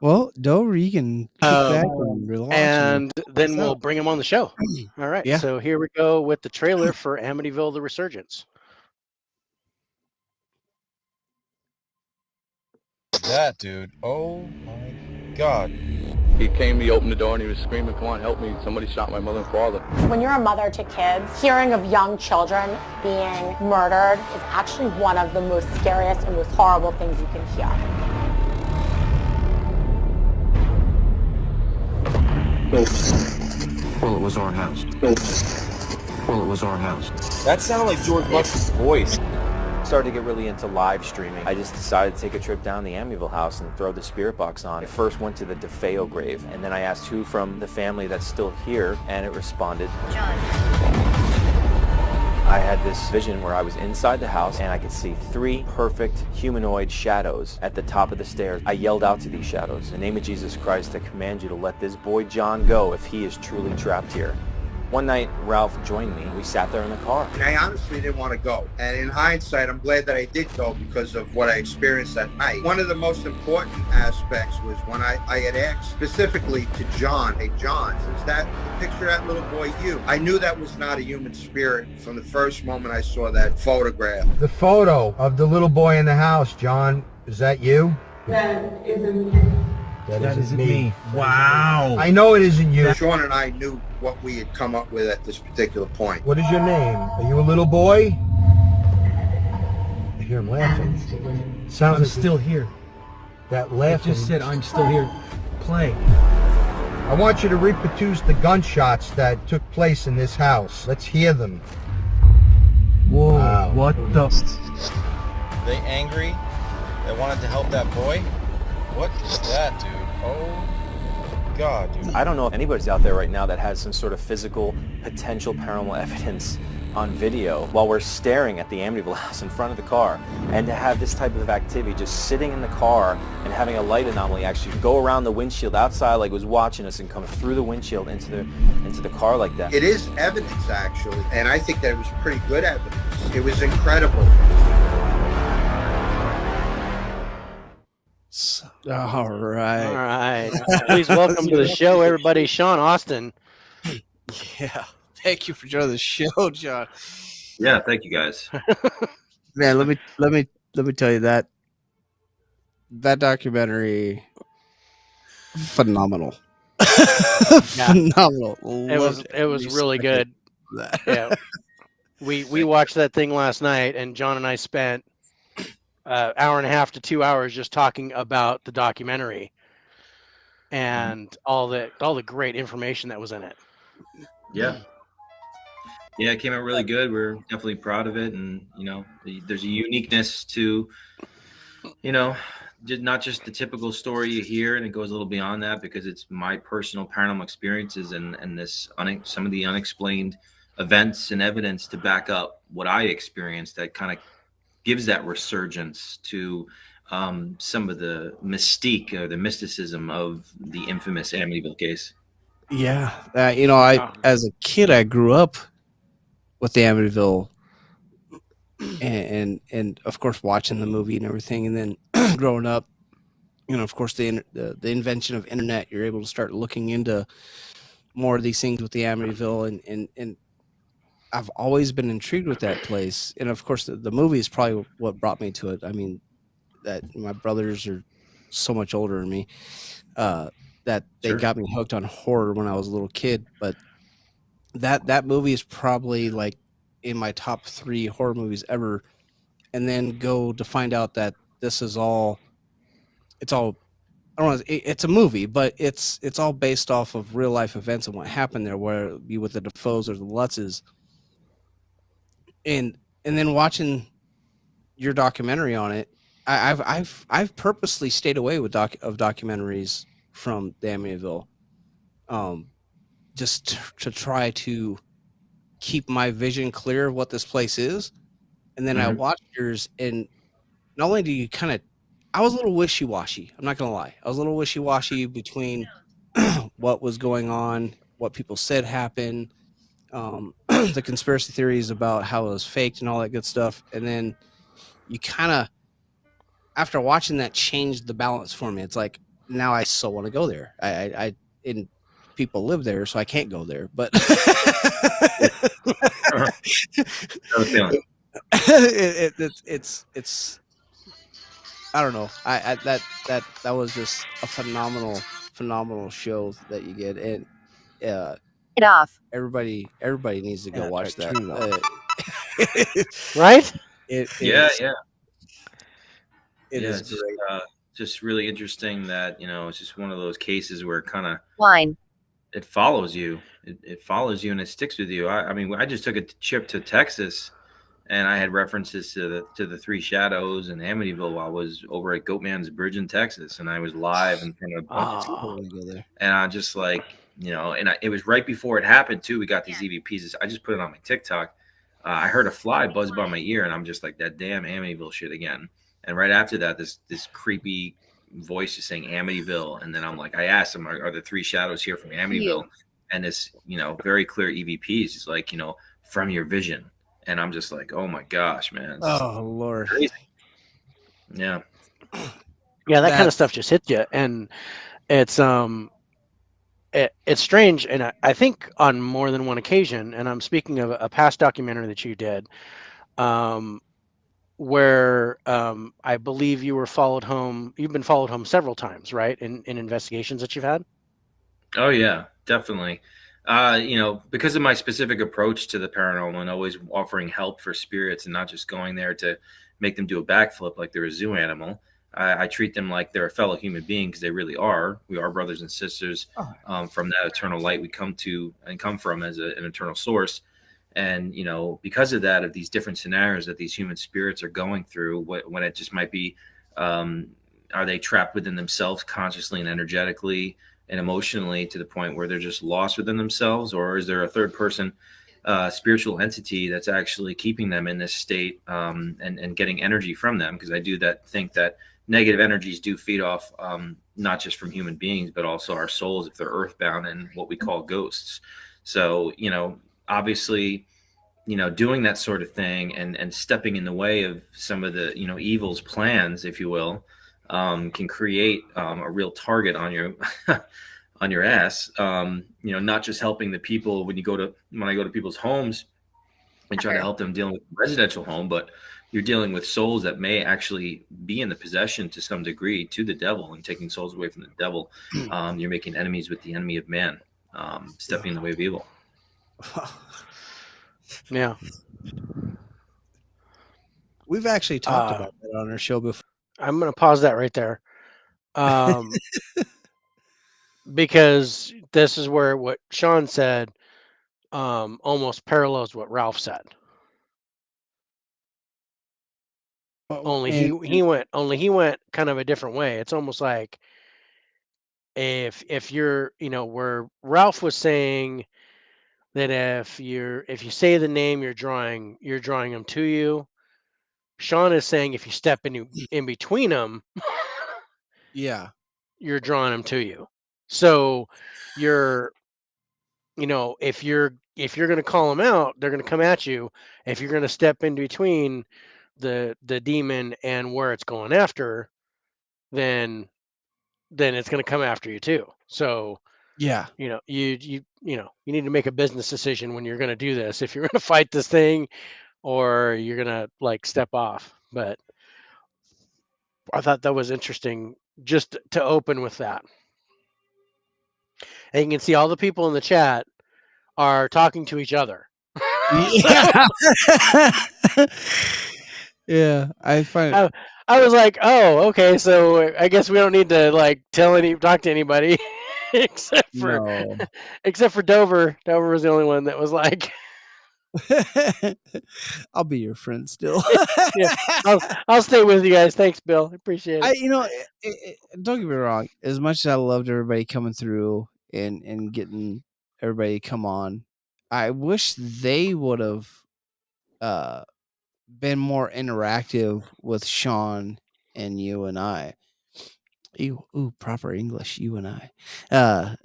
Well, Dover, you can kick back and relax. And then us we'll out. bring him on the show. All right. Yeah. So here we go with the trailer for Amityville: The Resurgence. That dude. Oh my God. He came, he opened the door, and he was screaming, "Come on, help me. Somebody shot my mother and father." When you're a mother to kids, hearing of young children being murdered is actually one of the most scariest and most horrible things you can hear. Well, it was our house. Well, it was our house. That sounded like George Bush's voice. Started to get really into live streaming. I just decided to take a trip down the Amityville house and throw the spirit box on. I first went to the DeFeo grave, and then I asked who from the family that's still here, and it responded, John. I had this vision where I was inside the house and I could see 3 perfect humanoid shadows at the top of the stairs. I yelled out to these shadows, "In the name of Jesus Christ, I command you to let this boy John go if he is truly trapped here." One night, Ralph joined me. We sat there in the car. I honestly didn't want to go. And in hindsight, I'm glad that I did go because of what I experienced that night. One of the most important aspects was when I had asked specifically to John, "Hey, John, is that picture that little boy you?" I knew that was not a human spirit from the first moment I saw that photograph. The photo of the little boy in the house, John, is that you? That isn't me. That isn't me. Wow. I know it isn't you. Sean and I knew what we had come up with at this particular point. What is your name? Are you a little boy? I hear him laughing. Sounds I'm still here. that laughing. I just said I'm still here. Play. I want you to reproduce the gunshots that took place in this house. Let's hear them. Whoa, Wow. what the? Are they angry? They wanted to help that boy? What is that, dude? Oh God, dude. I don't know if anybody's out there right now that has some sort of physical, potential paranormal evidence on video while we're staring at the Amityville house in front of the car, and to have this type of activity just sitting in the car and having a light anomaly actually go around the windshield outside like it was watching us and come through the windshield into the car like that. It is evidence, actually, and I think that it was pretty good evidence. It was incredible. All right. All right. Please welcome to the show, everybody, Sean Austin. Yeah. Thank you for joining the show, John. Yeah, thank you guys. Man, let me tell you that documentary, phenomenal. Phenomenal. It was really good. Yeah. We watched that thing last night, and John and I spent hour and a half to 2 hours just talking about the documentary and all the great information that was in it. Yeah. Yeah, it came out really good. We're definitely proud of it. And, there's a uniqueness to, not just the typical story you hear, and it goes a little beyond that because it's my personal paranormal experiences and this some of the unexplained events and evidence to back up what I experienced that kind of gives that resurgence to some of the mystique or the mysticism of the infamous Amityville case. Yeah. As a kid, I grew up with the Amityville and of course watching the movie and everything. And then growing up, of course the invention of internet, you're able to start looking into more of these things with the Amityville and I've always been intrigued with that place. And of course the movie is probably what brought me to it. I mean, that my brothers are so much older than me, that they got me hooked on horror when I was a little kid. But that movie is probably like in my top 3 horror movies ever. And then go to find out that this is all, I don't know, it's a movie, but it's all based off of real life events and what happened there, whether it be with the Defoes or the Lutzes. And then watching your documentary on it, I've purposely stayed away with documentaries from the Amityville, just to try to keep my vision clear of what this place is. And then I watched yours, and not only do you I was a little wishy-washy. I'm not gonna lie, I was a little wishy-washy between what was going on, what people said happened, the conspiracy theories about how it was faked and all that good stuff. And then you kind of, after watching that, changed the balance for me. It's like, now I still want to go there. I and people live there, so I can't go there. But it's I don't know. I that was just a phenomenal show that you get, and Get off. everybody needs to go watch that. Right? It Yeah, is, yeah. it Yeah, is it's great. just really interesting that, it's just one of those cases where it kind of Line. it follows you. It follows you and it sticks with you. I mean, I just took a trip to Texas, and I had references to the Three Shadows and Amityville while I was over at Goatman's Bridge in Texas, and I was live in front of a bunch of people. And I just like, and it was right before it happened too. We got these EVPs. I just put it on my TikTok. I heard a fly buzz by my ear, and I'm just like, that damn Amityville shit again. And right after that, this creepy voice is saying Amityville, and then I'm like, I asked him, are the Three Shadows here from Amityville? And this, very clear EVPs is like, from your vision. And I'm just like, oh my gosh, man. Oh Lord. Crazy. Yeah. Yeah, that kind of stuff just hits you, and it's it's strange, and I think on more than one occasion, and I'm speaking of a past documentary that you did, where I believe you were followed home. You've been followed home several times, right? In investigations that you've had. Oh yeah, definitely. Because of my specific approach to the paranormal and always offering help for spirits and not just going there to make them do a backflip like they're a zoo animal. I treat them like they're a fellow human being, because they really are. We are brothers and sisters from that eternal light we come from as an eternal source. And, because of that, of these different scenarios that these human spirits are going through, when it just might be, are they trapped within themselves consciously and energetically and emotionally to the point where they're just lost within themselves? Or is there a third person spiritual entity that's actually keeping them in this state and getting energy from them? Because I do think that negative energies do feed off not just from human beings, but also our souls if they're earthbound and what we call ghosts. So, obviously, doing that sort of thing and stepping in the way of some of the, evil's plans, if you will, can create a real target on your on your ass. Not just helping the people when I go to people's homes and try to help them dealing with a residential home, but you're dealing with souls that may actually be in the possession to some degree to the devil and taking souls away from the devil. You're making enemies with the enemy of man, stepping in the way of evil. Yeah. We've actually talked about that on our show before. I'm going to pause that right there. Because this is where what Sean said almost parallels what Ralph said. Only he went kind of a different way. It's almost like if you're, where Ralph was saying that if you say the name, you're drawing them to you. Sean is saying if you step in between them, yeah, you're drawing them to you. So you're, if you're going to call them out, they're going to come at you. If you're going to step in between the demon and where it's going after, then it's going to come after you too. So yeah, you need to make a business decision when you're going to do this. If you're going to fight this thing, or you're going to like step off. But I thought that was interesting just to open with that. And you can see all the people in the chat are talking to each other. Yeah. Yeah, I find it. I was like, oh, okay, so I guess we don't need to like talk to anybody except for Dover. Dover was the only one that was like, I'll be your friend still. Yeah, I'll stay with you guys. Thanks, Bill. Appreciate it. Don't get me wrong. As much as I loved everybody coming through and getting everybody to come on, I wish they would have been more interactive with Sean and you and I. Ooh, proper English, you and I.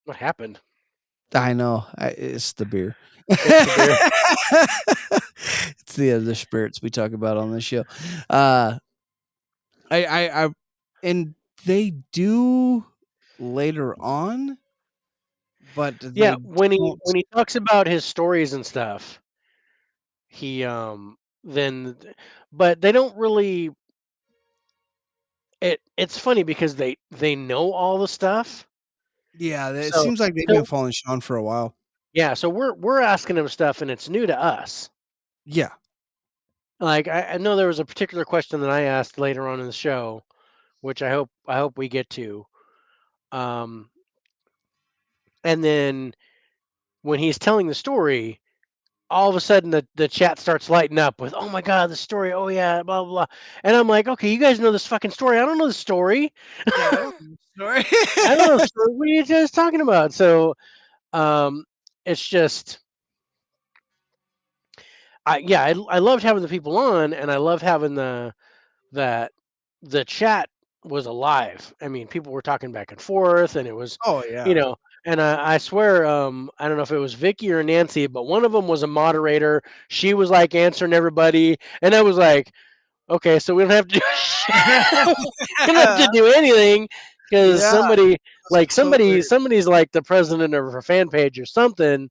What happened? I know. It's the beer. It's the other spirits we talk about on the show. And they do later on, but Yeah, they when don't. he talks about his stories and stuff, he then, but they don't really. It's funny because they know all the stuff. Yeah, it So seems like they've been so following Sean for a while. yeah, so we're asking him stuff and it's new to us. Yeah. Like I know there was a particular question that I asked later on in the show, which I hope we get to. Um, and then when he's telling the story, all of a sudden the chat starts lighting up with, "Oh my god, the story! Oh yeah, blah blah blah." And I'm like, "Okay, you guys know this fucking story. I don't know the story. Yeah, I don't know the story. I don't know the story. What are you guys talking about?" So, um, it's just, I loved having the people on, and I loved having that the chat was alive. I mean, people were talking back and forth, and it was, Oh you yeah. know, and I swear, I don't know if it was Vicky or Nancy, but one of them was a moderator. She was like answering everybody, and I was like, okay, so we don't have to do we don't have to do anything because Yeah, so weird. somebody's like the president of her fan page or something,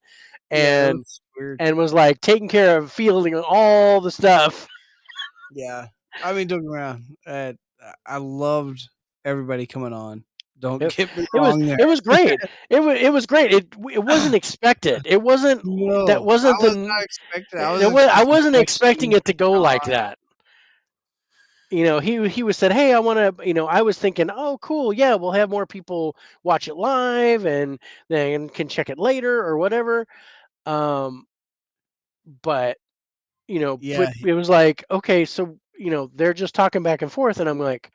Yeah, it and was weird. was like taking care of fielding all the stuff. Yeah, I mean, don't get me wrong. I loved everybody coming on. Don't get me wrong there. It was great. It was great. It wasn't expected. It wasn't that No, I wasn't was the not expecting. I was expecting I wasn't expecting questions. it to go like that. You know, he was said, "Hey, I want to." You know, I was thinking, "Oh, cool. Yeah, we'll have more people watch it live, and then can check it later or whatever." Um, but Yeah, but it was like, okay, so they're just talking back and forth, and I'm like,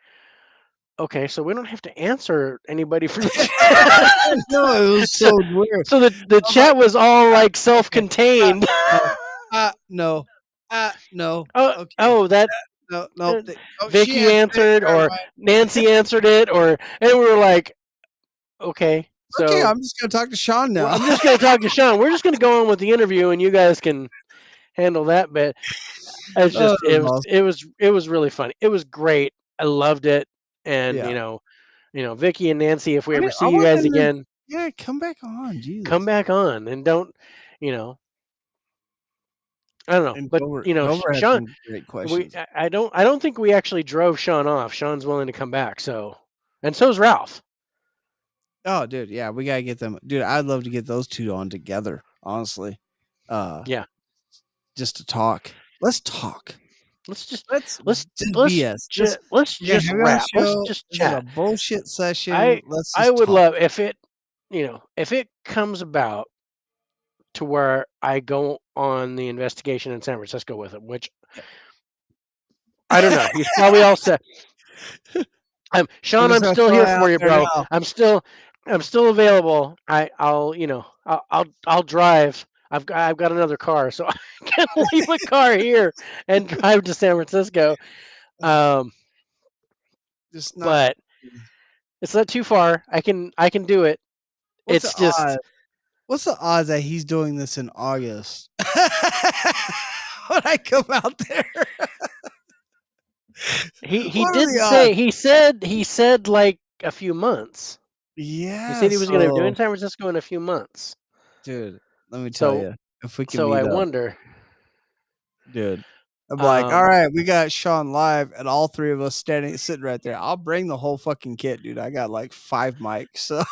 okay, so we don't have to answer anybody from the chat. no, it was so so weird. so the I was like, chat was all like okay, self-contained. no, no, no. Oh, Okay, oh, that no, no. Oh, she Vicky answered it. answered Never or mind. Nancy answered it, and we were like, okay, Okay, so I'm just gonna talk to Sean now. I'm just going to talk to Sean. We're just going to go on with the interview, and you guys can handle that bit. It's Oh, just that was awesome. it was really funny. It was great. I loved it, and Yeah. Vicky and Nancy, if we I ever mean, see I you want guys them to. again, Yeah, come back on, come Jesus. back on and don't, you know, I don't know, And but Dover had Sean, some great questions. I don't think we actually drove Sean off. Sean's willing to come back, so, and so is Ralph. Oh, dude, yeah, we gotta get them. Dude, I'd love to get those two on together. Honestly, Yeah, just to talk. Let's talk. let's just Let's just let's BS. Just let's yeah, just have you on the rap. Let's show. just This is a chat. bullshit session. Let's I just would talk. love if it, if it comes about to where I go on the investigation in San Francisco with him, which I don't know. He's probably all set. I'm Sean, just I'm gonna still throw here it out for you, there bro. now. I'm still available. I'll drive. I've got another car, so I can leave a car here and drive to San Francisco. Just not. But it's not too far. I can do it. What's the It's just odds? What's the odds that he's doing this in August? When I come out there, he what are did the say odds? he said like a few months. He Yeah, said he was going to do it so in San Francisco in a few months. dude, let me tell So you, if we can so I meet up, wonder. dude. I'm like, all Um, right, we got Sean live, and all three of us sitting right there. I'll bring the whole fucking kit, dude. I got like 5 mics, so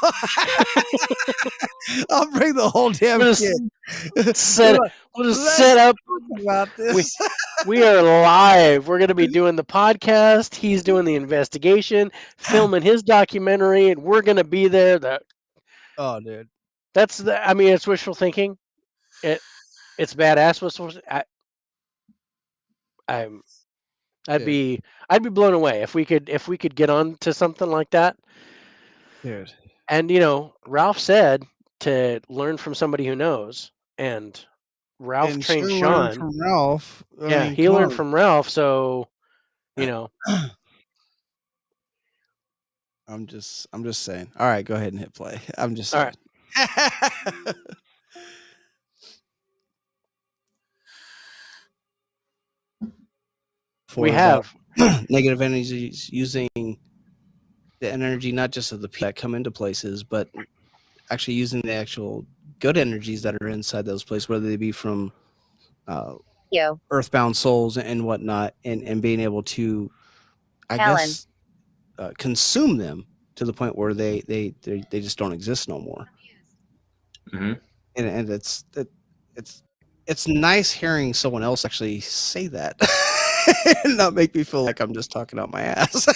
I'll bring the whole damn we'll kit. just We're set like, we'll just let's set up. talk about We this. we are live. We're going to be doing the podcast. He's doing the investigation, filming his documentary, and we're going to be there. Oh, dude. That's the. I mean, it's wishful thinking. It's badass. I'm Dude. I'd be blown away if we could get on to something like that. Dude. And Ralph said to learn from somebody who knows, and Ralph And trained sure learn Sean. from Ralph. I Yeah, mean, he come learned on. from Ralph, so I'm just saying. All right, go ahead and hit play. I'm just all saying. right. before about negative energies using the energy not just of the people that come into places, but actually using the actual good energies that are inside those places, whether they be from earthbound souls and whatnot, and being able to, I guess, consume them to the point where they just don't exist no more. Mm-hmm. And it's nice hearing someone else actually say that and not make me feel like I'm just talking out my ass.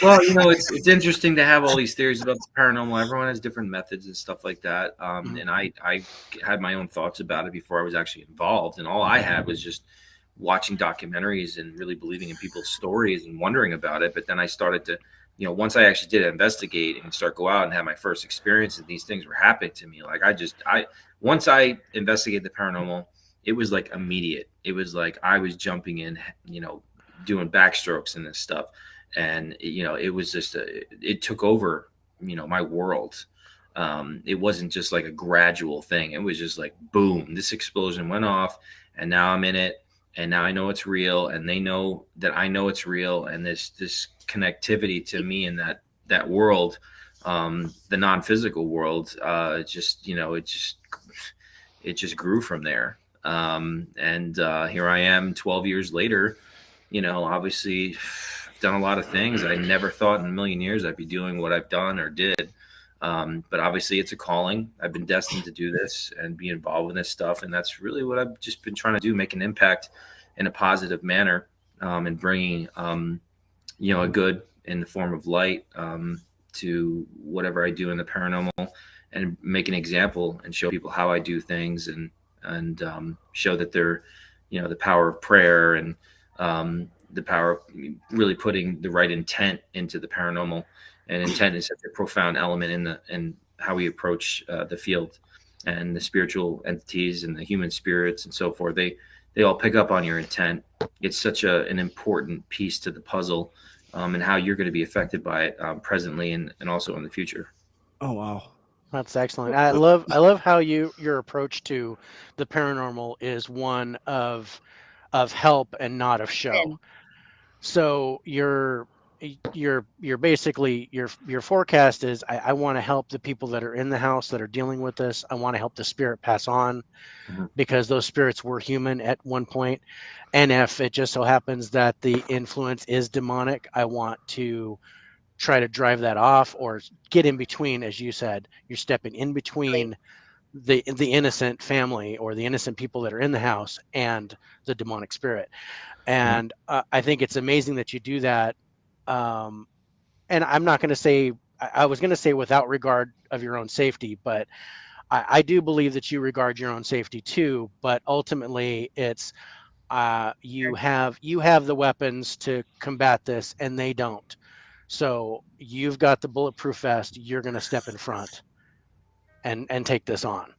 Well, you know, it's interesting to have all these theories about the paranormal. Everyone has different methods and stuff like that. And I had my own thoughts about it before I was actually involved. And all I had was just watching documentaries and really believing in people's stories and wondering about it. But then I started to, you know, once I actually did investigate and start go out and have my first experience, and these things were happening to me. Like once I investigated the paranormal, it was like immediate. It was like I was jumping in, you know, doing backstrokes and this stuff. And, you know, it was just, it took over, you know, my world. It wasn't just like a gradual thing. It was just like, boom, this explosion went off and now I'm in it. And now I know it's real, and they know that I know it's real. And this connectivity to me in that world, the non-physical world, just, you know, it just grew from there. And here I am 12 years later, you know, obviously I've done a lot of things. I never thought in a million years I'd be doing what I've done or did. But obviously it's a calling. I've been destined to do this and be involved in this stuff. And that's really what I've just been trying to do, make an impact in a positive manner, and bringing, you know, a good in the form of light, to whatever I do in the paranormal, and make an example and show people how I do things, and show that they're, you know, the power of prayer, and the power of really putting the right intent into the paranormal. And intent is such a profound element in how we approach the field, and the spiritual entities and the human spirits and so forth. They all pick up on your intent. It's such an important piece to the puzzle, and how you're going to be affected by it, presently and also in the future. Oh, wow. That's excellent. I love how your approach to the paranormal is one of help and not of show. So you're basically your forecast is I want to help the people that are in the house that are dealing with this. I want to help the spirit pass on, because those spirits were human at one point. And if it just so happens that the influence is demonic, I want to try to drive that off, or get in between. As you said, you're stepping in between the innocent family or the innocent people that are in the house and the demonic spirit. And I think it's amazing that you do that. And I'm not going to say, I was going to say without regard of your own safety, but I do believe that you regard your own safety too. But ultimately, it's you have the weapons to combat this, and they don't. So you've got the bulletproof vest. You're going to step in front and take this on.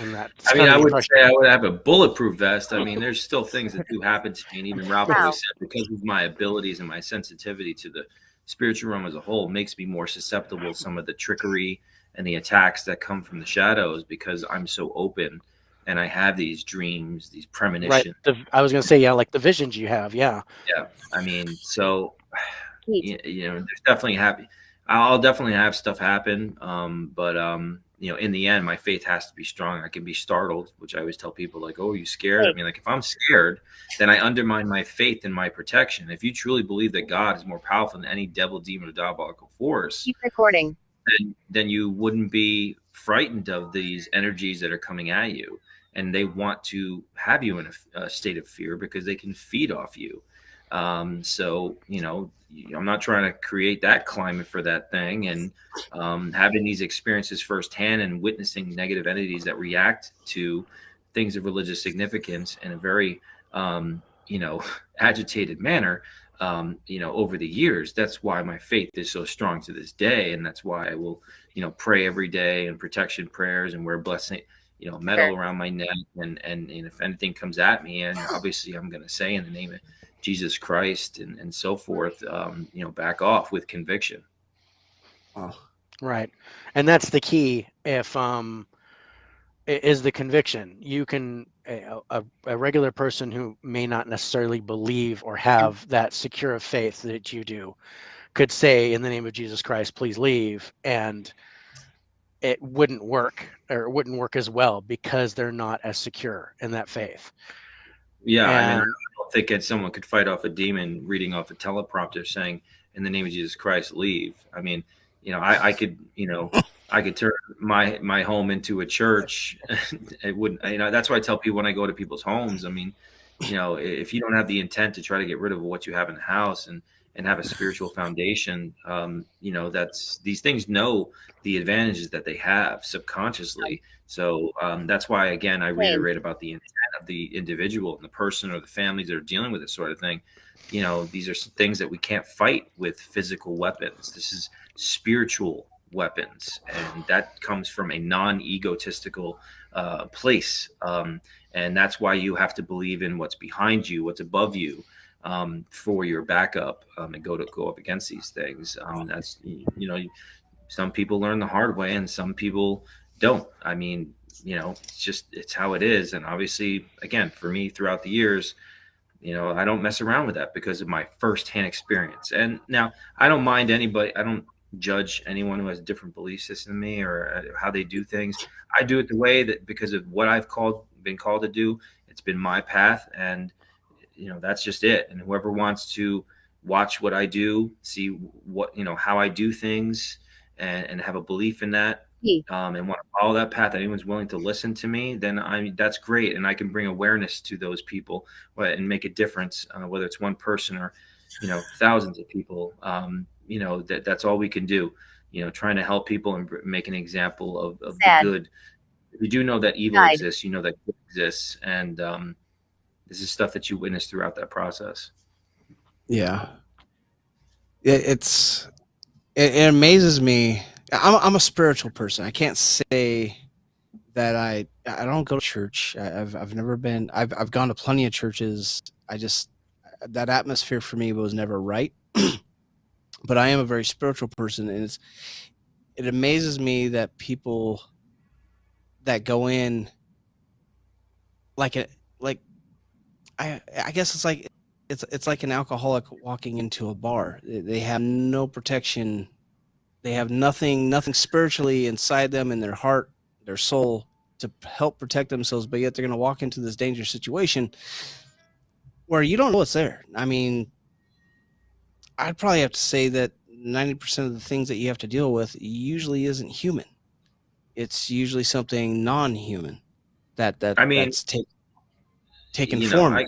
And that's I mean, I would say I would have a bulletproof vest. I mean, there's still things that do happen to me, and even Ralph always said, because of my abilities and my sensitivity to the spiritual realm as a whole, makes me more susceptible to some of the trickery and the attacks that come from the shadows, because I'm so open and I have these dreams, these premonitions. Right. I was going to say, yeah, like the visions you have. Yeah. Yeah. I mean, so, you know, there's definitely I'll definitely have stuff happen. But you know, in the end, my faith has to be strong. I can be startled, which I always tell people, like, oh, are you scared? I mean, like, if I'm scared, then I undermine my faith and my protection. If you truly believe that God is more powerful than any devil, demon, or diabolical force, keep recording. Then you wouldn't be frightened of these energies that are coming at you. And they want to have you in a state of fear, because they can feed off you. So, you know, I'm not trying to create that climate for that thing. And having these experiences firsthand and witnessing negative entities that react to things of religious significance in a very, you know, agitated manner, you know, over the years, that's why my faith is so strong to this day. And that's why I will, you know, pray every day, and protection prayers, and wear blessing, you know, medal around my neck. And if anything comes at me, and obviously I'm going to say, in the name of Jesus Christ and so forth, you know, back off with conviction. Oh. Right. And that's the key. If is the conviction. You can a regular person who may not necessarily believe or have that secure of faith that you do could say, in the name of Jesus Christ, please leave, and it wouldn't work, or it wouldn't work as well because they're not as secure in that faith. Yeah, I mean, I And don't think someone could fight off a demon reading off a teleprompter saying, "In the name of Jesus Christ, leave." I mean, I could, I could turn my home into a church. It wouldn't, that's why I tell people when I go to people's homes. I mean, if you don't have the intent to try to get rid of what you have in the house and have a spiritual foundation, these things know the advantages that they have subconsciously. So that's why, again, I reiterate about the intent of the individual and the person or the families that are dealing with this sort of thing. These are things that we can't fight with physical weapons. This is spiritual weapons, and that comes from a non-egotistical place. And that's why you have to believe in what's behind you, what's above you, for your backup, and go up against these things. That's some people learn the hard way, and some people don't. I mean, it's how it is. And obviously, again, for me, throughout the years, I don't mess around with that because of my firsthand experience. And now I don't mind anybody. I don't judge anyone who has a different belief system than me or how they do things. I do it the way that, because of what I've been called to do. It's been my path, and that's just it. And whoever wants to watch what I do, see what how I do things, and have a belief in that, and want to follow that path, anyone's willing to listen to me, then that's great, and I can bring awareness to those people and make a difference, whether it's one person or thousands of people. That's all we can do. Trying to help people and make an example of the good. If you do know that evil exists, you know that good exists, and this is stuff that you witness throughout that process. Yeah, it amazes me. I'm a spiritual person. I can't say that I don't go to church. I've never been. I've gone to plenty of churches. That atmosphere for me was never right. But I am a very spiritual person, and it amazes me that people that go in I guess it's like an alcoholic walking into a bar. They have no protection. They have nothing spiritually inside them, in their heart, their soul, to help protect themselves, but yet they're going to walk into this dangerous situation where you don't know what's there. I mean, I'd probably have to say that 90% of the things that you have to deal with usually isn't human. It's usually something non-human that's taken form.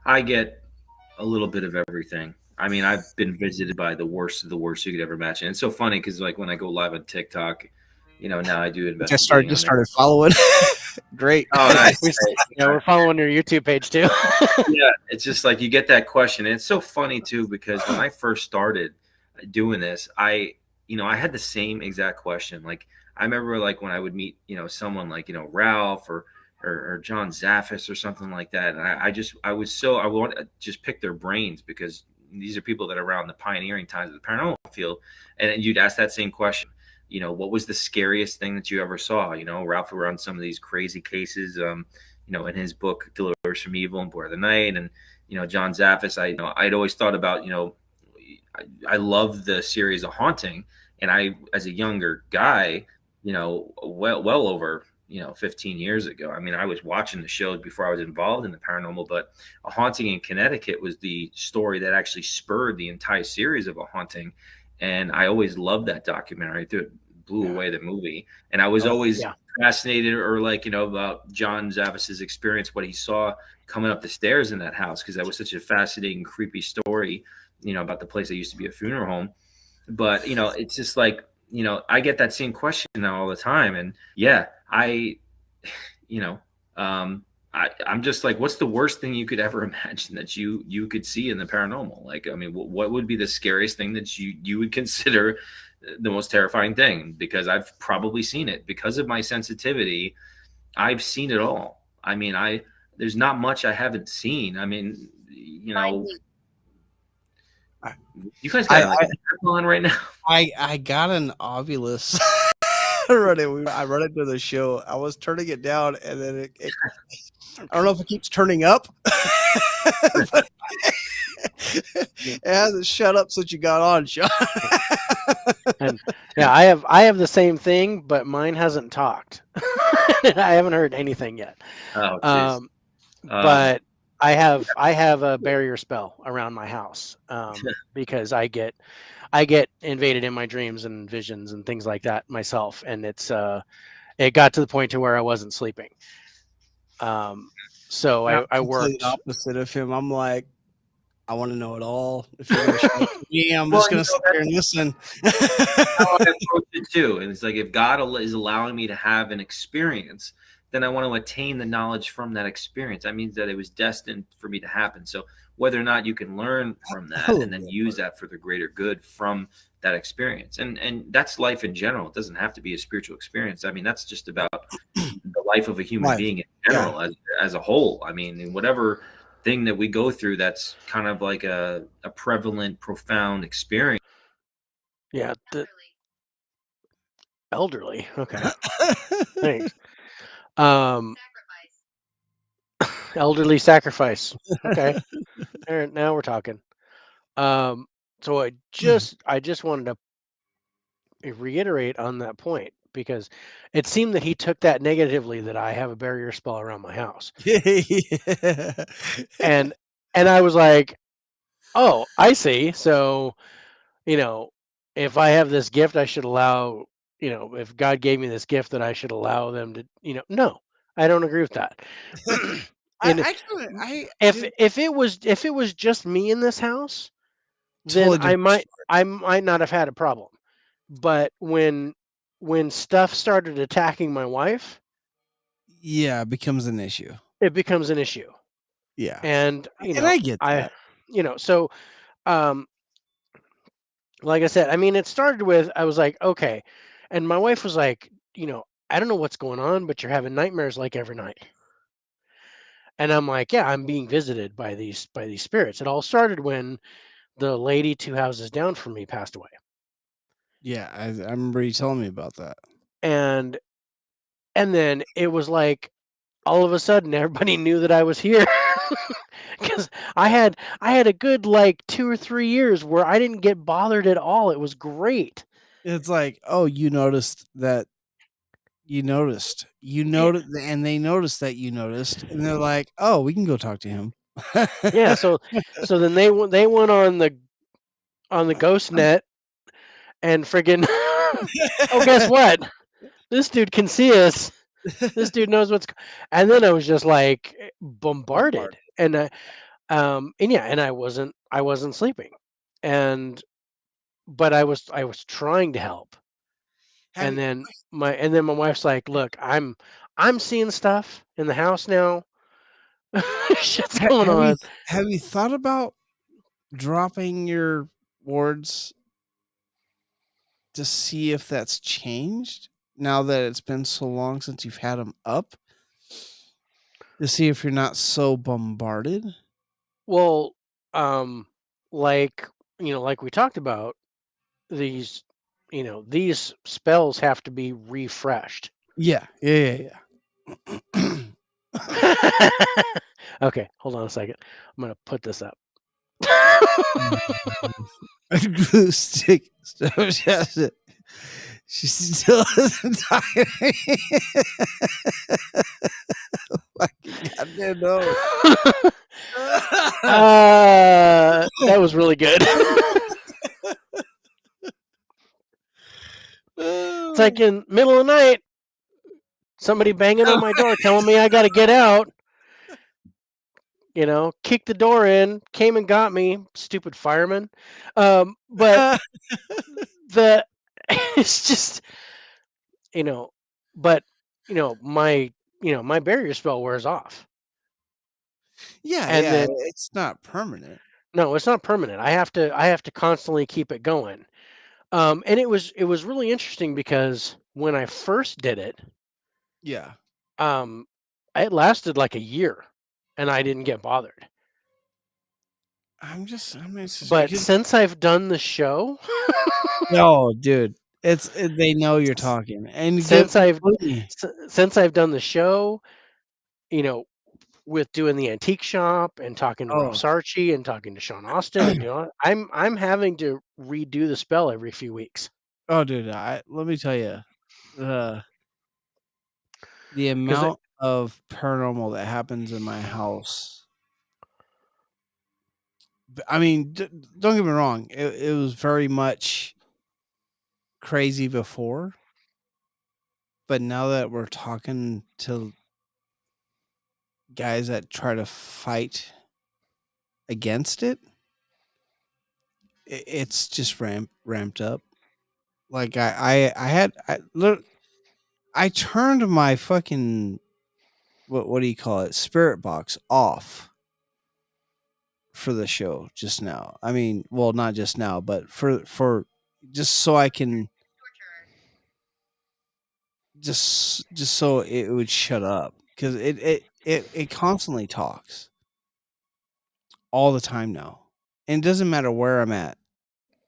I get a little bit of everything. I mean, I've been visited by the worst of the worst you could ever imagine. It's so funny because, like, when I go live on TikTok, now I do investigating. Just started following. Great. Oh, nice. We're following your YouTube page too. Yeah, it's just like you get that question, and it's so funny too because when I first started doing this, I had the same exact question. Like, I remember, like, when I would meet someone like Ralph or John Zaffis or something like that, and I want to just pick their brains because these are people that are around the pioneering times of the paranormal field, and you'd ask that same question. What was the scariest thing that you ever saw? Ralph would run some of these crazy cases, in his book, Deliverers from Evil and Board of the Night. And, John Zaffis, I'd always thought about, I love the series of Haunting. And I, as a younger guy, well over, 15 years ago, I mean, I was watching the shows before I was involved in the paranormal, but A Haunting in Connecticut was the story that actually spurred the entire series of A Haunting. And I always loved that documentary. It blew away the movie. And I was always fascinated about John Zavis's experience, what he saw coming up the stairs in that house, because that was such a fascinating, creepy story, about the place that used to be a funeral home. But, it's just like, I get that same question now all the time. And I'm just like, what's the worst thing you could ever imagine that you could see in the paranormal? Like, I mean, what would be the scariest thing that you would consider the most terrifying thing? Because I've probably seen it. Because of my sensitivity, I've seen it all. I mean, there's not much I haven't seen. I mean, you guys got on right now. I got an Ovilus I run into the show. I was turning it down, and then I don't know if it keeps turning up. But it hasn't shut up since you got on, Sean. And yeah, I have the same thing, but mine hasn't talked. I haven't heard anything yet. Oh, jeez. But I have a barrier spell around my house because I get invaded in my dreams and visions and things like that myself, and it got to the point to where I wasn't sleeping. So I worked opposite of him. I'm like, I want to know it all. If you're gonna show it to me, I'm just gonna sit there and listen. How I approach it too, and it's like if God is allowing me to have an experience, then I want to attain the knowledge from that experience. That means that it was destined for me to happen. So whether or not you can learn from that and then use that for the greater good from that experience, and that's life in general. It doesn't have to be a spiritual experience. I mean, that's just about the life of a human being in general, as a whole. I mean, whatever thing that we go through, that's kind of like a prevalent, profound experience. Yeah, the elderly. Okay, thanks. Elderly sacrifice. Okay, now we're talking. So I just wanted to reiterate on that point because it seemed that he took that negatively, that I have a barrier spell around my house. And I was like, oh, I see. So, if I have this gift, I should allow, if God gave me this gift, that I should allow them to, no, I don't agree with that. And if it was just me in this house, then Totally different I might not have had a problem. But when stuff started attacking my wife, yeah, it becomes an issue. it becomes an issue. Yeah, And I get that. So like I said, I mean, it started with, I was like, okay, and my wife was like, I don't know what's going on, but you're having nightmares like every night. And I'm like, yeah, I'm being visited by these spirits. It all started when the lady 2 houses down from me passed away. Yeah, I remember you telling me about that. And then it was like all of a sudden everybody knew that I was here. Because I had a good like 2 or 3 years where I didn't get bothered at all. It was great. It's like, oh, you noticed that. You noticed, and they noticed that you noticed, and they're like, "Oh, we can go talk to him." Yeah. So then they went on the ghost net and friggin' oh, guess what? This dude can see us. This dude knows and then I was just like bombarded. And I wasn't sleeping. But I was trying to help. And then my wife's like, "Look, I'm seeing stuff in the house now. Shit's going on." Have you thought about dropping your wards to see if that's changed now that it's been so long since you've had them up? To see if you're not so bombarded? Well, like like we talked about, these spells have to be refreshed. Yeah. Okay, hold on a second. I'm gonna put this up. Glue stick stuff. She still hasn't tired. Fucking goddamn no. That was really good. It's like in middle of the night, somebody banging on my door telling me I got to get out. Kicked the door in, came and got me, stupid fireman. But it's just, but my my barrier spell wears off. Yeah, then it's not permanent. No, it's not permanent. I have to constantly keep it going. And it was really interesting because when I first did it, yeah, it lasted like a year, and I didn't get bothered. But since I've done the show, no, dude, They know you're talking, and since I've believe me, since I've done the show, you know, with doing the antique shop and talking to Ralph oh, Sarchie and talking to Sean Austin and doing, I'm having to redo the spell every few weeks oh, dude, let me tell you, the because amount of paranormal that happens in my house. I mean, don't get me wrong, it was very much crazy before, but now that we're talking to guys that try to fight against it, it's just ramped up. Like I turned my fucking what do you call it, spirit box off for the show just now. I mean, well, not just now, but for just so I can just so it would shut up, because it constantly talks all the time now, and it doesn't matter where I'm at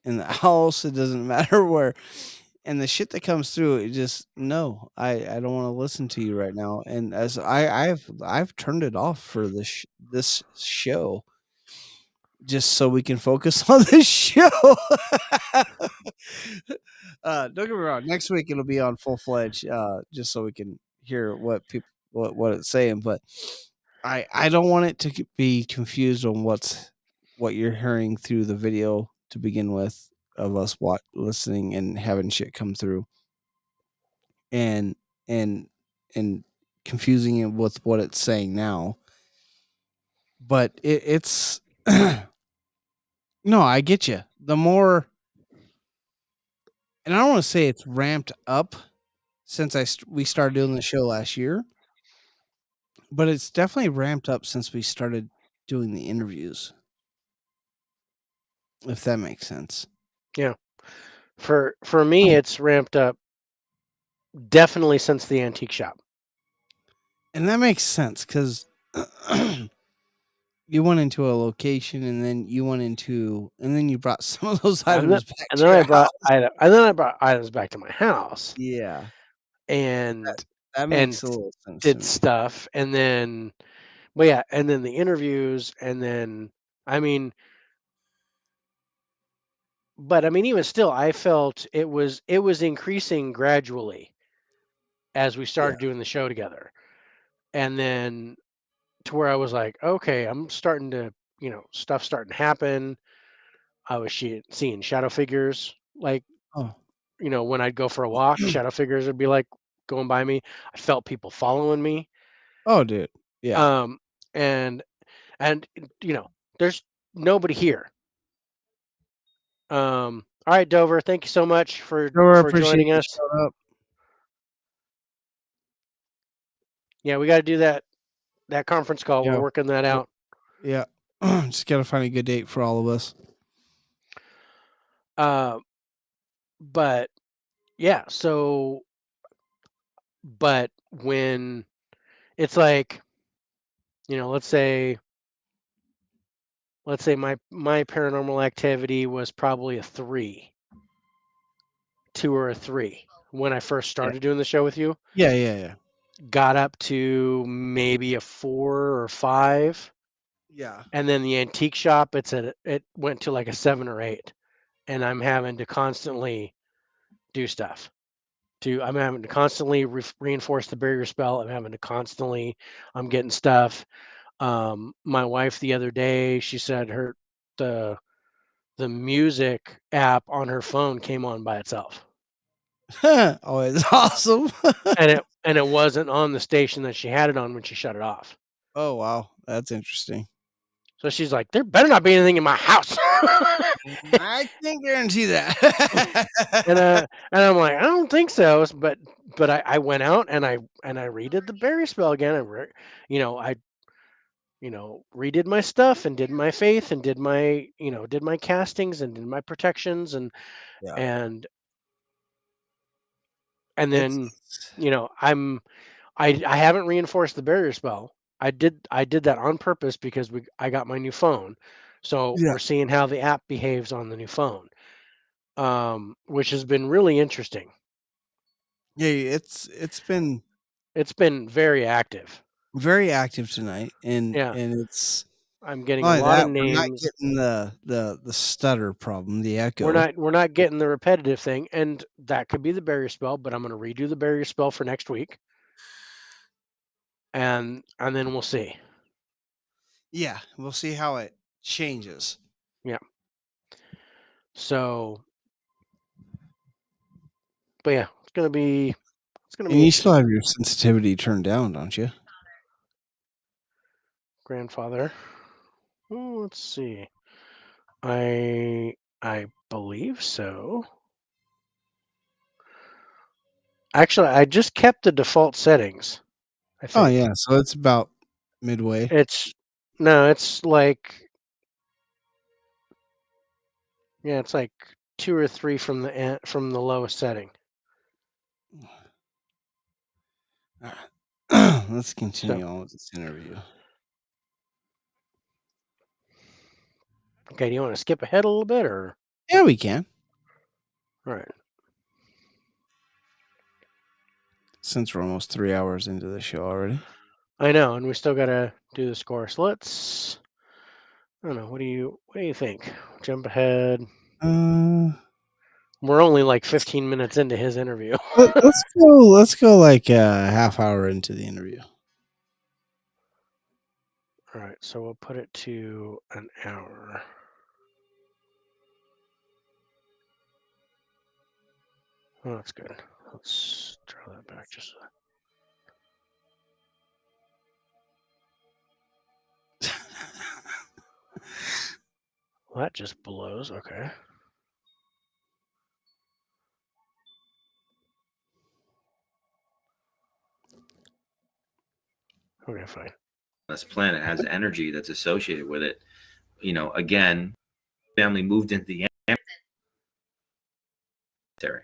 in the house. It doesn't matter where, and the shit that comes through, it just no. I don't want to listen to you right now, and as I've turned it off for this show just so we can focus on this show. Don't get me wrong. Next week it'll be on full fledged, just so we can hear what people what it's saying. But I don't want it to be confused on what you're hearing through the video to begin with, of us listening and having shit come through, and and and confusing it with what it's saying now. But it's no, I get you. The more, and I don't want to say it's ramped up since we started doing the show last year, but it's definitely ramped up since we started doing the interviews. If that makes sense. yeah, for me it's ramped up definitely since the antique shop. And that makes sense because you went into a location, and then you brought some of those items back And to then your I brought house. I brought items back to my house Yeah, and that makes a little sense to did me. stuff, and then well, yeah, and then the interviews, and then I mean, but I mean, even still, I felt it was increasing gradually as we Yeah. started doing the show together, and then to where I was like, okay, I'm starting to, stuff starting to happen. I was seeing shadow figures, like, Oh. when I'd go for a walk, shadow figures would be like going by me. I felt people following me. Oh, dude. Yeah. And and there's nobody here. All right, Dover, thank you so much for Sure, appreciate joining you us. showing up. Yeah, we got to do that conference call. We're Yeah. working that out. Yeah. Just gotta find a good date for all of us. But yeah, so but when it's like, let's say my paranormal activity was probably a 2 or a 3 when I first Yeah. started doing the show with you. Yeah. Got up to maybe a 4 or 5. Yeah. And then the antique shop, it went to like a 7 or 8, and I'm having to constantly do stuff. I'm having to constantly reinforce the barrier spell. I'm getting stuff. My wife the other day, she said the music app on her phone came on by itself, Oh, it's awesome. and it wasn't on the station that she had it on when she shut it off. Oh, wow. That's interesting. So she's like, "There better not be anything in my house." I can't guarantee that. and I'm like, I don't think so. But I went out and I redid the berry spell again. I redid my stuff and did my faith and did my castings and did my protections Yeah. and It's then I haven't reinforced the barrier spell. I did that on purpose because I got my new phone, so Yeah. we're seeing how the app behaves on the new phone. which has been really interesting. Yeah, it's been very active. very active tonight, and Yeah. it's I'm getting not a only lot of that, we're not names. getting the stutter problem, the echo. We're not getting the repetitive thing, and that could be the barrier spell, but I'm going to redo the barrier spell for next week. And then we'll see. Yeah, we'll see how it changes. Yeah. So, but yeah, it's gonna be And you still interesting. have your sensitivity turned down, don't you? Grandfather. Oh, let's see. I believe so. Actually, I just kept the default settings. I think. Oh yeah, so it's about midway. It's like it's like 2 or 3 from the lowest setting. Let's continue on with this interview. Okay, do you want to skip ahead a little bit, or? Yeah, we can. All right. Since we're almost 3 hours into the show already. I know, and we still gotta do the score. So let's. I don't know. What do you think? Jump ahead. We're only like 15 minutes into his interview. Let's go like a half hour into the interview. All right, so we'll put it to an hour. Oh, that's good. Let's draw that back just. Well, that just blows. Okay. Okay, fine. This planet has energy that's associated with it. Again, family moved into the cemetery.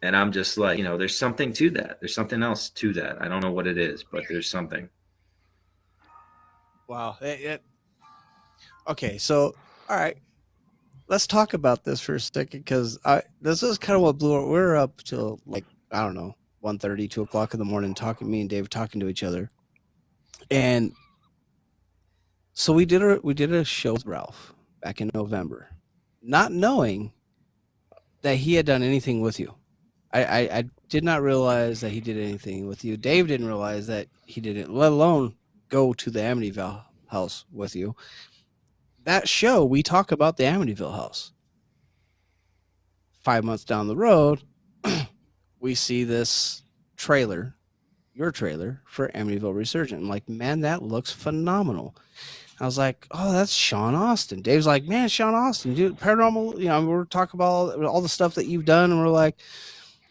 And I'm just like, there's something to that. There's something else to that. I don't know what it is, but there's something. Wow. Okay, so all right, let's talk about this for a second, because this is kind of what blew it. We're up till like, I don't know, 1:30, 2 o'clock in the morning, me and Dave talking to each other, and so we did a show with Ralph back in November, not knowing that he had done anything with you. I did not realize that he did anything with you. Dave didn't realize that he didn't, let alone go to the Amityville house with you. That show, we talk about the Amityville house. 5 months down the road, we see this trailer, your trailer for Amityville Resurgent. I'm like, man, that looks phenomenal. I was like, oh, that's Sean Austin. Dave's like, man, Sean Austin, dude, paranormal. We're talking about all the stuff that you've done, and we're like,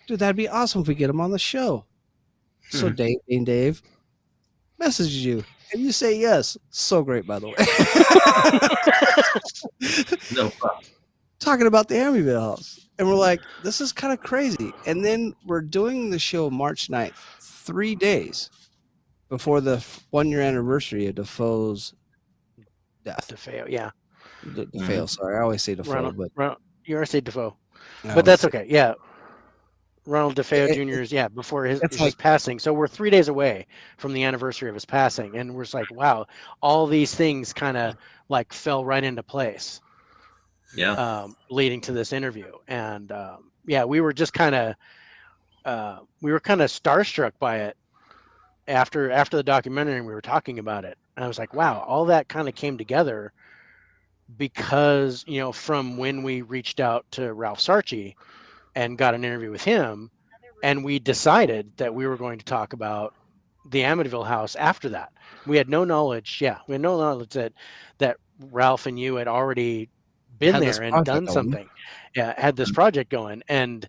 dude, that'd be awesome if we get him on the show. So Dave messages you, and you say yes. So great, by the way. No problem. Talking about the Amityville house. And we're like, this is kind of crazy. And then we're doing the show March 9th, 3 days before the 1-year anniversary of Defoe's death. DeFeo, yeah. DeFeo, sorry. I always say Defoe, but you always say Defoe. But that's okay. Yeah. Ronald DeFeo Jr.'s, before his passing. So we're 3 days away from the anniversary of his passing. And we're just like, wow, all these things kind of like fell right into place. Yeah. Leading to this interview. And we were just kind of starstruck by it after the documentary, and we were talking about it. And I was like, wow, all that kind of came together because, from when we reached out to Ralph Sarchie and got an interview with him, and we decided that we were going to talk about the Amityville house after that. We had no knowledge. Yeah, we had no knowledge that Ralph and you had already been there and done something. Yeah, had this project going, and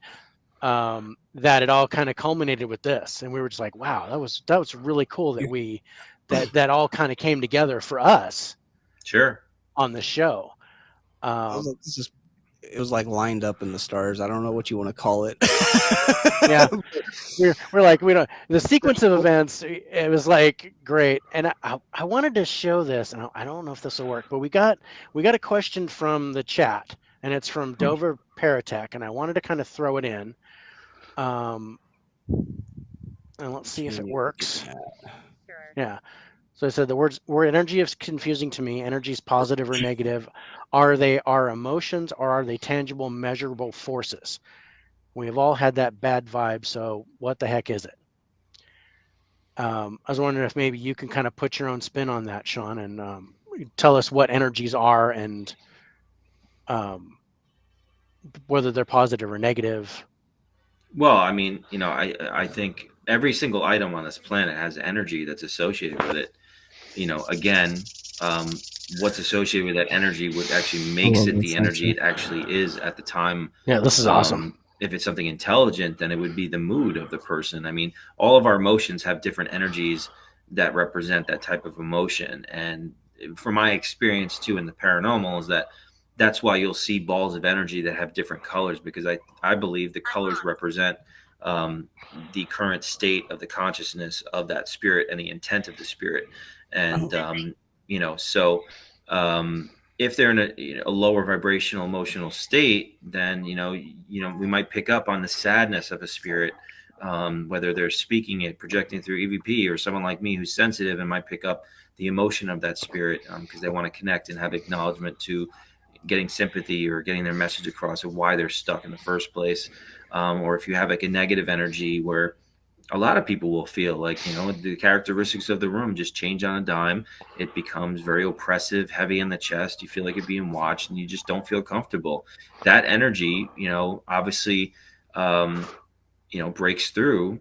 that it all kind of culminated with this. And we were just like, wow, that was really cool that that all kind of came together for us. Sure. On the show. It was like lined up in the stars. I don't know what you want to call it. Yeah, we're like, we don't. The sequence of events, it was like great, and I wanted to show this, and I don't know if this will work, but we got a question from the chat, and it's from Dover Paratech, and I wanted to kind of throw it in. And let's see if it works. Yeah. So I said the word energy is confusing to me. Energy is positive or negative. Are they our emotions, or are they tangible, measurable forces? We've all had that bad vibe, so what the heck is it? I was wondering if maybe you can kind of put your own spin on that, Sean, and tell us what energies are and whether they're positive or negative. Well, I mean, I think every single item on this planet has energy that's associated with it. Again, what's associated with that energy, what actually makes it the energy it actually is at the time. Yeah, this is awesome. If it's something intelligent, then it would be the mood of the person. I mean, all of our emotions have different energies that represent that type of emotion. And from my experience too in the paranormal is that's why you'll see balls of energy that have different colors, because I believe the colors represent the current state of the consciousness of that spirit and the intent of the spirit. And, so if they're in a lower vibrational emotional state, then, we might pick up on the sadness of a spirit, whether they're speaking it, projecting through EVP, or someone like me who's sensitive and might pick up the emotion of that spirit because they want to connect and have acknowledgement to getting sympathy or getting their message across of why they're stuck in the first place. Or if you have like a negative energy where a lot of people will feel like, the characteristics of the room just change on a dime. It becomes very oppressive, heavy in the chest. You feel like you're being watched and you just don't feel comfortable. That energy, obviously, breaks through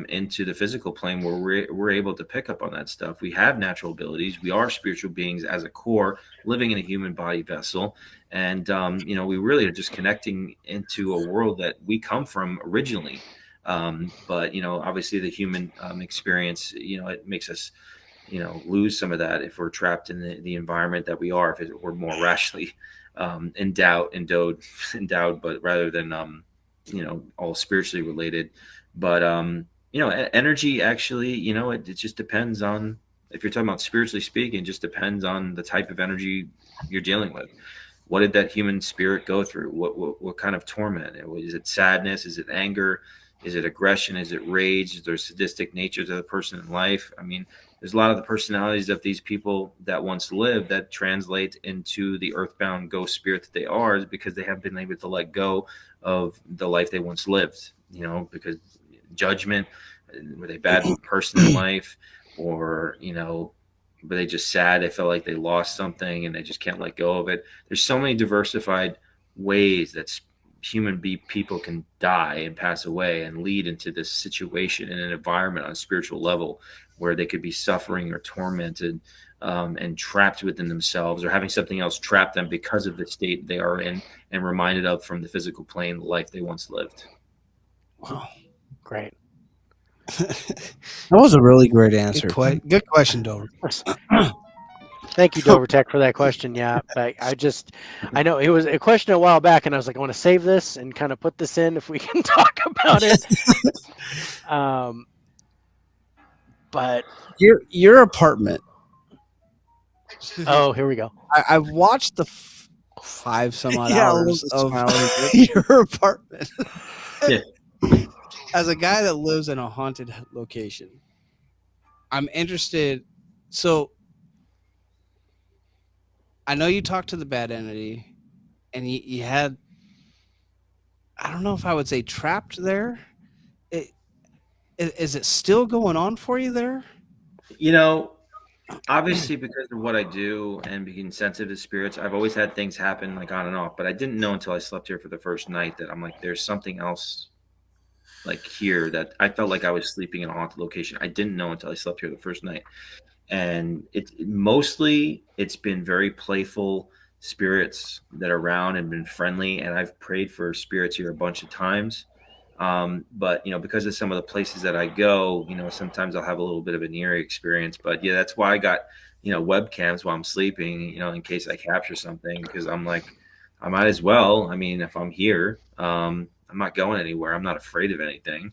into the physical plane where we're able to pick up on that stuff. We have natural abilities. We are spiritual beings as a core living in a human body vessel. And, we really are just connecting into a world that we come from originally. But, obviously the human experience, it makes us, lose some of that if we're trapped in the environment that we are, if we're more rationally endowed, but rather than, all spiritually related. But, energy actually, it just depends on, if you're talking about spiritually speaking, it just depends on the type of energy you're dealing with. What did that human spirit go through? What kind of torment? Is it sadness? Is it anger? Is it aggression? Is it rage? Is there a sadistic nature to the person in life? I mean, there's a lot of the personalities of these people that once lived that translate into the earthbound ghost spirit that they are, is because they haven't been able to let go of the life they once lived, because judgment, were they a bad person in life, or, were they just sad? They felt like they lost something and they just can't let go of it. There's so many diversified ways that people can die and pass away and lead into this situation in an environment on a spiritual level where they could be suffering or tormented and trapped within themselves, or having something else trap them because of the state they are in and reminded of from the physical plane, the life they once lived. Wow. Great. That was a really great answer. Good question, Dover. Thank you, Dover Tech, for that question. Yeah, I know it was a question a while back, and I was like, I want to save this and kind of put this in if we can talk about it. But your apartment. Oh, here we go. I've watched the 5 some odd hours of your apartment. Yeah. As a guy that lives in a haunted location, I'm interested. So I know you talked to the bad entity and you had, I don't know if I would say trapped there. Is it still going on for you there? Obviously because of what I do and being sensitive to spirits, I've always had things happen like on and off, but I didn't know until I slept here for the first night that I'm like, there's something else like here that I felt like I was sleeping in a haunted location. I didn't know until I slept here the first night. And it's been very playful spirits that are around and been friendly. And I've prayed for spirits here a bunch of times. But because of some of the places that I go, sometimes I'll have a little bit of an eerie experience, but yeah, that's why I got, webcams while I'm sleeping, in case I capture something, because I'm like, I might as well. I mean, if I'm here, I'm not going anywhere. I'm not afraid of anything.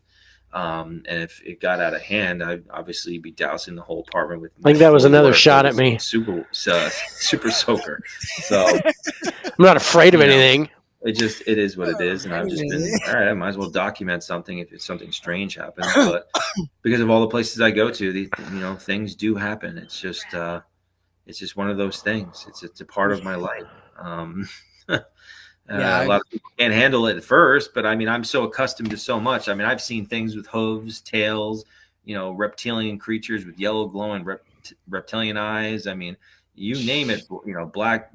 And if it got out of hand, I'd obviously be dousing the whole apartment with. I think that was another shot at me. Super soaker. So I'm not afraid of anything. it is what it is, and I've just been all right. I might as well document something if it's something strange happens. But because of all the places I go to, things do happen. It's just one of those things. It's a part of my life. A lot of people can't handle it at first, but I mean, I'm so accustomed to so much. I mean, I've seen things with hooves, tails, reptilian creatures with yellow glowing reptilian eyes. I mean, you name it,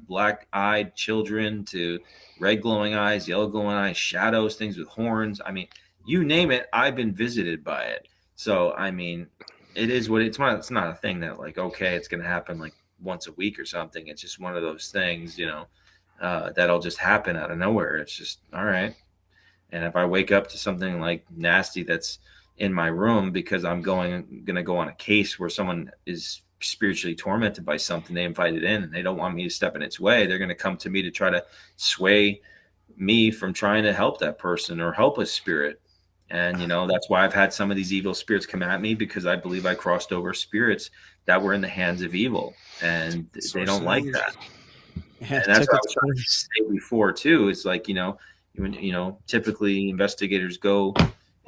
black-eyed children to red glowing eyes, yellow glowing eyes, shadows, things with horns. I mean, you name it, I've been visited by it. So, I mean, it is what it's not a thing that like, okay, it's going to happen like once a week or something. It's just one of those things, that'll just happen out of nowhere. It's just all right. And if I wake up to something like nasty that's in my room because I'm going to go on a case where someone is spiritually tormented by something they invited in and they don't want me to step in its way, they're going to come to me to try to sway me from trying to help that person or help a spirit. And, that's why I've had some of these evil spirits come at me, because I believe I crossed over spirits that were in the hands of evil, and they don't like that. And that's what I was trying to say before too. It's like, typically investigators go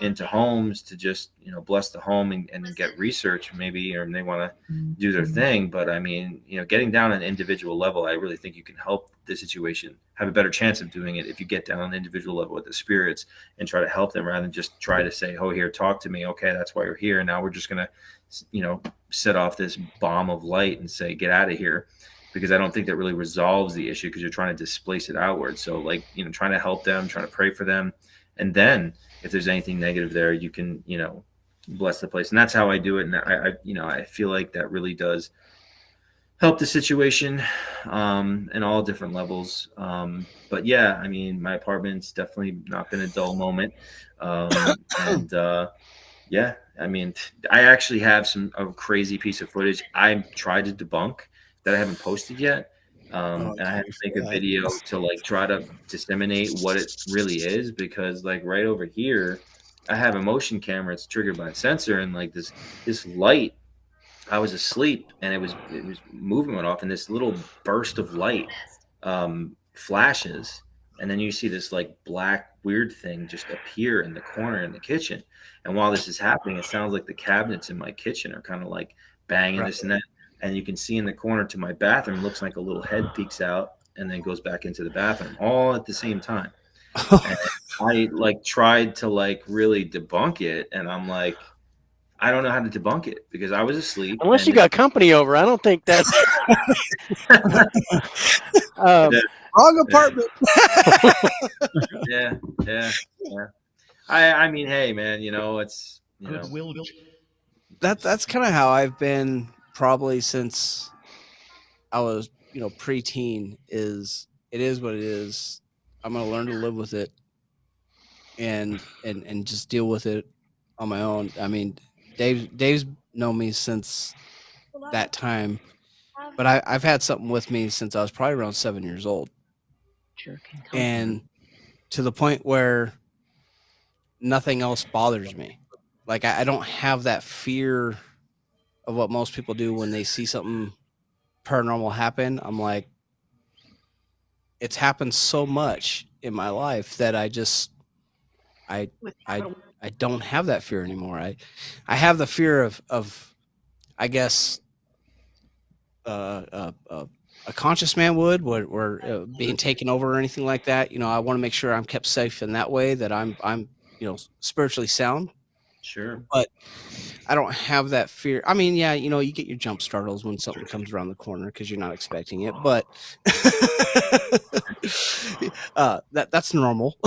into homes to just, bless the home and get research maybe, or they want to do their thing. But I mean, getting down on an individual level, I really think you can help the situation, have a better chance of doing it if you get down on an individual level with the spirits and try to help them rather than just try to say, oh, here, talk to me. Okay, that's why you're here. Now we're just going to, set off this bomb of light and say, get out of here. Because I don't think that really resolves the issue, because you're trying to displace it outward. So like, trying to help them, trying to pray for them. And then if there's anything negative there, you can, bless the place. And that's how I do it. And I feel like that really does help the situation in all different levels. But yeah, I mean, my apartment's definitely not been a dull moment. Yeah, I mean, I actually have a crazy piece of footage I tried to debunk that I haven't posted yet. And I had to make a video to like try to disseminate what it really is, because like right over here, I have a motion camera. It's triggered by a sensor, and like this light, I was asleep and it was moving went off, and this little burst of light flashes, and then you see this like black weird thing just appear in the corner in the kitchen. And while this is happening, it sounds like the cabinets in my kitchen are kind of like banging this and that. And you can see in the corner to my bathroom, looks like a little head peeks out and then goes back into the bathroom, all at the same time. And I like tried to like really debunk it, and I'm like, I don't know how to debunk it because I was asleep. Unless you got company over, I don't think that's wrong apartment. Yeah. I mean, hey, man, it's that's kind of how I've been probably since I was, preteen. It is what it is. I'm gonna learn to live with it and just deal with it on my own. I mean, Dave's known me since that time, but I've had something with me since I was probably around 7 years old, and to the point where nothing else bothers me. Like I don't have that fear of what most people do when they see something paranormal happen. I'm like, it's happened so much in my life that I don't have that fear anymore. I have the fear of I guess a conscious man would, or being taken over or anything like that. I want to make sure I'm kept safe in that way, that I'm spiritually sound. Sure. But I don't have that fear. I mean, yeah, you get your jump startles when something comes around the corner because you're not expecting it, but that's normal.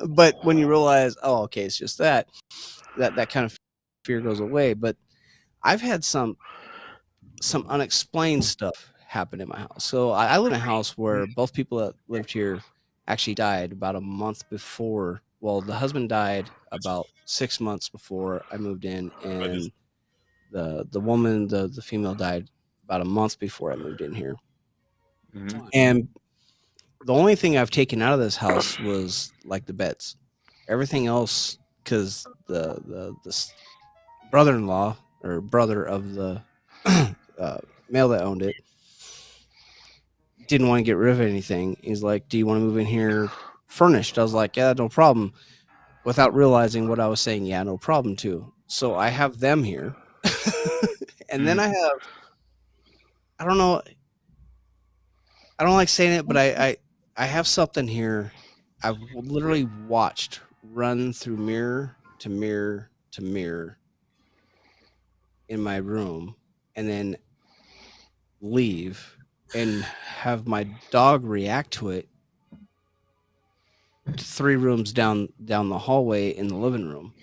But when you realize, oh, okay, it's just that kind of fear goes away. But I've had some unexplained stuff happen in my house. So I live in a house where both people that lived here actually died about a month before. Well, the husband died about 6 months before I moved in, and the woman, the female, died about a month before I moved in here. Mm-hmm. And the only thing I've taken out of this house was like the beds. Everything else, because the brother-in-law or brother of the male that owned it didn't want to get rid of anything. He's like, "Do you want to move in here furnished?" I was like, "Yeah, no problem." Without realizing what I was saying, yeah, no problem too. So I have them here, and then I don't know, I don't like saying it, but I have something here. I've literally watched run through mirror to mirror to mirror in my room, and then leave and have my dog react to it 3 rooms down the hallway in the living room,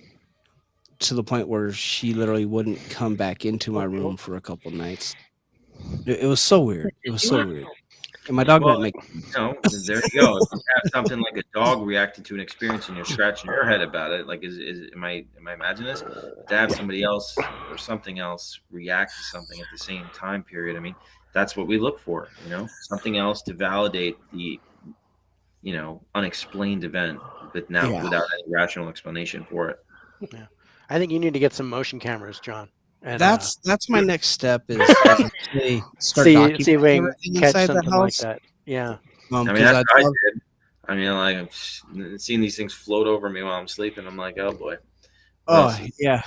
to the point where she literally wouldn't come back into my room for a couple nights. It was so weird. It was so weird. And my dog Well, doesn't make there you go. If you have something like a dog reacting to an experience and you're scratching your head about it, like am I imagining this? But to have somebody else or something else react to something at the same time period, I mean, that's what we look for, something else to validate the unexplained event, but now without any rational explanation for it. Yeah. I think you need to get some motion cameras, John. And, that's my next step is actually start see documenting if we can everything catch inside the something like house. that. Yeah. I mean, that's what I did. I mean, like, I'm seeing these things float over me while I'm sleeping. I'm like, oh boy. Oh yeah.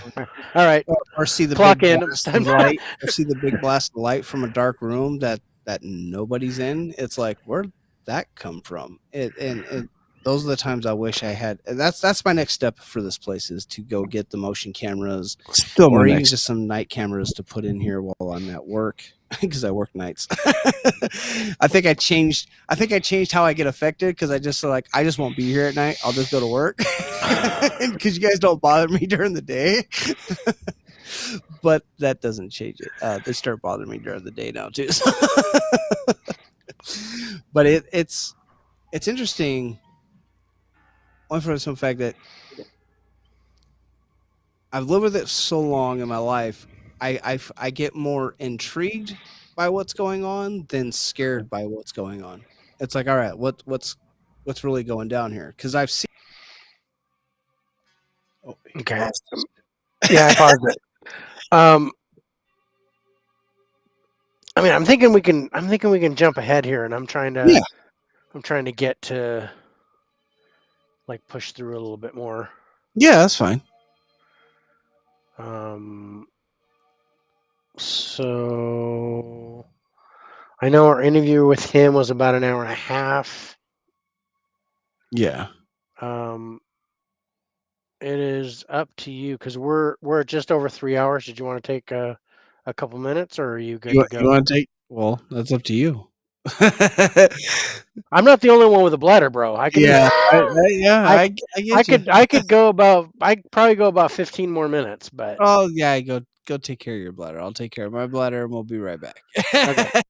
All right. Or see the Clock big in. blast of light. Or see the big blast of light from a dark room that nobody's in. It's like, where'd that come from? And those are the times I wish I had. That's my next step for this place, is to go get the motion cameras, Still my or even next. just some night cameras to put in here while I'm at work, because I work nights. I think I changed how I get affected, because I just won't be here at night. I'll just go to work because you guys don't bother me during the day. But that doesn't change it. They start bothering me during the day now too. So. But it's interesting. Only for the simple fact that I've lived with it so long in my life, I get more intrigued by what's going on than scared by what's going on. It's like, all right, what's really going down here? Because I've seen. Oh, Okay. Yeah, I paused it. I mean, I'm thinking we can jump ahead here, and I'm trying to get to like push through a little bit more. Yeah, that's fine. So I know our interview with him was about an hour and a half. Yeah. It is up to you, because we're at just over 3 hours. Did you want to take a couple minutes, or are you good to go? You want to take? Well, that's up to you. I'm not the only one with a bladder, bro. I can. Yeah, I get you. I could go about. I'd probably go about 15 more minutes, but. Oh yeah, go take care of your bladder. I'll take care of my bladder, and we'll be right back. Okay.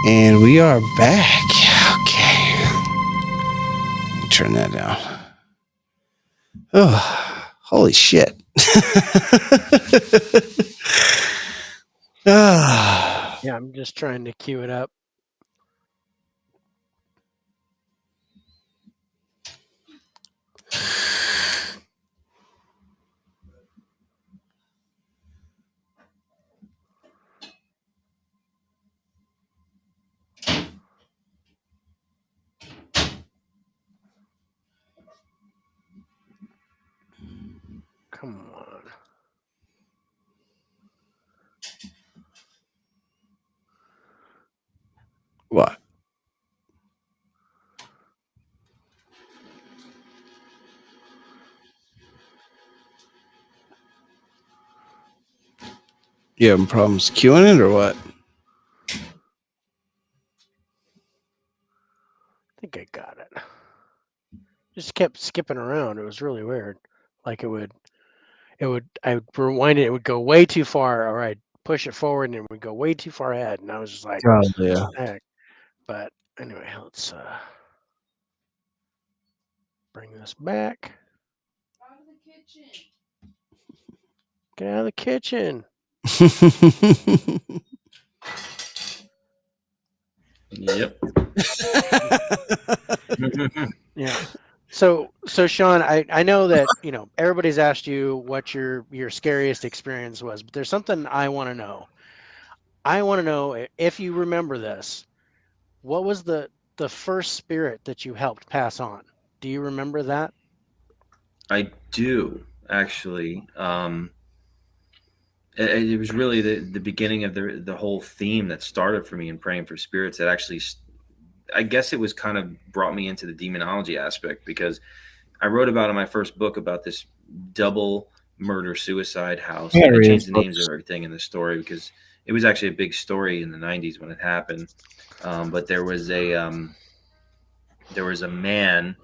And we are back. Okay. Let me turn that down. Oh, holy shit. Ah. Yeah, I'm just trying to cue it up. Come on. What? You having problems queuing it or what? I think I got it. Just kept skipping around. It was really weird. Like I would rewind it. It would go way too far, or I'd push it forward, and it would go way too far ahead. And I was just like, Oh, yeah. heck. But anyway, let's bring this back. Get out of the kitchen. Yep. Yeah. So Sean, I know that, you know, everybody's asked you what your scariest experience was, but there's something I want to know. I want to know if you remember this. What was the first spirit that you helped pass on? Do you remember that? I do actually. It was really the beginning of the whole theme that started for me in praying for spirits. That actually, I guess it was kind of brought me into the demonology aspect, because I wrote about in my first book about this double murder suicide house. Yeah, I changed the books. names of everything in the story because it was actually a big story in the 90s when it happened. But there was a man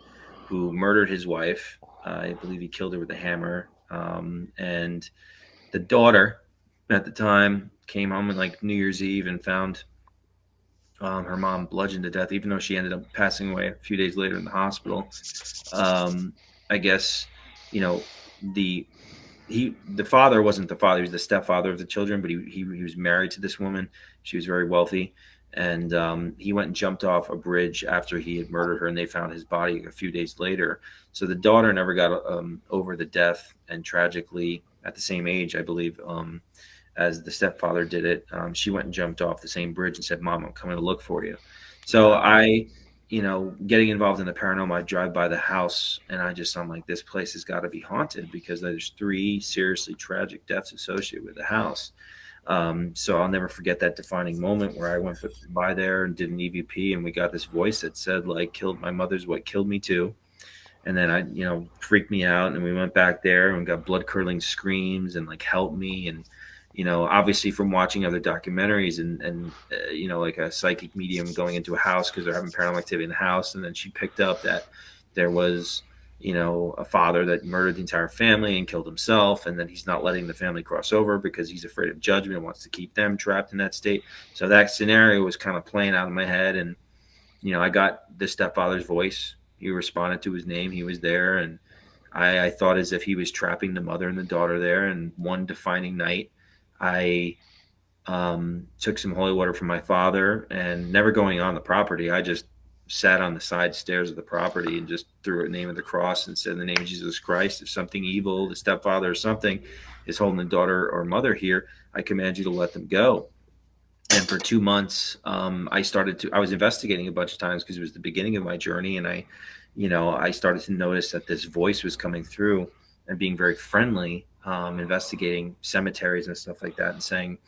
who murdered his wife. I believe he killed her with a hammer. And the daughter at the time came home on like New Year's Eve and found her mom bludgeoned to death, even though she ended up passing away a few days later in the hospital. I guess, you know, the father wasn't the father; he was the stepfather of the children. But he was married to this woman. She was very wealthy, and he went and jumped off a bridge after he had murdered her, and they found his body a few days later. So the daughter never got over the death, and tragically, at the same age, I believe, as the stepfather did it, she went and jumped off the same bridge and said, "Mom, I'm coming to look for you." So I, you know, getting involved in the paranormal, I drive by the house and I'm like, this place has got to be haunted, because there's 3 seriously tragic deaths associated with the house. So I'll never forget that defining moment where I went by there and did an EVP, and we got this voice that said, like, "Killed my mother's what killed me too." And then I, you know, freaked me out, and we went back there and got blood curdling screams and like, "Help me." And, you know, obviously from watching other documentaries and you know, like a psychic medium going into a house because they're having paranormal activity in the house. And then she picked up that there was, you know, a father that murdered the entire family and killed himself. And then he's not letting the family cross over because he's afraid of judgment and wants to keep them trapped in that state. So that scenario was kind of playing out in my head. And, you know, I got the stepfather's voice. He responded to his name. He was there. And I thought as if he was trapping the mother and the daughter there. And one defining night, I took some holy water from my father, and never going on the property, I just sat on the side stairs of the property and just threw a name of the cross and said, "In the name of Jesus Christ, if something evil, the stepfather or something, is holding the daughter or mother here, I command you to let them go." And for 2 months, I was investigating a bunch of times because it was the beginning of my journey. And I started to notice that this voice was coming through and being very friendly, investigating cemeteries and stuff like that, and saying,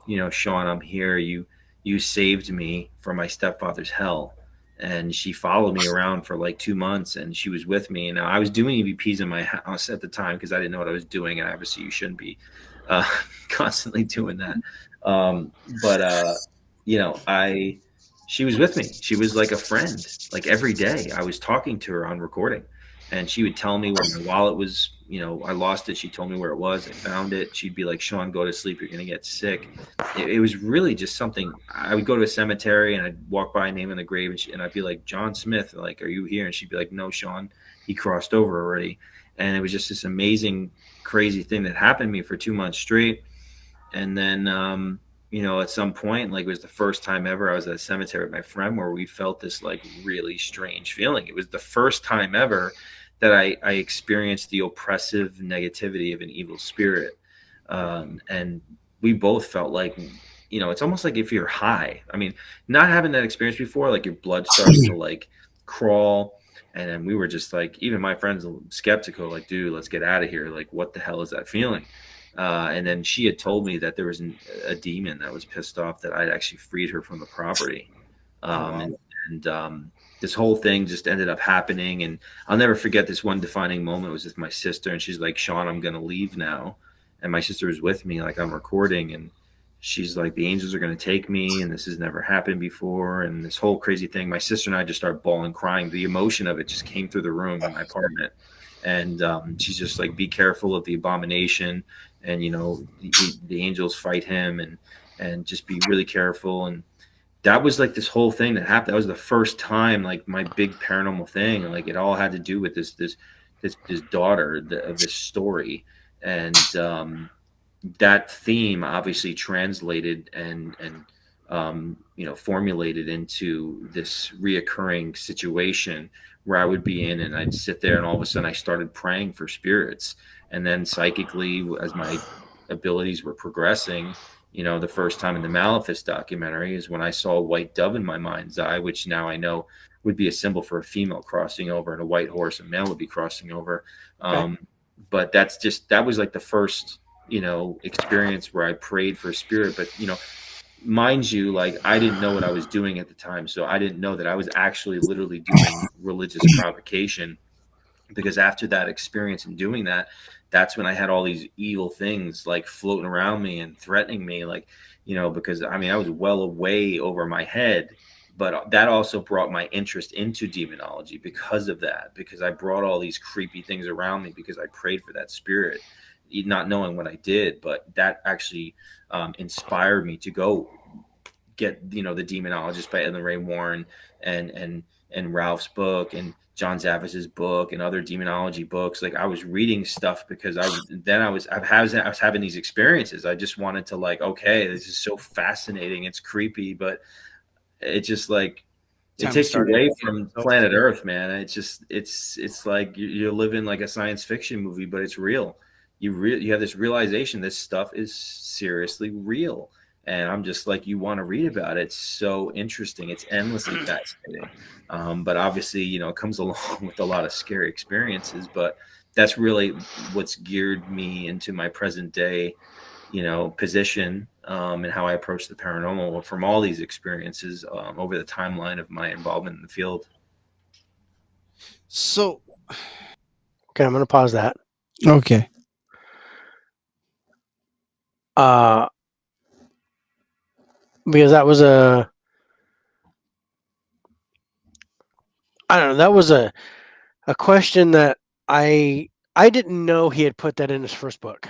you know, "Sean, I'm here. You saved me from my stepfather's hell." And she followed me around for like 2 months, and she was with me. And I was doing EVPs in my house at the time because I didn't know what I was doing. And obviously you shouldn't be constantly doing that. You know, she was with me. She was like a friend. Like every day I was talking to her on recording. and she would tell me where my wallet was. I lost it. She told me where it was. I found it. She'd be like, Sean, go to sleep. You're going to get sick. It was really just something. I would go to a cemetery and I'd walk by, name in the grave, and I'd be like, John Smith, like, are you here? And she'd be like, no, Sean, he crossed over already. And it was just this amazing, crazy thing that happened to me for 2 months straight. And then, at some point, like, it was the first time ever I was at a cemetery with my friend where we felt this like really strange feeling. It was the first time ever that I experienced the oppressive negativity of an evil spirit. And we both felt like, it's almost like if you're high. I mean, not having that experience before, like your blood starts to like crawl. And then we were just like, even my friends skeptical, like, dude, let's get out of here. Like, what the hell is that feeling? And then she had told me that there was a demon that was pissed off that I'd actually freed her from the property. And this whole thing just ended up happening. And I'll never forget this one defining moment. It was with my sister, and she's like, Sean, I'm going to leave now. And my sister was with me, like, I'm recording, and she's like, the angels are going to take me, and this has never happened before. And this whole crazy thing, my sister and I just started bawling, crying. The emotion of it just came through the room in my apartment. And she's just like, be careful of the abomination. And, the angels fight him, and just be really careful. And that was like this whole thing that happened. That was the first time, like, my big paranormal thing, like, it all had to do with this daughter of this story. And that theme obviously translated and formulated into this reoccurring situation where I would be in, and I'd sit there, and all of a sudden I started praying for spirits. And then psychically, as my abilities were progressing, the first time in the Maleficent documentary is when I saw a white dove in my mind's eye, which now I know would be a symbol for a female crossing over, and a white horse, a male would be crossing over. But that was like the first, experience where I prayed for a spirit. But, mind you, like, I didn't know what I was doing at the time. So I didn't know that I was actually literally doing religious provocation, because after that experience and doing that, that's when I had all these evil things like floating around me and threatening me, like, because I mean, I was well away over my head, but that also brought my interest into demonology because of that, because I brought all these creepy things around me because I prayed for that spirit, not knowing what I did. But that actually inspired me to go get, the Demonologist by Ellen Ray Warren, and Ralph's book, and John Zaviz's book, and other demonology books. Like, I was reading stuff because I was having these experiences. I just wanted to, like, okay, this is so fascinating. It's creepy, but it just, like, it takes you away from planet Earth, man. It's like you're living like a science fiction movie, but it's real. You have this realization this stuff is seriously real. And I'm just like, you want to read about it. It's so interesting. It's endlessly fascinating. But obviously, it comes along with a lot of scary experiences. But that's really what's geared me into my present day, position, and how I approach the paranormal from all these experiences over the timeline of my involvement in the field. So, okay, I'm going to pause that. Okay. Because that was I don't know, that was a question that I didn't know he had put that in his first book.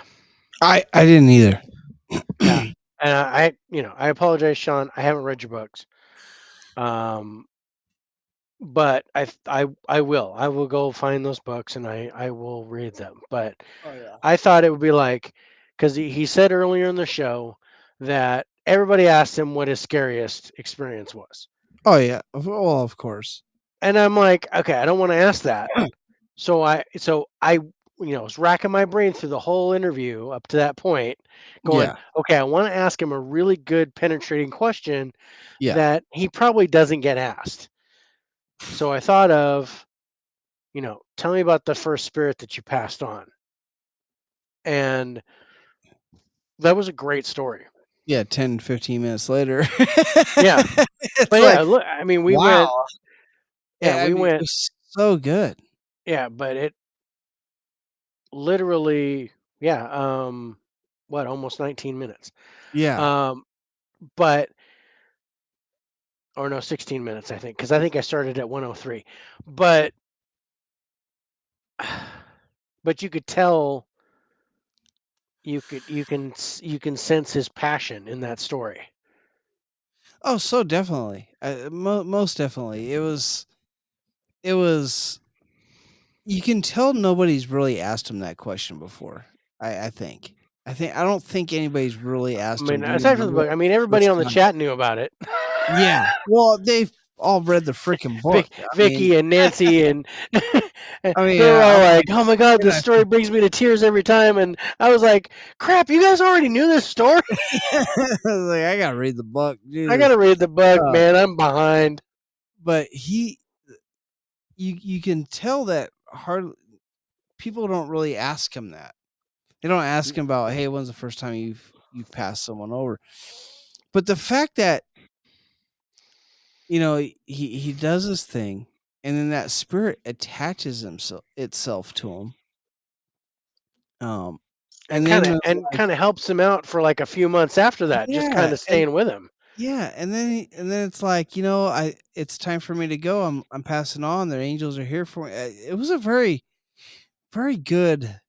I didn't either. Yeah. And I apologize, Sean. I haven't read your books. But I will go find those books, and I will read them. But I thought it would be like, because he said earlier in the show that everybody asked him what his scariest experience was. Oh yeah, well, of course. And I'm like, okay, I don't want to ask that. So I was racking my brain through the whole interview up to that point, going, okay, I want to ask him a really good penetrating question that he probably doesn't get asked. So I thought of, tell me about the first spirit that you passed on. And that was a great story. Yeah, 10, 15 minutes later. Yeah. But like, look, I mean, we wow. went. Yeah, we went. It was so good. Yeah, but it literally, almost 19 minutes. Yeah. But, or no, 16 minutes, I think, because I think I started at 1:03. But but you could tell, you can sense his passion in that story. Oh, so definitely. Most definitely. It was you can tell nobody's really asked him that question before. I think. I don't think anybody's really I asked him, mean, "Do you aside from the remember book, I mean, the everybody first on the time?" chat knew about it. Yeah. Well, they've all read the freaking book. I mean, Vicky and Nancy and I mean, they were all I'm like, like, "Oh my god, you this story brings me to tears every time." And I was like, "Crap, you guys already knew this story? I was like, I gotta read the book. I Jesus. gotta read the book, Uh, man. I'm behind." but you can tell that hard people don't really ask him that. They don't ask him about, "Hey, when's the first time you've passed someone over?" But the fact that, he does his thing, and then that spirit attaches himself itself to him. Um, And and then kind of they're and like, kind of helps him out for like a few months after that, just kind yeah, of staying with him. and then it's like, it's time for me to go. I'm passing on. The angels are here for me. It was a very, very good.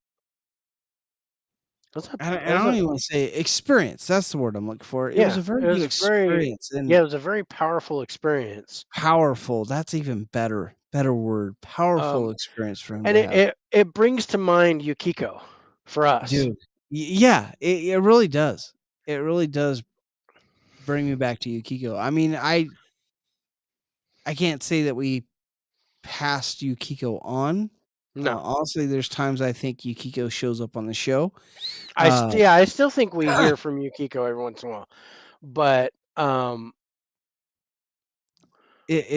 That's a, I that was don't a even want to say experience. That's the word I'm looking for. It was Yeah, a very it good was very experience and yeah, it was a very powerful experience. powerful. That's even better. Better word. Powerful Um, experience for him and to it, have. it brings to mind Yukiko for us. Dude. Yeah, it really does. It really does bring me back to Yukiko. I mean, I can't say that we passed Yukiko on. No, Honestly, there's times I think Yukiko shows up on the show. Uh, I still think we hear from Yukiko every once in a while, but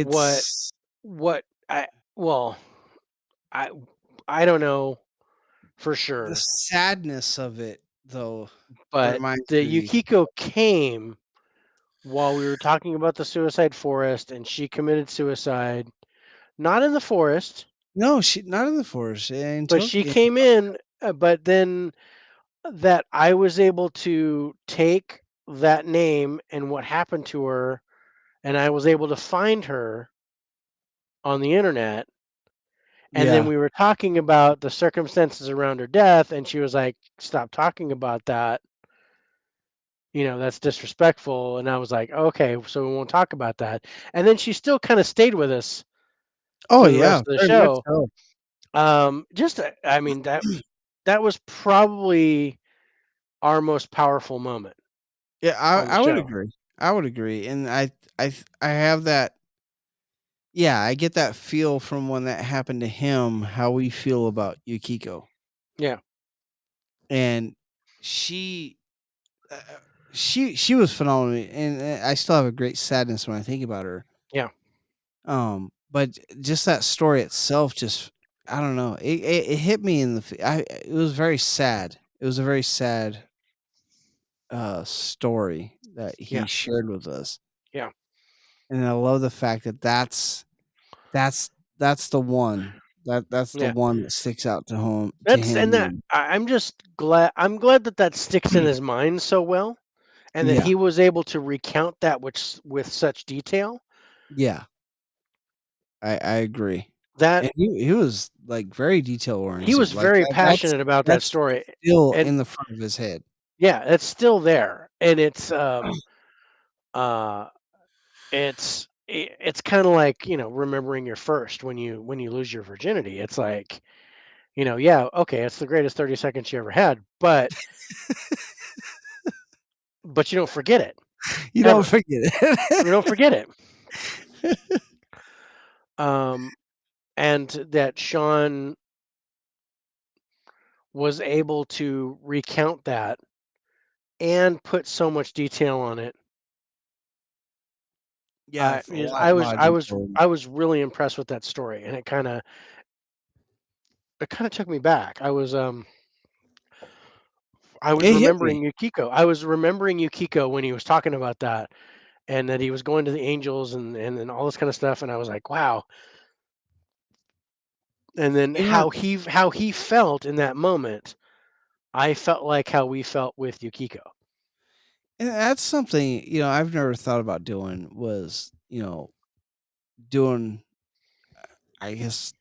what it's what I well I I don't know for the sure, sadness of it though but reminds the me of Yukiko Yukiko. came while we were talking about the suicide forest, and she committed suicide not in the forest, No, she not in the forest in but she Tokyo. came in. But then that I was able to take that name and what happened to her, and I was able to find her on the internet. And then Yeah. we were talking about the circumstances around her death, and she was like, "Stop talking about that. That's disrespectful." And I was like, "Okay, so we won't talk about that." And then she still kind of stayed with us Oh for the yeah, rest of the very much show. so. I mean that was probably our most powerful moment Yeah, on the I would show. agree. I would agree, and I have that. Yeah, I get that feel from when that happened to him. How we feel about Yukiko, Yeah, and she, uh, she was phenomenal, and I still have a great sadness when I think about her. yeah, But just that story itself, just I don't know, it hit me in the. It was very sad. It was a very sad story that he yeah, shared with us. yeah, And I love the fact that that's that's the one that's the yeah. one that sticks out to That's him. and that And I'm just glad. I'm glad that that sticks in his mind so well, and that yeah, he was able to recount that with such detail. yeah, I agree. That And he was like very detail he was oriented. Like very passionate about that that's story, still and in the front of his head. yeah, it's still there, and uh, it's kind of like remembering your first when you lose your virginity. It's like yeah, okay, it's the greatest 30 seconds you ever had, but you don't forget it You don't ever. forget You don't it. forget it. Um, and that Sean was able to recount that and put so much detail on it. Yeah, a I was lot of detail. I was really impressed with that story, and it kind of took me back. I was It hit me. remembering Yukiko. I was remembering Yukiko when he was talking about that, and that he was going to the angels and all this kind of stuff, and I was like, wow. And then You know, how he felt in that moment, I felt like how we felt with Yukiko. and that's something, I've never thought about doing was, doing I guess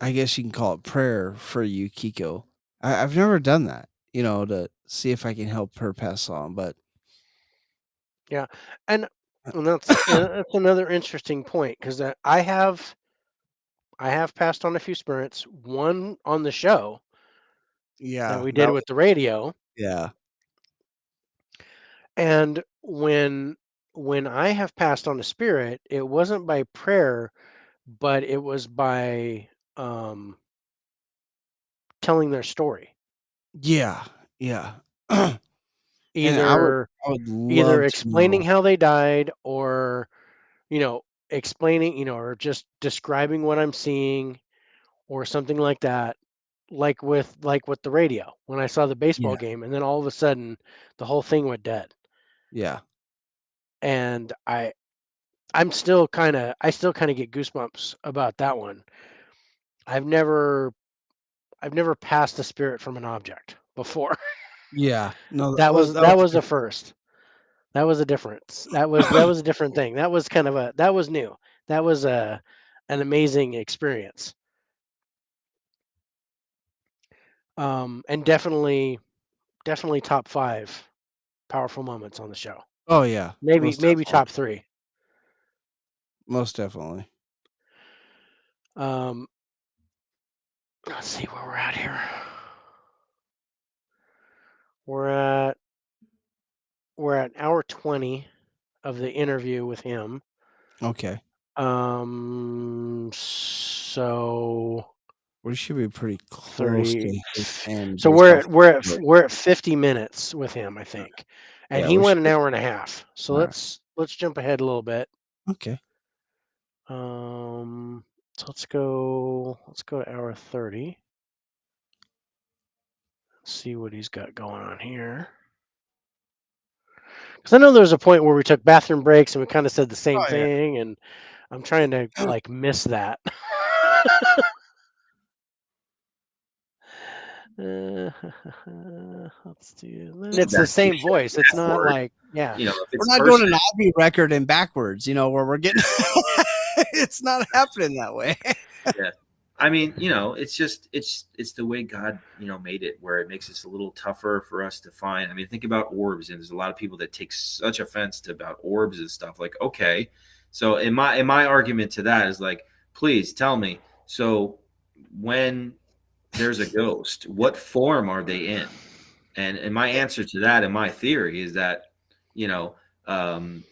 I guess you can call it prayer for you, Kiko. I've never done that, to see if I can help her pass on, but Yeah, and that's another interesting point because I have passed on a few spirits. One on the show that yeah, we that did was, with the radio, yeah, and when I have passed on a spirit, it wasn't by prayer, but it was by telling their story. yeah, yeah. And Either I would either love to explaining know. how they died or explaining, or just describing what I'm seeing or something like that, like with the radio when I saw the baseball Yeah, game and then all of a sudden the whole thing went dead. yeah, And I still kind of get goosebumps about that one. I've never passed a spirit from an object before. yeah. No, That was that was that was a different. first. That was a difference. That was a different thing. That was new. That was an amazing experience. And definitely top 5 powerful moments on the show. Oh yeah, Maybe top 3. most definitely. Um, let's see where we're at here. We're at hour 20 of the interview with him. Okay, So we should be pretty close 30. to his end So based off. we're at 50 minutes with him, I think, and Yeah, he we went should an be. hour and a half. So All right. let's jump ahead a little bit. Okay. So let's go to hour 30. See what he's got going on here. Because I know there was a point where we took bathroom breaks and we kind of said the same Oh yeah. thing, and I'm trying to miss that. Let's do. And it's the same voice. It's not Word. like If We're it's not doing personal, an Abbey record in backwards, where we're getting. It's not happening that way. yeah. I mean, it's just it's the way God, made it, where it makes it a little tougher for us to find. I mean, think about orbs, and there's a lot of people that take such offense to about orbs and stuff. Like, okay, so in my argument to that is like, please tell me. So when there's a ghost, what form are they in? And my answer to that, and my theory, is that um,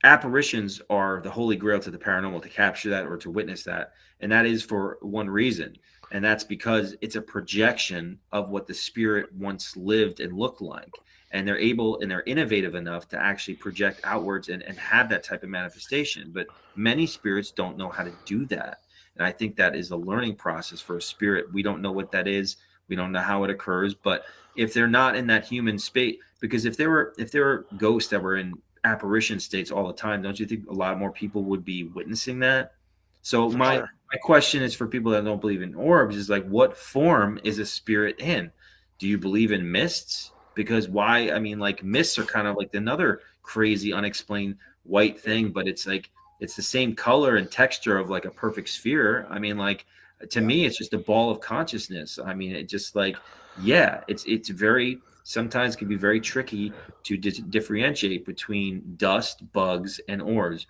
apparitions are the holy grail to the paranormal, to capture that or to witness that, and that is for one reason, and that's because it's a projection of what the spirit once lived and looked like, and they're able and they're innovative enough to actually project outwards and have that type of manifestation. But many spirits don't know how to do that, and I think that is a learning process for a spirit. We don't know what that is, we don't know how it occurs, but if they're not in that human space, because if there were ghosts that were in apparition states all the time, don't you think a lot more people would be witnessing that? So my question is, for people that don't believe in orbs, is like, what form is a spirit in? Do you believe in mists? Because why? I mean, like, mists are kind of like another crazy unexplained white thing, but it's like it's the same color and texture of like a perfect sphere. I mean, like, to me, it's just a ball of consciousness. I mean, it just like, yeah, it's very, sometimes can be very tricky to differentiate between dust, bugs, and orbs.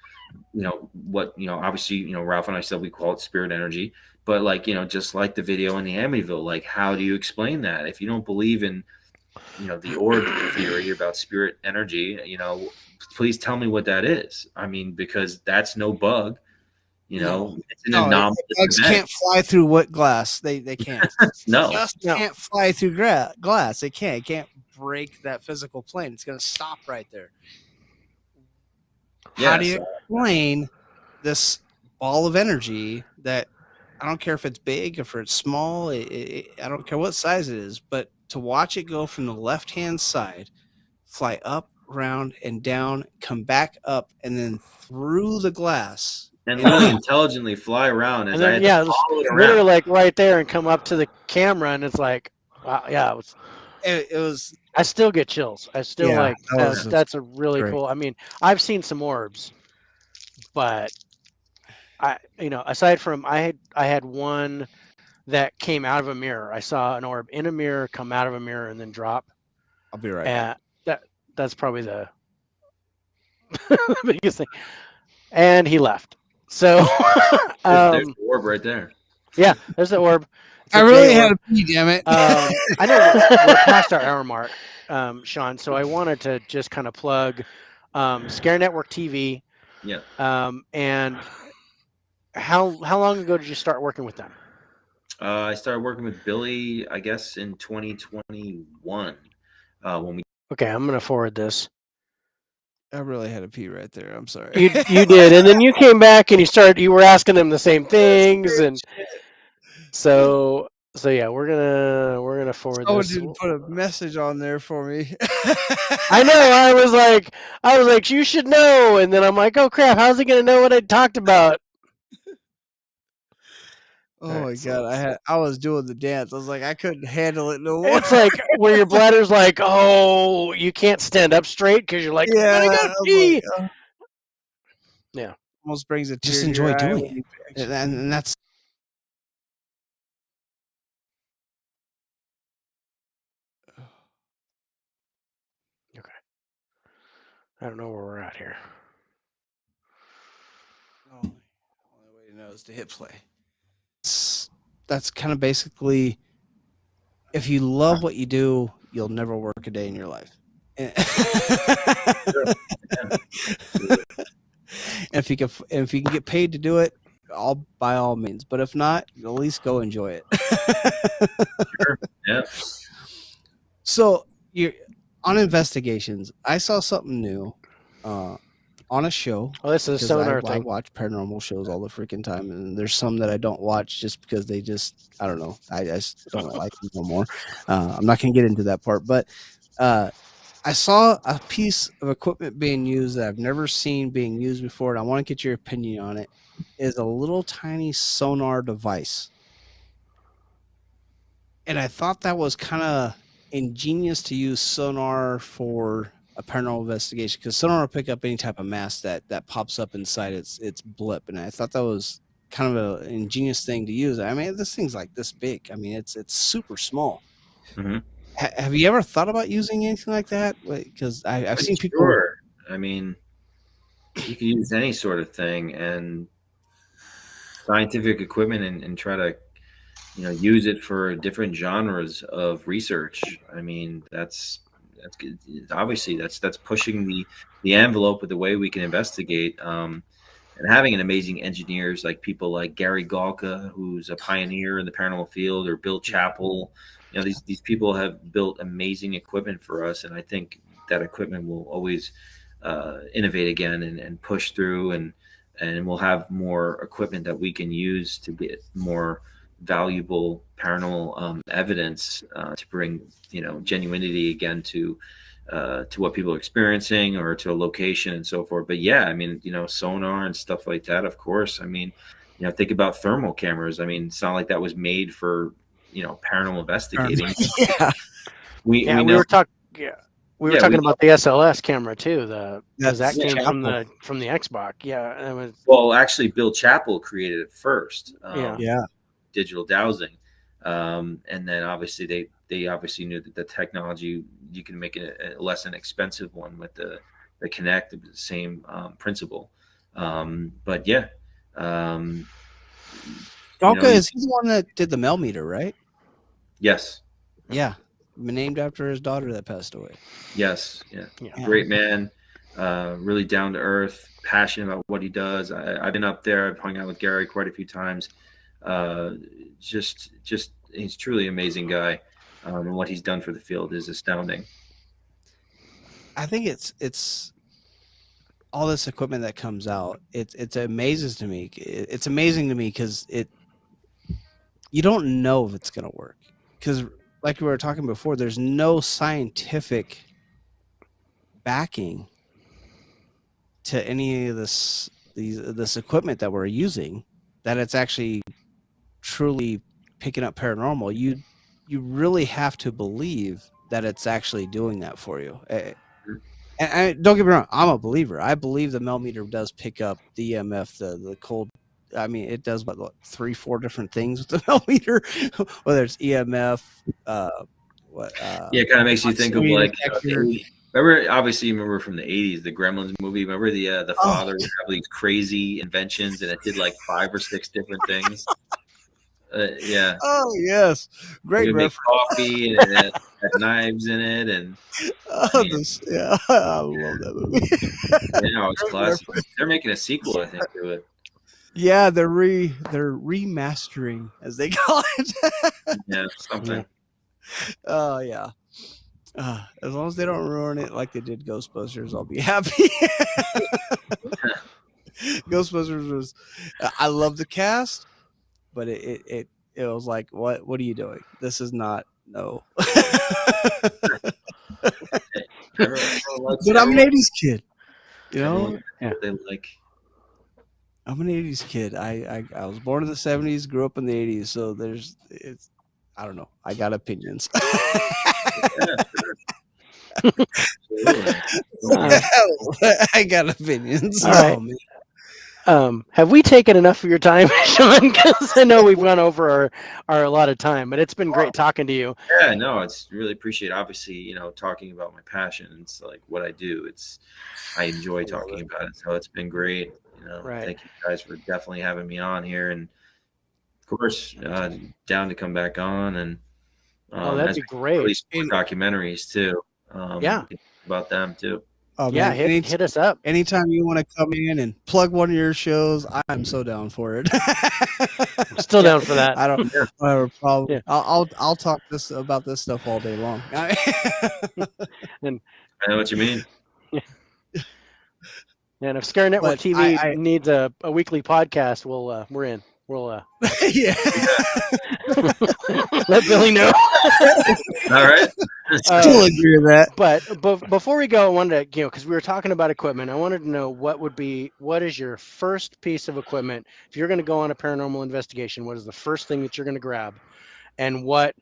Obviously, Ralph and I said we call it spirit energy, but like, just like the video in the Amityville, like, how do you explain that? If you don't believe in, the orb theory about spirit energy, please tell me what that is. I mean, because that's no bug, it's an anomalous Bugs event. can't fly through what glass? They can't. No. Just can't fly through glass. They can't. It can't break that physical plane. It's going to stop right there. How do you explain this ball of energy that, I don't care if it's big, if it's small, I don't care what size it is, but to watch it go from the left-hand side, fly up, around, and down, come back up, and then through the glass. And literally intelligently fly around, as and I then, had to follow it literally around. like right there and come up to the camera, and it's like, wow, yeah, it was. I still get chills. I still that's a really great. cool. I mean, I've seen some orbs, but aside from I had one that came out of a mirror. I saw an orb in a mirror come out of a mirror and then drop. I'll be right back. That's probably the biggest thing. And he left. So There's the orb right there. Yeah, there's the orb. It's I a really J had orb. to pee, damn it. I know we're past our hour mark, Sean. So I wanted to just kind of plug Scare Network TV. Yeah. And how long ago did you start working with them? I started working with Billy, I guess, in 2021. When we. Okay, I'm gonna forward this. I really had to pee right there. I'm sorry. You did, and then you came back and you were asking them the same things, and so yeah, we're gonna forward Someone this. didn't put a message on there for me. I know. I was like, you should know, and then I'm like, oh crap, how's he gonna know what I talked about? Oh my god, I was doing the dance. I was like, I couldn't handle it no more. It's like where your bladder's like, oh, you can't stand up straight because you're like, yeah, I gotta pee. Yeah, almost brings a tear. Just to enjoy your eye doing when it. you- and that's. okay. I don't know where we're at here. Only way to know is to hit play. That's kind of basically, if you love what you do, you'll never work a day in your life. If you can get paid to do it, by all means. But if not, at least go enjoy it. Sure. Yeah. So you're on investigations. I saw something new on a show. Oh, this is a 'cause sonar I thing. watch paranormal shows all the freaking time, and there's some that I don't watch just because they just, I don't know, I just don't like them no more. I'm not gonna get into that part, but I saw a piece of equipment being used that I've never seen being used before, and I want to get your opinion on it. Is a little tiny sonar device, and I thought that was kind of ingenious to use sonar for a paranormal investigation, because sonar will pick up any type of mass that pops up inside its blip, and I thought that was kind of an ingenious thing to use. I mean, this thing's like this big. I mean, it's super small. Mm-hmm. Have you ever thought about using anything like that? Because I've seen people. Sure. I mean, you can use any sort of thing and scientific equipment and try to, use it for different genres of research. I mean, that's good. Obviously that's pushing the envelope with the way we can investigate. And having an amazing engineers like people like Gary Galka, who's a pioneer in the paranormal field, or Bill Chappell. These people have built amazing equipment for us, and I think that equipment will always innovate again and push through, and we'll have more equipment that we can use to get more valuable paranormal evidence to bring genuinity again to what people are experiencing, or to a location and so forth. But yeah, I mean, sonar and stuff like that, of course. I mean, think about thermal cameras. I mean, it's not like that was made for paranormal investigating. Yeah. We were talking. Yeah, we were talking about the SLS camera too. Because that came from the Xbox. Yeah, it was. Well, actually, Bill Chappell created it first. Yeah. Digital dowsing, and then obviously they obviously knew that the technology, you can make it a less inexpensive one with the Kinect, the same principle. But yeah. Galka, is he the one that did the Melmeter, right? Yes. Yeah. Named after his daughter that passed away. Yes. Yeah. Great man. Really down to earth, passionate about what he does. I've been up there. I've hung out with Gary quite a few times. Just he's truly an amazing guy. And what he's done for the field is astounding. I think it's all this equipment that comes out. It amazes to me. It's amazing to me because you don't know if it's going to work, because like we were talking before, there's no scientific backing to any of this equipment that we're using, that it's actually truly picking up paranormal. You really have to believe that it's actually doing that for you. And don't get me wrong, I'm a believer. I believe the Melmeter does pick up the EMF, the cold I mean, it does what 3-4 different things with the millimeter, whether it's EMF, it kind of makes you think of like, obviously you remember from the 80s, the Gremlins movie. Remember the father would have these crazy inventions and it did like 5 or 6 different things. Yeah. Oh yes, great It would make reference. coffee and it had knives in it, and I love that movie. It's classic. They're making a sequel, I think, to it. Yeah, they're remastering, as they call it. Yeah, something. Oh yeah. As long as they don't ruin it like they did Ghostbusters, I'll be happy. Ghostbusters was, I love the cast, but it was like, what are you doing? This is not no. But I'm an 80s kid, you know. They like. I'm an 80s kid. I was born in the 70s, grew up in the 80s, so I don't know. I got opinions. I got opinions. All right. Have we taken enough of your time, Sean? Because I know we've gone over our allotted time, but it's been great talking to you. Yeah, no, it's really appreciate. Obviously, talking about my passion. It's like what I do. I enjoy talking about it, so it's been great. Right. Thank you guys for definitely having me on here, and of course, down to come back on and that'd be great. Release more documentaries too. Yeah, about them too. Oh, yeah, man. hit us up. Anytime you want to come in and plug one of your shows, I'm so down for it. I'm still down for that. I don't have a problem. Yeah. I'll talk about this stuff all day long. And I know what you mean. And if Scare Network TV needs a weekly podcast, we're in. We'll yeah. Let Billy know. All right. Still agree with that. But before we go, I wanted to, because we were talking about equipment, I wanted to know what is your first piece of equipment if you're going to go on a paranormal investigation? What is the first thing that you're going to grab, and what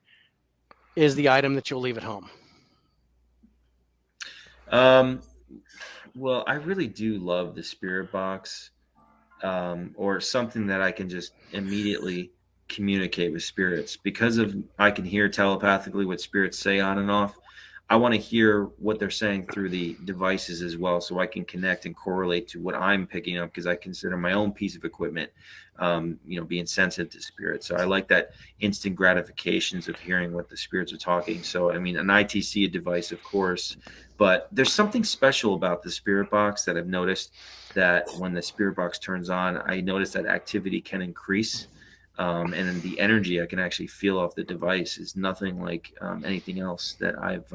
is the item that you'll leave at home? Well, I really do love the spirit box, or something that I can just immediately communicate with spirits, because I can hear telepathically what spirits say on and off. I want to hear what they're saying through the devices as well, so I can connect and correlate to what I'm picking up, because I consider my own piece of equipment, being sensitive to spirits. So I like that instant gratifications of hearing what the spirits are talking. So, I mean, an ITC device, of course, but there's something special about the spirit box that I've noticed, that when the spirit box turns on, I notice that activity can increase. And the energy I can actually feel off the device is nothing like anything else that I've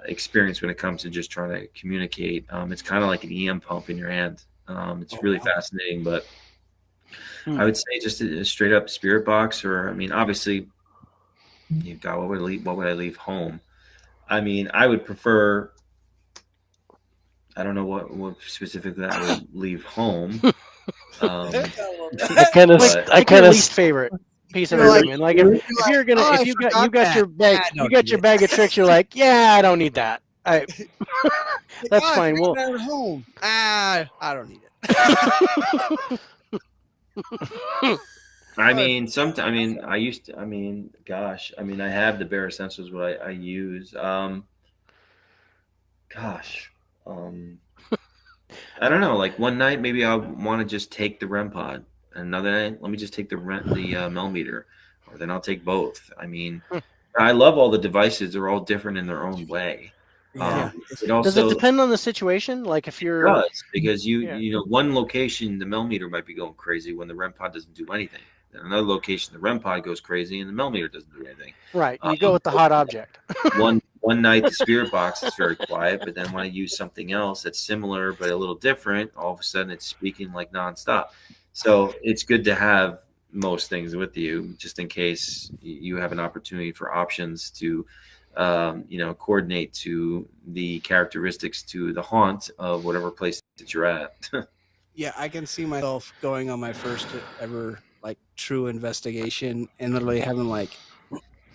experienced when it comes to just trying to communicate. It's kind of like an EM pump in your hand. It's really fascinating, but I would say just a straight up spirit box, or, I mean, obviously, God, what would I leave home? I mean, I would prefer, I don't know what specifically I would leave home. I kind of least favorite piece of equipment. Like if you're gonna, if you got your bag of tricks, you're like, yeah, I don't need that. That's fine. Well, at home. I don't need it. I mean, gosh, I mean, I have the bare essentials, what I use. I don't know. Like one night, maybe I want to just take the REM pod. Another night, let me just take the millimeter, or then I'll take both. I mean, I love all the devices. They're all different in their own way. Yeah. Does it depend on the situation? Like if you're, it does, because one location the millimeter might be going crazy when the REM pod doesn't do anything. Then another location the REM pod goes crazy and the millimeter doesn't do anything. Right. You go with the hot object. One night the spirit box is very quiet, but then when I use something else that's similar but a little different, all of a sudden it's speaking like nonstop. So it's good to have most things with you, just in case you have an opportunity for options to, coordinate to the characteristics, to the haunt of whatever place that you're at. Yeah, I can see myself going on my first ever true investigation and literally having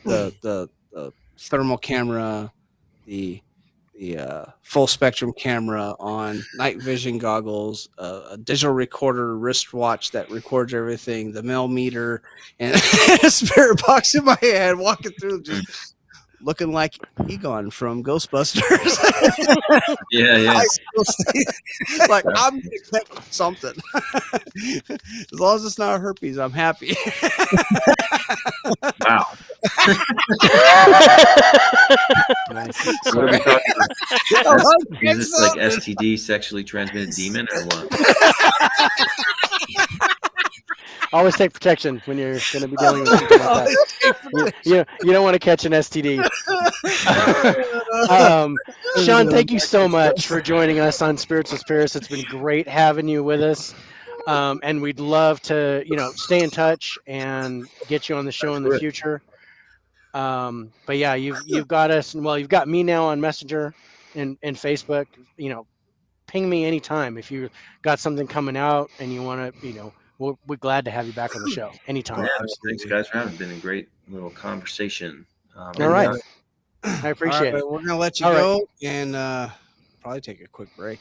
the thermal camera, the the full spectrum camera on, night vision goggles, a digital recorder wristwatch that records everything, the millimeter, and a spirit box in my hand, walking through just looking like Egon from Ghostbusters. Yeah. I still see, like, I'm gonna catch something. As long as it's not herpes, I'm happy. Wow. Nice. What are we talking about? I'm Is this like something. STD, sexually transmitted demon, or what? Always take protection when you're going to be dealing with something like that. You don't want to catch an STD. Sean, thank you so much for joining us on Spirits with Spirits. It's been great having you with us. And we'd love to, stay in touch and get you on the show in the future. But yeah, you've got us, and well, you've got me now on Messenger and Facebook. Ping me anytime if you got something coming out and you want to, we're glad to have you back on the show anytime. Yeah, thanks guys for having. It's been a great little conversation. All right. I appreciate it. We're gonna let you All go and probably take a quick break.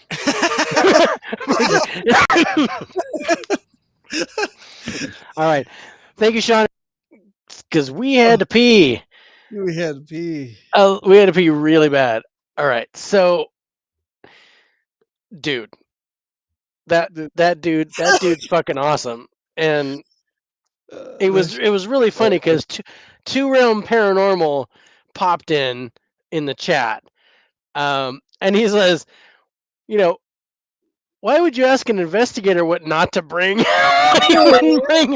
All right. Thank you, Sean. Because we had to pee. We had to pee. We had to pee really bad. All right. So, dude, that dude's fucking awesome. And it was really funny because two Realm Paranormal popped in the chat. And he says, why would you ask an investigator what not to bring? He wouldn't bring,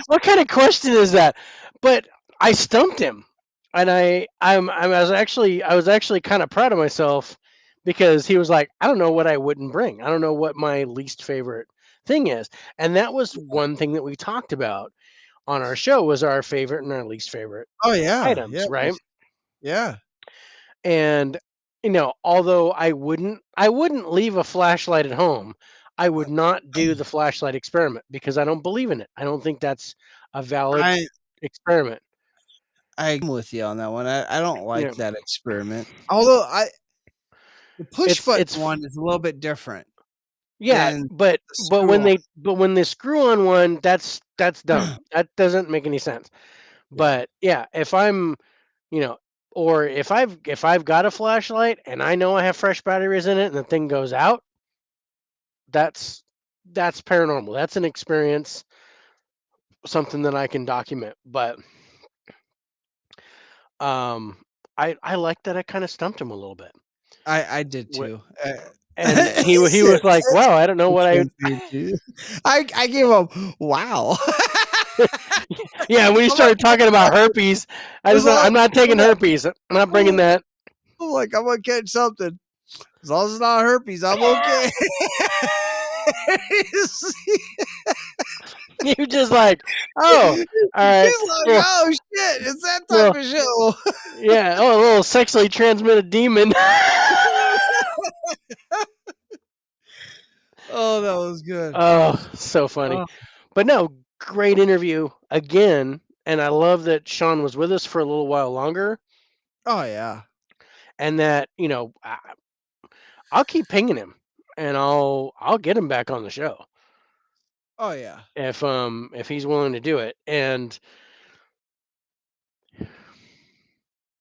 what kind of question is that? But I stumped him, and I was actually kind of proud of myself because he was like, I don't know what I wouldn't bring. I don't know what my least favorite thing is, and that was one thing that we talked about on our show was our favorite and our least favorite items, right? Yeah. And although I wouldn't leave a flashlight at home, I would not do the flashlight experiment because I don't believe in it. I don't think that's a valid experiment. I'm with you on that one. I don't like that experiment. Although the push button one is a little bit different. Yeah, but when they screw on one, that's dumb. That doesn't make any sense. But yeah, if I'm, or if I've got a flashlight and I know I have fresh batteries in it and the thing goes out, that's paranormal. That's an experience, something that I can document. But I like that I kind of stumped him a little bit. I did too. And he was like, "Wow, I don't know what I." I gave him wow. Yeah, when he started talking about herpes, I'm not taking herpes. I'm not bringing that. I'm like, I'm gonna catch something. As long as it's not herpes, I'm okay. You're just like, oh, all right. He's like, oh shit, it's that type of show. Yeah, a little sexually transmitted demon. Oh, that was good. Oh, so funny. But no, great interview again. And I love that Sean was with us for a little while longer. Oh, yeah. And that, I'll keep pinging him and I'll get him back on the show. Oh, yeah. If he's willing to do it. And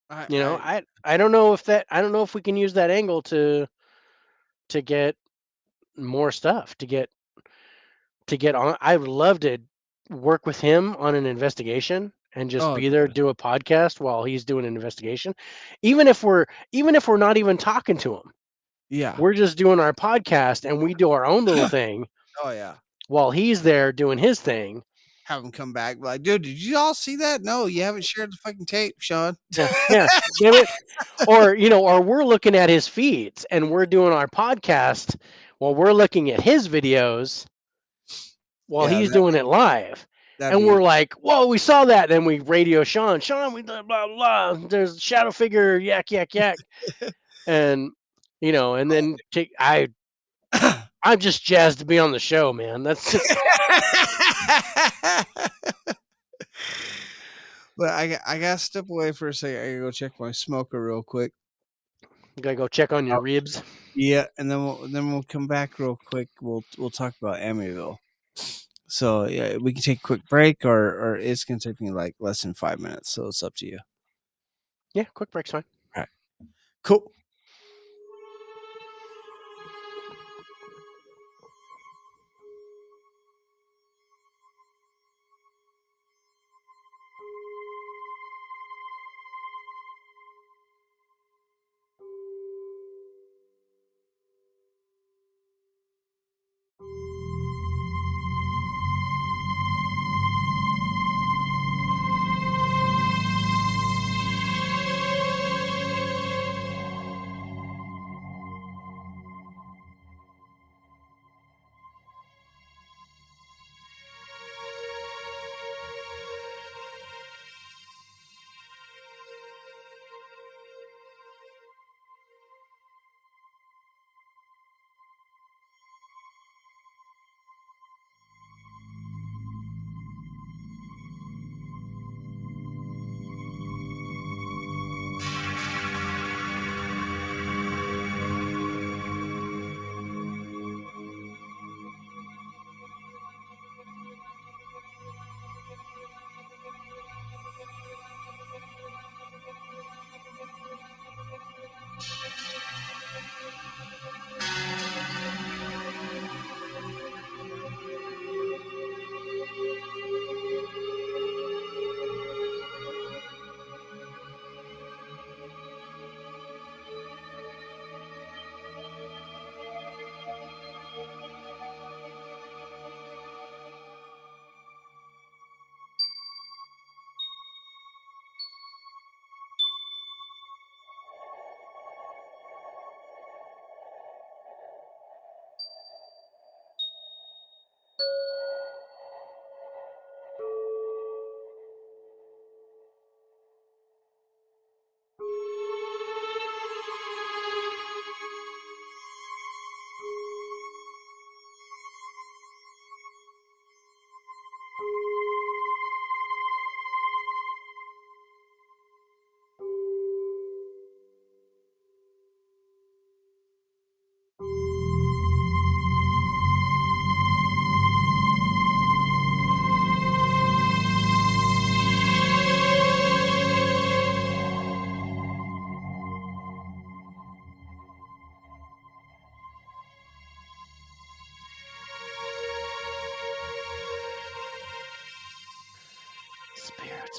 I don't know if we can use that angle to get more stuff, to get on. I would love to work with him on an investigation and just be there, do a podcast while he's doing an investigation. Even if we're not even talking to him. Yeah. We're just doing our podcast and we do our own little thing. Oh, yeah. While he's there doing his thing. Have him come back like, dude, did you all see that? No, you haven't shared the fucking tape, Sean. Yeah. Damn it. Or we're looking at his feeds and we're doing our podcast while we're looking at his videos while he's doing it live. And we're like, whoa, we saw that. Then we radio Sean, we blah, blah, blah. There's a shadow figure, yak, yak, yak. And, and then I'm just jazzed to be on the show, man. That's just... But I gotta step away for a second. I gotta go check my smoker real quick. You gotta go check on your Oh. ribs. Yeah, and then we'll come back real quick. We'll talk about Amityville. So yeah, we can take a quick break, or it's gonna take me like less than 5 minutes. So it's up to you. Yeah, quick break's fine. All right, cool.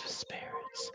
Spirits.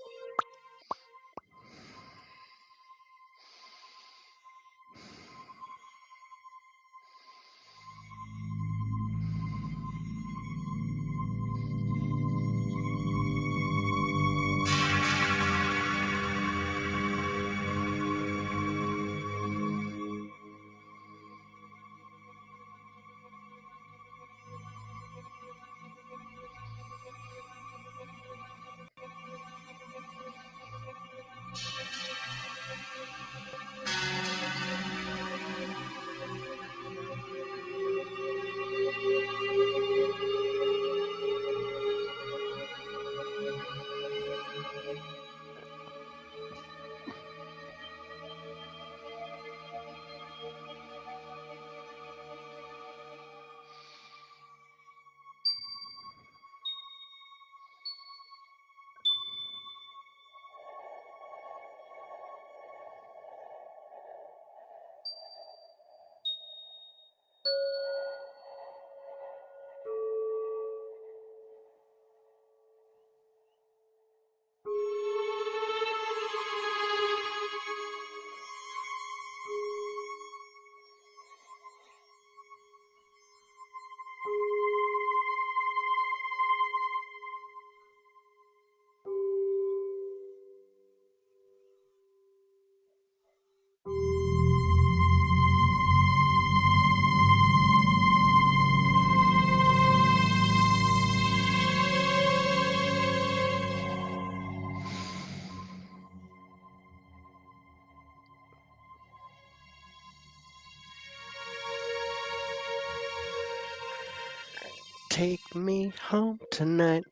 Take me home tonight.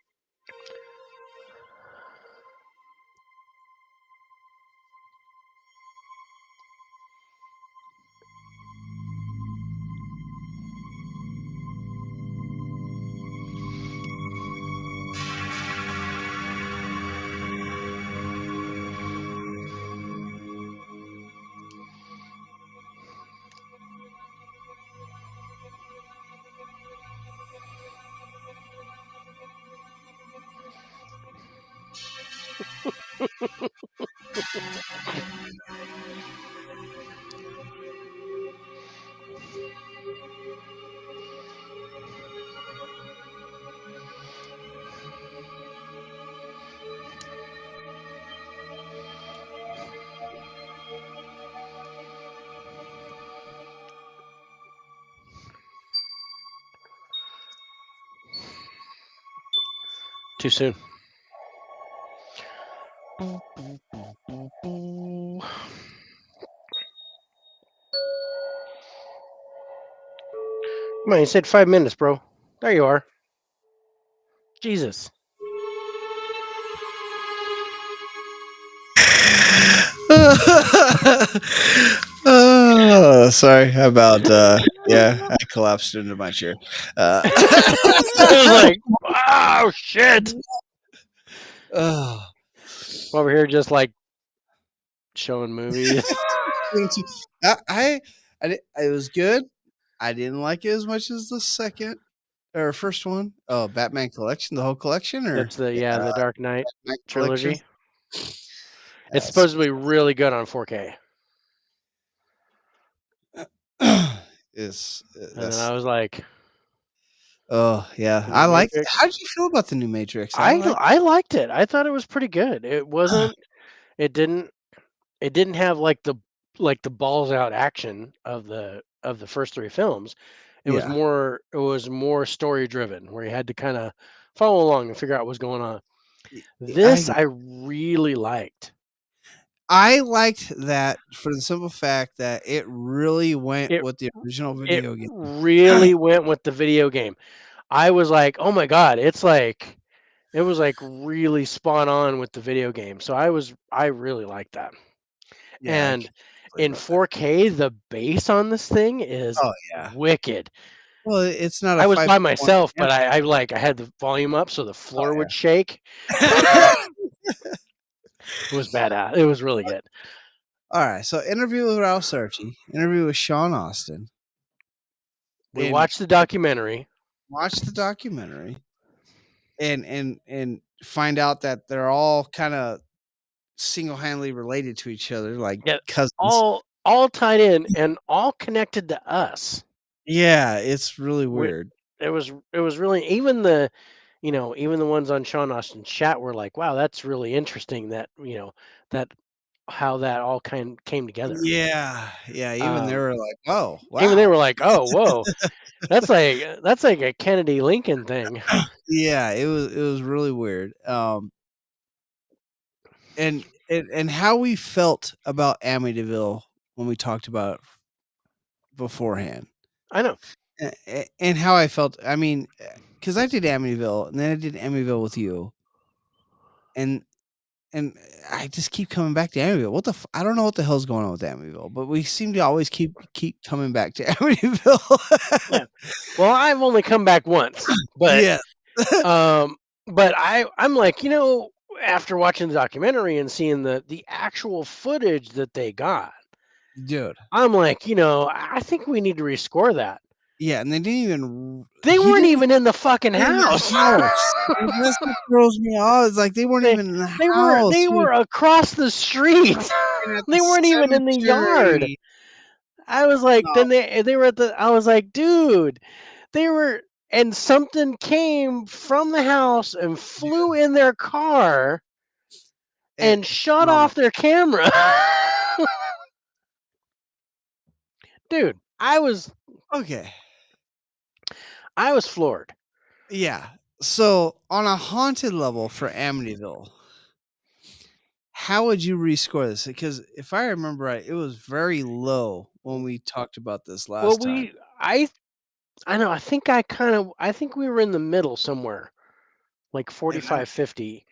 Too soon. Come on, you said 5 minutes, bro. There you are. Jesus. Oh, sorry about yeah, I collapsed into my chair. I was like, oh shit. Oh. Over here just like showing movies. It was good. I didn't like it as much as the second or first one. Oh, Batman collection, the whole collection, or That's the Dark Knight Batman trilogy. collection? It's supposed to be really good on 4K. Is And then I was like, oh yeah, The I new like. Matrix? How did you feel about the new Matrix? I liked it. I thought it was pretty good. It wasn't. It didn't have like the balls out action of the first 3 films. It was Yeah. more story driven, where you had to kind of follow along and figure out what's going on. I This I really liked. I liked that for the simple fact that it really went It with the original it video game. really went with the video game. I was like, "Oh my god, it was like really spot on with the video game." So I really liked that. Yeah, I And can't complain in about that. 4K, the bass on this thing is Oh yeah. wicked. Well, it's not a I was by 5.1 myself, but amp. I had the volume up so the floor Oh would shake. yeah. It was badass. It was really good. All right, so interview with Ralph Sarchie, interview with Sean Austin. We And watched the documentary. watch the documentary, and find out that they're all kind of single-handedly related to each other, like Yeah, cousins. all tied in and all connected to us. Yeah, it's really weird. It was really even the even the ones on Sean Austin's chat were like, wow, that's really interesting that that how that all came together. Yeah, yeah. Even they were like, "Oh, wow!" Even they were like, oh, whoa, that's like a Kennedy Lincoln thing. Yeah, it was really weird. And how we felt about Amityville when we talked about it beforehand. I know. And how I felt. I mean, because I did Amityville, and then I did Amityville with you, and I just keep coming back to Amityville. I don't know what the hell's going on with Amityville, but we seem to always keep coming back to Amityville. Yeah. Well, I've only come back once, but Yeah. but I'm like, after watching the documentary and seeing the actual footage that they got, Dude. I'm like, I think we need to rescore that. Yeah, and they didn't even. They weren't even in the fucking house. And that's what throws me off. It's like they weren't even in the house. They were across the street. They weren't even in the yard. cemetery. I was like, No. then they were at the. I was like, dude, they were, and something came from the house and flew in their car and shut off their camera. Dude, I was Okay. I was floored. Yeah. So on a haunted level for Amityville, how would you rescore this? Because if I remember right, it was very low when we talked about this last time. I know. I think we were in the middle somewhere, like 45, 50.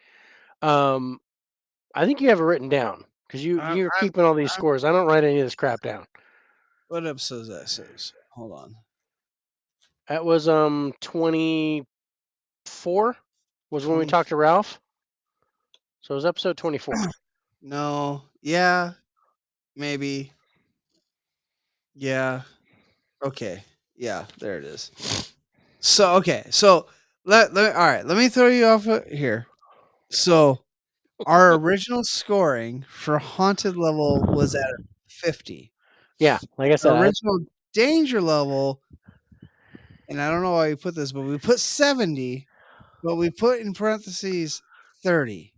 I think you have it written down because you're keeping all these scores. I don't write any of this crap down. What episode is that? Says hold on. That was 24 was when we talked to Ralph. So it was episode 24. No. Yeah. Maybe. Yeah. Okay. Yeah, there it is. So okay. So let me throw you off here. So Our original scoring for haunted level was at 50. Yeah, like I said, Our original danger level, and I don't know why we put this, but we put 70, but we put in parentheses 30.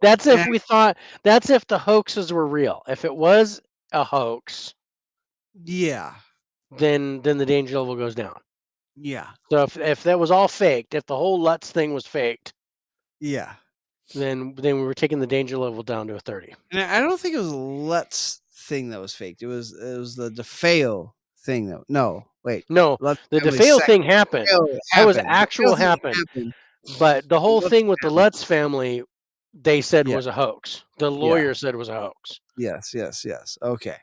that's if And- we thought that's if the hoaxes were real. If it was a hoax, yeah. then the danger level goes down. Yeah. So if that was all faked, if the whole Lutz thing was faked, Yeah. then we were taking the danger level down to a 30. And I don't think it was a Let's thing that was faked. It was the DeFeo thing though. No, wait. No, Lutz the family DeFeo second. thing happened. DeFeo That was happened. actual DeFeo thing happened. But the whole Lutz thing with the family. Lutz family, they said Yeah. was a hoax. The Yeah. lawyer said was a hoax. Yes. Okay.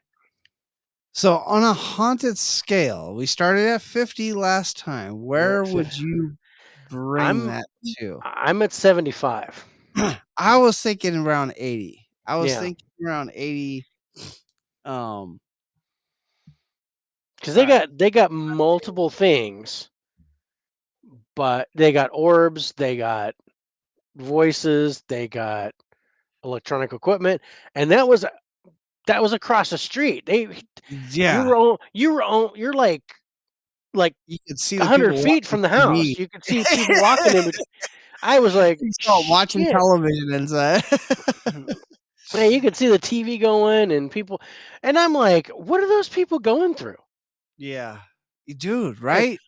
So on a haunted scale, we started at 50 last time. Where would you bring that to? I'm at 75. I was thinking around 80. I was Yeah. thinking around 80. Because they got multiple things, but they got orbs, they got voices, they got electronic equipment, and that was across the street. Yeah. You're like You could see the 100 people feet watching from the house. TV. You could see people walking in between. I was like, You start watching "Shit." television inside. Yeah, you could see the TV going and people, and I'm like, what are those people going through? Yeah. Dude, right?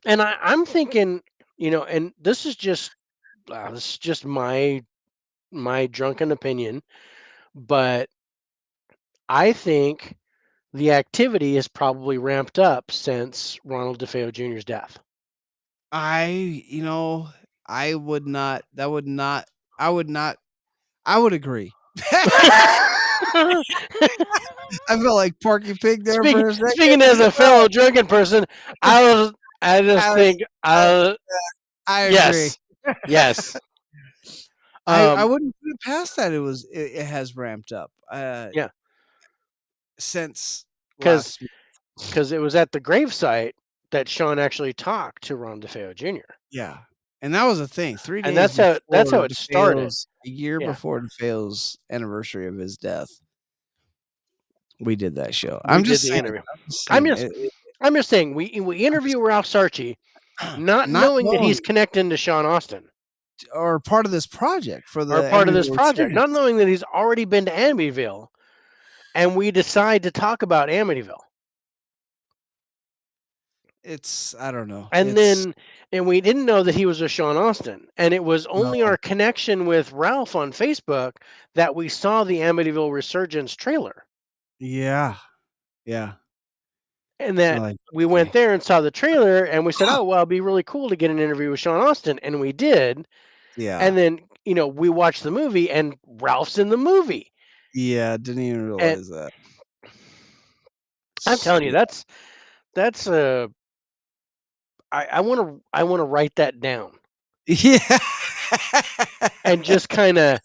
And I'm thinking, and this is just my drunken opinion, but I think the activity is probably ramped up since Ronald DeFeo Jr.'s death. I would agree. I felt like Porky Pig there for a second. Speaking as a fellow drunken person, I agree. Yes. Yes. I wouldn't put it past that it has ramped up. Yeah. Since Because it was at the gravesite that Sean actually talked to Ron DeFeo Jr. Yeah. And that was a thing. 3 days And that's how it started. A year Yeah. before DeFeo's anniversary of his death. We did that show. We did the interview. I'm just saying we interview Ralph Sarchie, not knowing that he's connected to Sean Austin. Or part of this project for the Or part of this Amityville project, not series. knowing that he's already been to Amityville, and we decide to talk about Amityville. I don't know. And we didn't know that he was a Sean Austin. And it was only our connection with Ralph on Facebook that we saw the Amityville Resurgence trailer. Yeah. Yeah. And that we went there and saw the trailer and we said, oh, well, it'd be really cool to get an interview with Sean Austin. And we did. Yeah. And then, we watched the movie and Ralph's in the movie. Yeah. Didn't even realize that. I'm telling you, that's I want to write that down. Yeah. And just kind of,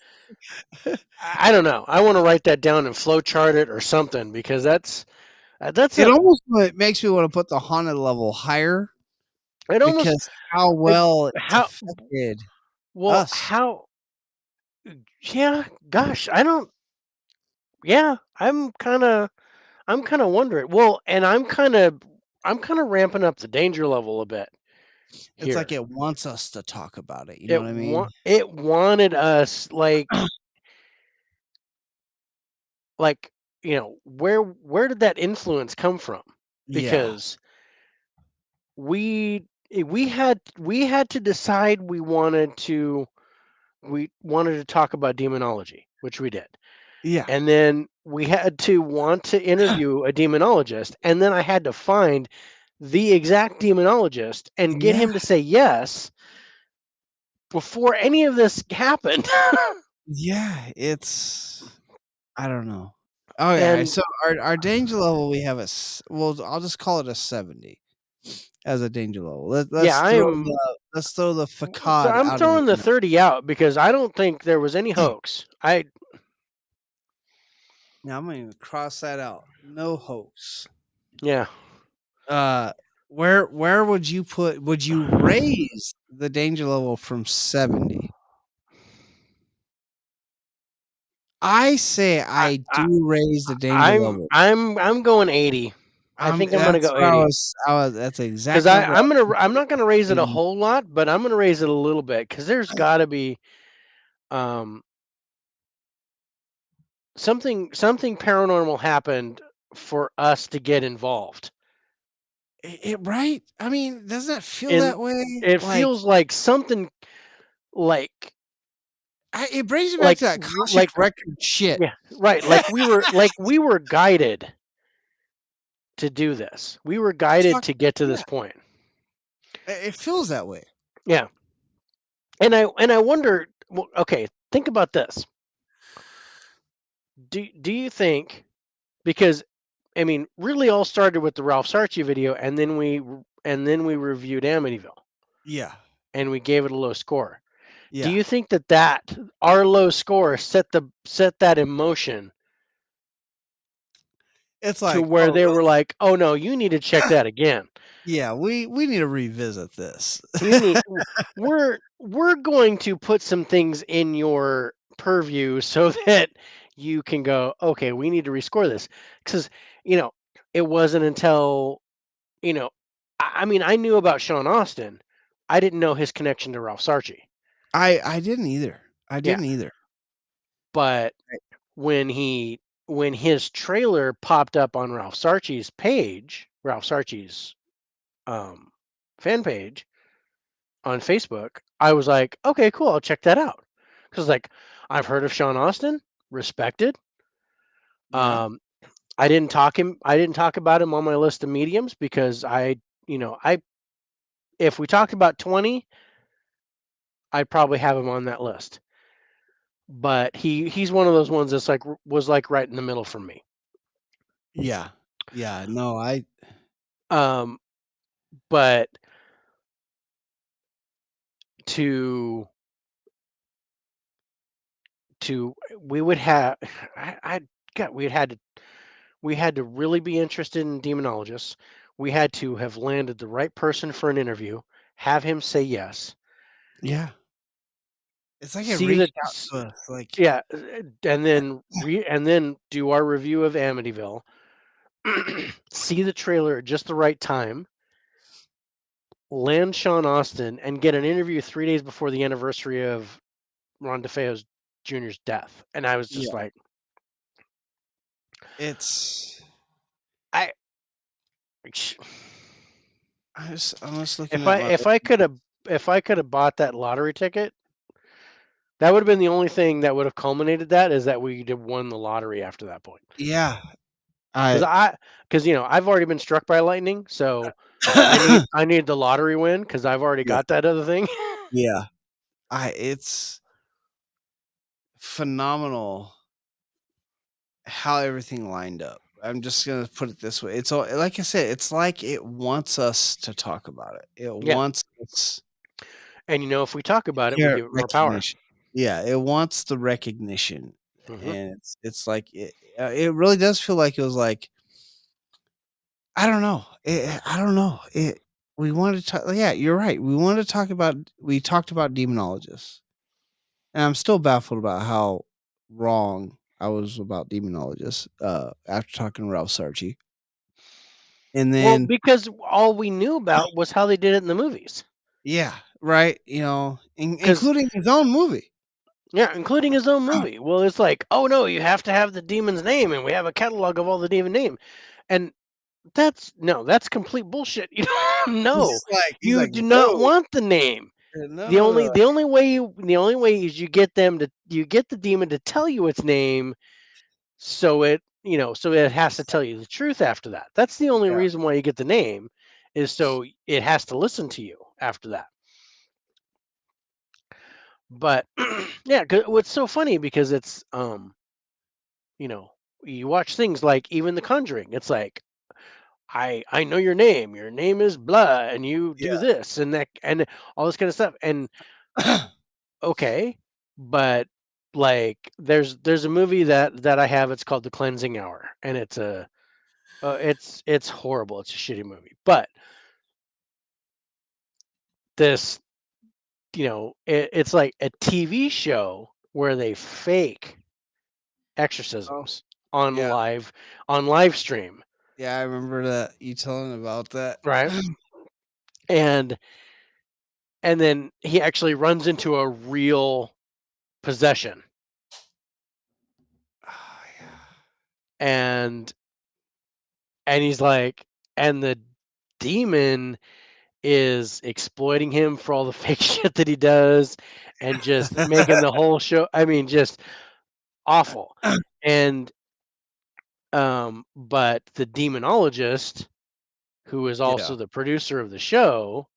I don't know. I want to write that down and flowchart it or something because that's almost makes me want to put the haunted level higher. It almost because how well it's affected us. Yeah, gosh, I'm kind of wondering. Well, and I'm kind of ramping up the danger level a bit. It's like it wants us to talk about it. You know what I mean? It wanted us like where did that influence come from? Because we had to decide we wanted to talk about demonology, which we did. Yeah. And then we had to want to interview a demonologist, and then I had to find the exact demonologist and get him to say yes before any of this happened. Yeah, I don't know. Oh yeah, so our danger level we have I'll just call it a 70 as a danger level. Let's throw the facade. So I'm throwing the 30 out because I don't think there was any hoax. Now I'm gonna cross that out. No hoax. Yeah. Where would you raise the danger level from 70? I say I do raise the danger level. I'm going 80. I think I'm gonna That's go what 80. that's the Because exact number. I'm not gonna raise it a Mhm. whole lot, but I'm gonna raise it a little bit because there's got to be um, something paranormal happened for us to get involved. Right? I mean, doesn't it feel And that way? it Like, feels like something like it brings me back like to that Akashic like record shit. yeah, right, like we were guided to do this. We were guided Fuck to get to yeah. this point. It feels that way. Yeah. And I wonder, well, okay, think about this. Do you think, because I mean, really all started with the Ralph Sarchie video, and then we reviewed Amityville Yeah. and we gave it a low score. Do Yeah. you think that our low score set that emotion It's to like, where oh, they were really? like, "Oh no, you need to check that again. Yeah, we need to revisit this. You need we're going to put some things in your purview so that you can go, okay, we need to rescore this." Because you know, it wasn't until I mean, I knew about Sean Austin. I didn't know his connection to Ralph Sarchie. I didn't either. Yeah, but when his trailer popped up on Ralph Sarchie's page, Ralph Sarchie's um, fan page on Facebook, I was like, okay, cool, I'll check that out. Because like I've heard of Sean Austin, respected. Yeah. I didn't talk about him on my list of mediums because I if we talked about 20, I'd probably have him on that list. But he's one of those ones that's like was like right in the middle for me. Yeah. Yeah. No, Um, but to we would have I got we had to really be interested in demonologists. We had to have landed the right person for an interview, have him say yes. yeah. It's like it See the reached out to us. Like, yeah, and then do our review of Amityville. See the trailer at just the right time. Land Sean Austin and get an interview 3 days before the anniversary of Ron DeFeo's Jr.'s death. And I was just yeah, like, it's. I I'm just looking at my. if I could have bought that lottery ticket, that would have been the only thing that would have culminated that is that we'd have won the lottery after that point. Yeah. Because I've already been struck by lightning, so I need the lottery win because I've already Yeah. got that other thing. Yeah. It's phenomenal how everything lined up. I'm just gonna put it this way. It's all like I said, it's like it wants us to talk about it. It Yeah. wants us And if we talk about it, we Yeah, give it more power. recognition. Yeah, it wants the recognition. Mhm. And it's like it really does feel like it was like I don't know. I don't know. We wanted to talk, yeah, you're right. We talked about demonologists. And I'm still baffled about how wrong I was about demonologists after talking to Ralph Sarchie. And Well, then because all we knew about was how they did it in the movies. yeah, right, Because including his own movie. yeah, including his own movie. Well, it's like, oh no, you have to have the demon's name, and we have a catalog of all the demon name, and that's complete bullshit. No, He's you like, do not no, want the name. no, The no, only no. the only way is you get the demon to tell you its name, so it has to tell you the truth after that. That's the only Yeah. reason why you get the name, is so it has to listen to you after that. But yeah, what's so funny because it's you know, you watch things like even The Conjuring. It's like I know your name. Your name is blah, and you do Yeah. this and that and all this kind of stuff. And okay, but like there's a movie that I have. It's called The Cleansing Hour, and it's horrible. It's a shitty movie, but this it's like a TV show where they fake exorcisms on yeah. live stream, Yeah, I remember that you telling about that. right? And then he actually runs into a real possession, Oh, yeah. and he's like, and the demon is exploiting him for all the fake shit that he does, and just making the whole show. I mean, just awful. And but the demonologist, who is Yeah. also the producer of the show,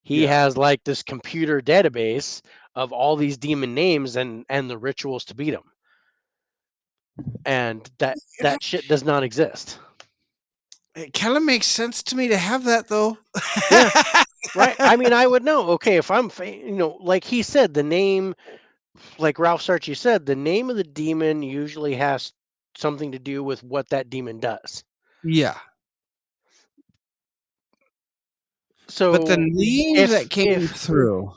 he Yeah. has like this computer database of all these demon names and the rituals to beat them, and that shit does not exist. It kind of makes sense to me to have that though. Yeah, right. I mean, I would know. Okay, if I'm, like he said, the name, like Ralph Sarchie said, the name of the demon usually has something to do with what that demon does. Yeah. But the So names that came through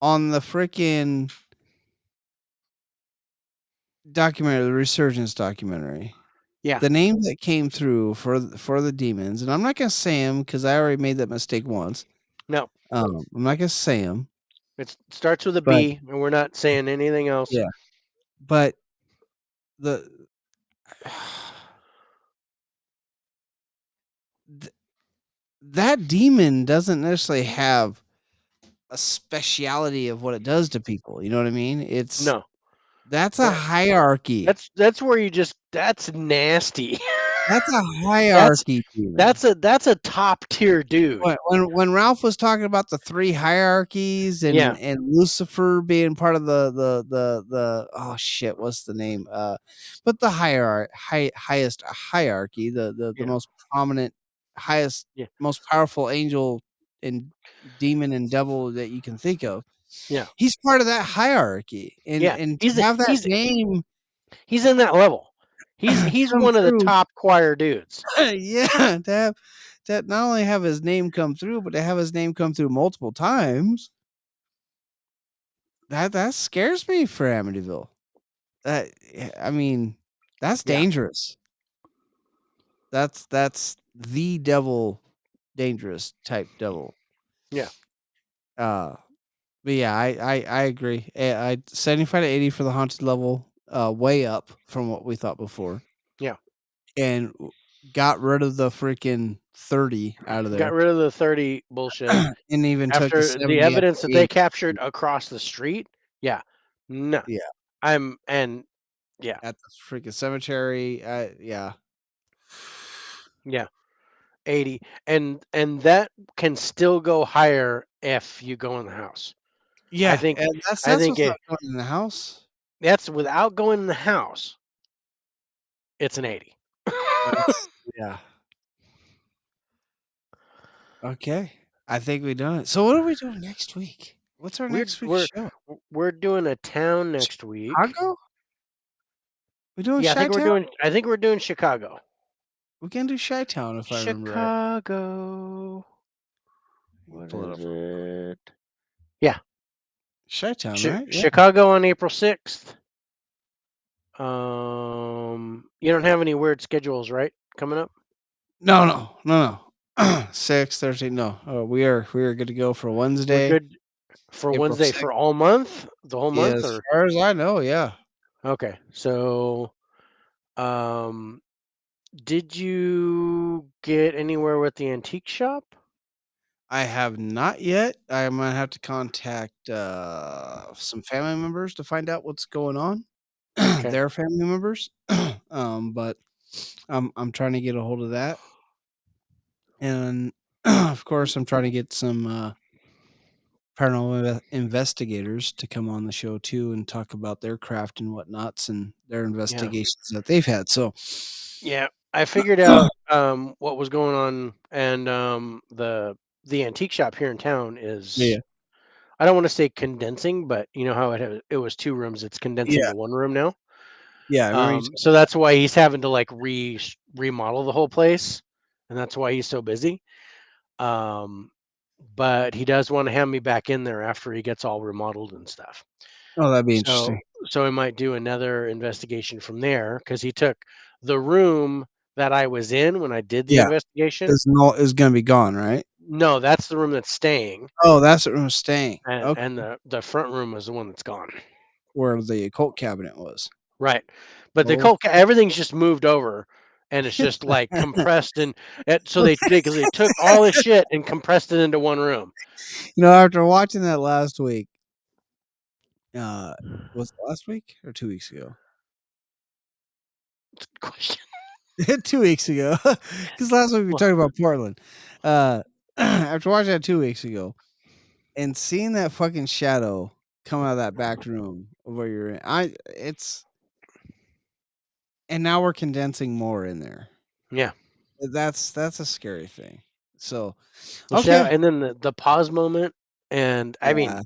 on the freaking documentary, the Resurgence documentary, yeah, the names that came through for the demons, and I'm not gonna say them because I already made that mistake once. no, I'm not gonna say them, it starts with a but B, and we're not saying anything else. yeah, but the that demon doesn't necessarily have a speciality of what it does to people. You know what I mean? No, That's a hierarchy. that's where you just, that's nasty. That's a that's hierarchy demon. that's a top tier dude. When Ralph was talking about the 3 hierarchies Yeah. and Lucifer being part of the oh shit, what's the name? But the highest hierarchy, the most prominent, highest, most powerful angel and demon and devil that you can think of. Yeah. He's part of that hierarchy. And Yeah, and he's to have that name, he's in that level. He's come one of the through. top choir dudes. Yeah, to not only have his name come through, but to have his name come through multiple times. That scares me for Amityville. I mean, that's dangerous. That's the devil, dangerous type devil. Yeah. But yeah, I agree. I 75 to 80 for the haunted level, way up from what we thought before. Yeah. And got rid of the freaking 30 out of there. Got rid of the 30 bullshit. And even took the after 70 the up evidence to that they 80. captured across the street. Yeah. No. Yeah. Yeah. At the freaking cemetery. Yeah. Yeah. 80. And that can still go higher if you go in the house. Yeah. I think and that's I think what's not going in the house. that's without going in the house. It's an 80. Yeah. Okay. I think we done it. So what are we doing next week? What's our next week's show? We're doing a town next week. Chicago? We're doing Yeah, Chi-Town? I think we're doing Chicago. We can do Chi-Town if I remember right. Chicago. What Pull it is up. it? Yeah. Chi-Town, right? Yeah. Chicago on April 6th. You don't have any weird schedules, right? Coming up? No. 6, 13. No. We are good to go for Wednesday. We're good for April Wednesday 6th. for all month? The whole Yeah, month? as Or far as I know, yeah. okay. So did you get anywhere with the antique shop? I have not yet. I'm gonna have to contact some family members to find out what's going on. Okay. Their family members. But I'm trying to get a hold of that. And of course I'm trying to get some paranormal investigators to come on the show too and talk about their craft and whatnots and their investigations that they've had. So Yeah, I figured out what was going on, and the antique shop here in town is, yeah. I don't want to say condensing, but you know how it was 2 rooms, it's condensing Yeah. to 1 room now. Yeah, I remember you So that's why he's having to like remodel the whole place, and that's why he's so busy. But he does want to have me back in there after he gets all remodeled and stuff. Oh, that'd be So interesting. so we might do another investigation from there because he took the room that I was in when I did the Yeah. investigation. Is gonna be gone, right? No, that's the room that's staying, Oh, that's the room staying. and Okay. and the front room is the one that's gone. Where the occult cabinet was. Right. But the Oh. occult everything's just moved over, and it's just, like, compressed and so they because they took all this shit and compressed it into one room. You know, after watching that last week, was it last week or 2 weeks ago? Question. 2 weeks ago, because last week we Well talked about Portland. After watching that 2 weeks ago and seeing that fucking shadow come out of that back room of where you're in, and now we're condensing more in there. Yeah. That's a scary thing. So, The shadow okay. and then the pause moment, and, I mean, Yeah.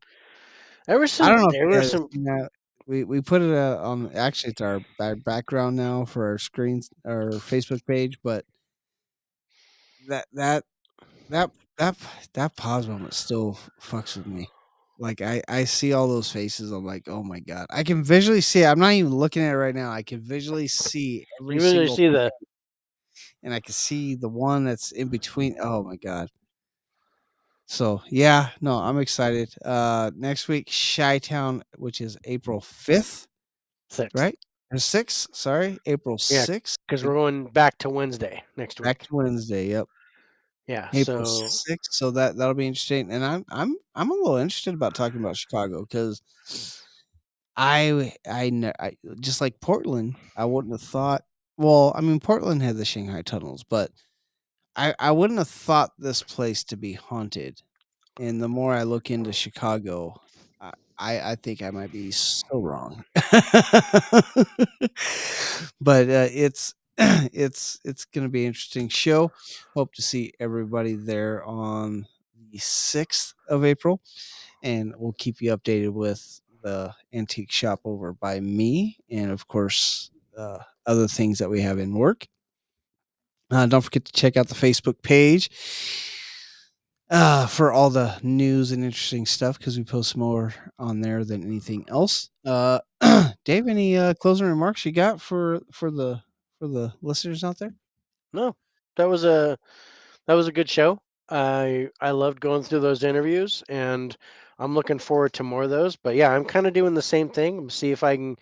there were I don't know if there you were guys some seen that. We put it, on actually, it's our background now for our screens, our Facebook page, but that that that that that pause moment still fucks with me. Like, I see all those faces, I'm like, "Oh my god." I can visually see it, I'm not even looking at it right now, I can visually see every you really single see the and I can see the one that's in between. Oh my god. So, yeah, no, I'm excited. Next week, Chi-Town, which is April 5th, 6th. right? Or 6th, sorry, April Yeah, 6th. because we're going back to Wednesday next Back week. to Wednesday, yep. Yeah, April so 6th, so that'll be interesting, and I'm a little interested about talking about Chicago because I just like Portland, I wouldn't have thought. Well, I mean, Portland had the Shanghai tunnels, but I wouldn't have thought this place to be haunted. And the more I look into Chicago, I think I might be so wrong. But, it's it's gonna be an interesting show. Hope to see everybody there on the 6th of April, and we'll keep you updated with the antique shop over by me and, of course, other things that we have in work. Don't forget to check out the Facebook page for all the news and interesting stuff because we post more on there than anything else. Dave, any closing remarks you got for the listeners out there? no, that was a good show. I loved going through those interviews, and I'm looking forward to more of those. But yeah, I'm kind of doing the same thing. See if I can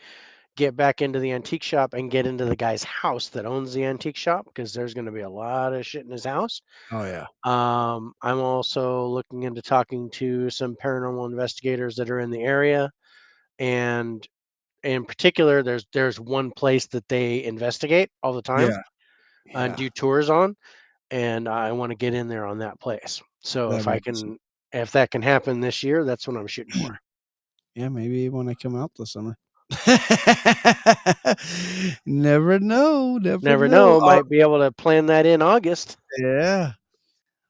get back into the antique shop and get into the guy's house that owns the antique shop because there's going to be a lot of shit in his house. Oh yeah. I'm also looking into talking to some paranormal investigators that are in the area, and in particular, there's one place that they investigate all the time Yeah. and Yeah. do tours on, and I want to get in there on that place. So That'd be awesome. if that can happen this year, that's what I'm shooting for. Yeah, maybe when I come out this summer. Never know. Never Never know. know, might be able to plan that in August. Yeah.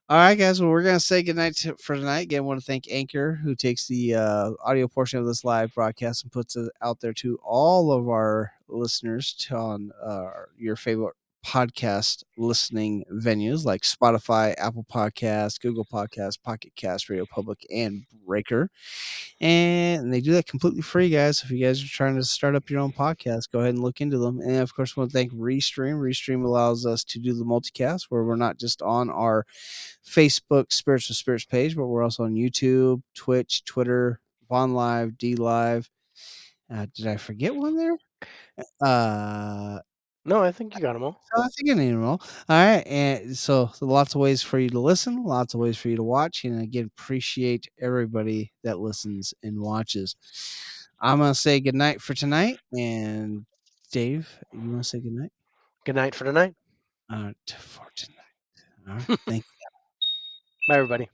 All right, guys. Well, we're gonna say goodnight for tonight. Again, I want to thank Anchor, who takes the audio portion of this live broadcast and puts it out there to all of our listeners on your favorite podcast listening venues like Spotify, Apple Podcasts, Google Podcasts, Pocket Cast, Radio Public, and Breaker. And they do that completely free, guys. If you guys are trying to start up your own podcast, go ahead and look into them. And of course, I want to thank Restream. Restream allows us to do the multicast where we're not just on our Facebook Spirits with Spirits page, but we're also on YouTube, Twitch, Twitter, Vaughn Live, D Live. Did I forget one there? No, I think you got them all. So I think I need them all. All right, and so lots of ways for you to listen, lots of ways for you to watch, and again, appreciate everybody that listens and watches. I'm gonna say goodnight for tonight, and Dave, you want to say goodnight? Good night for tonight. For tonight. All right, thank you. Bye, everybody.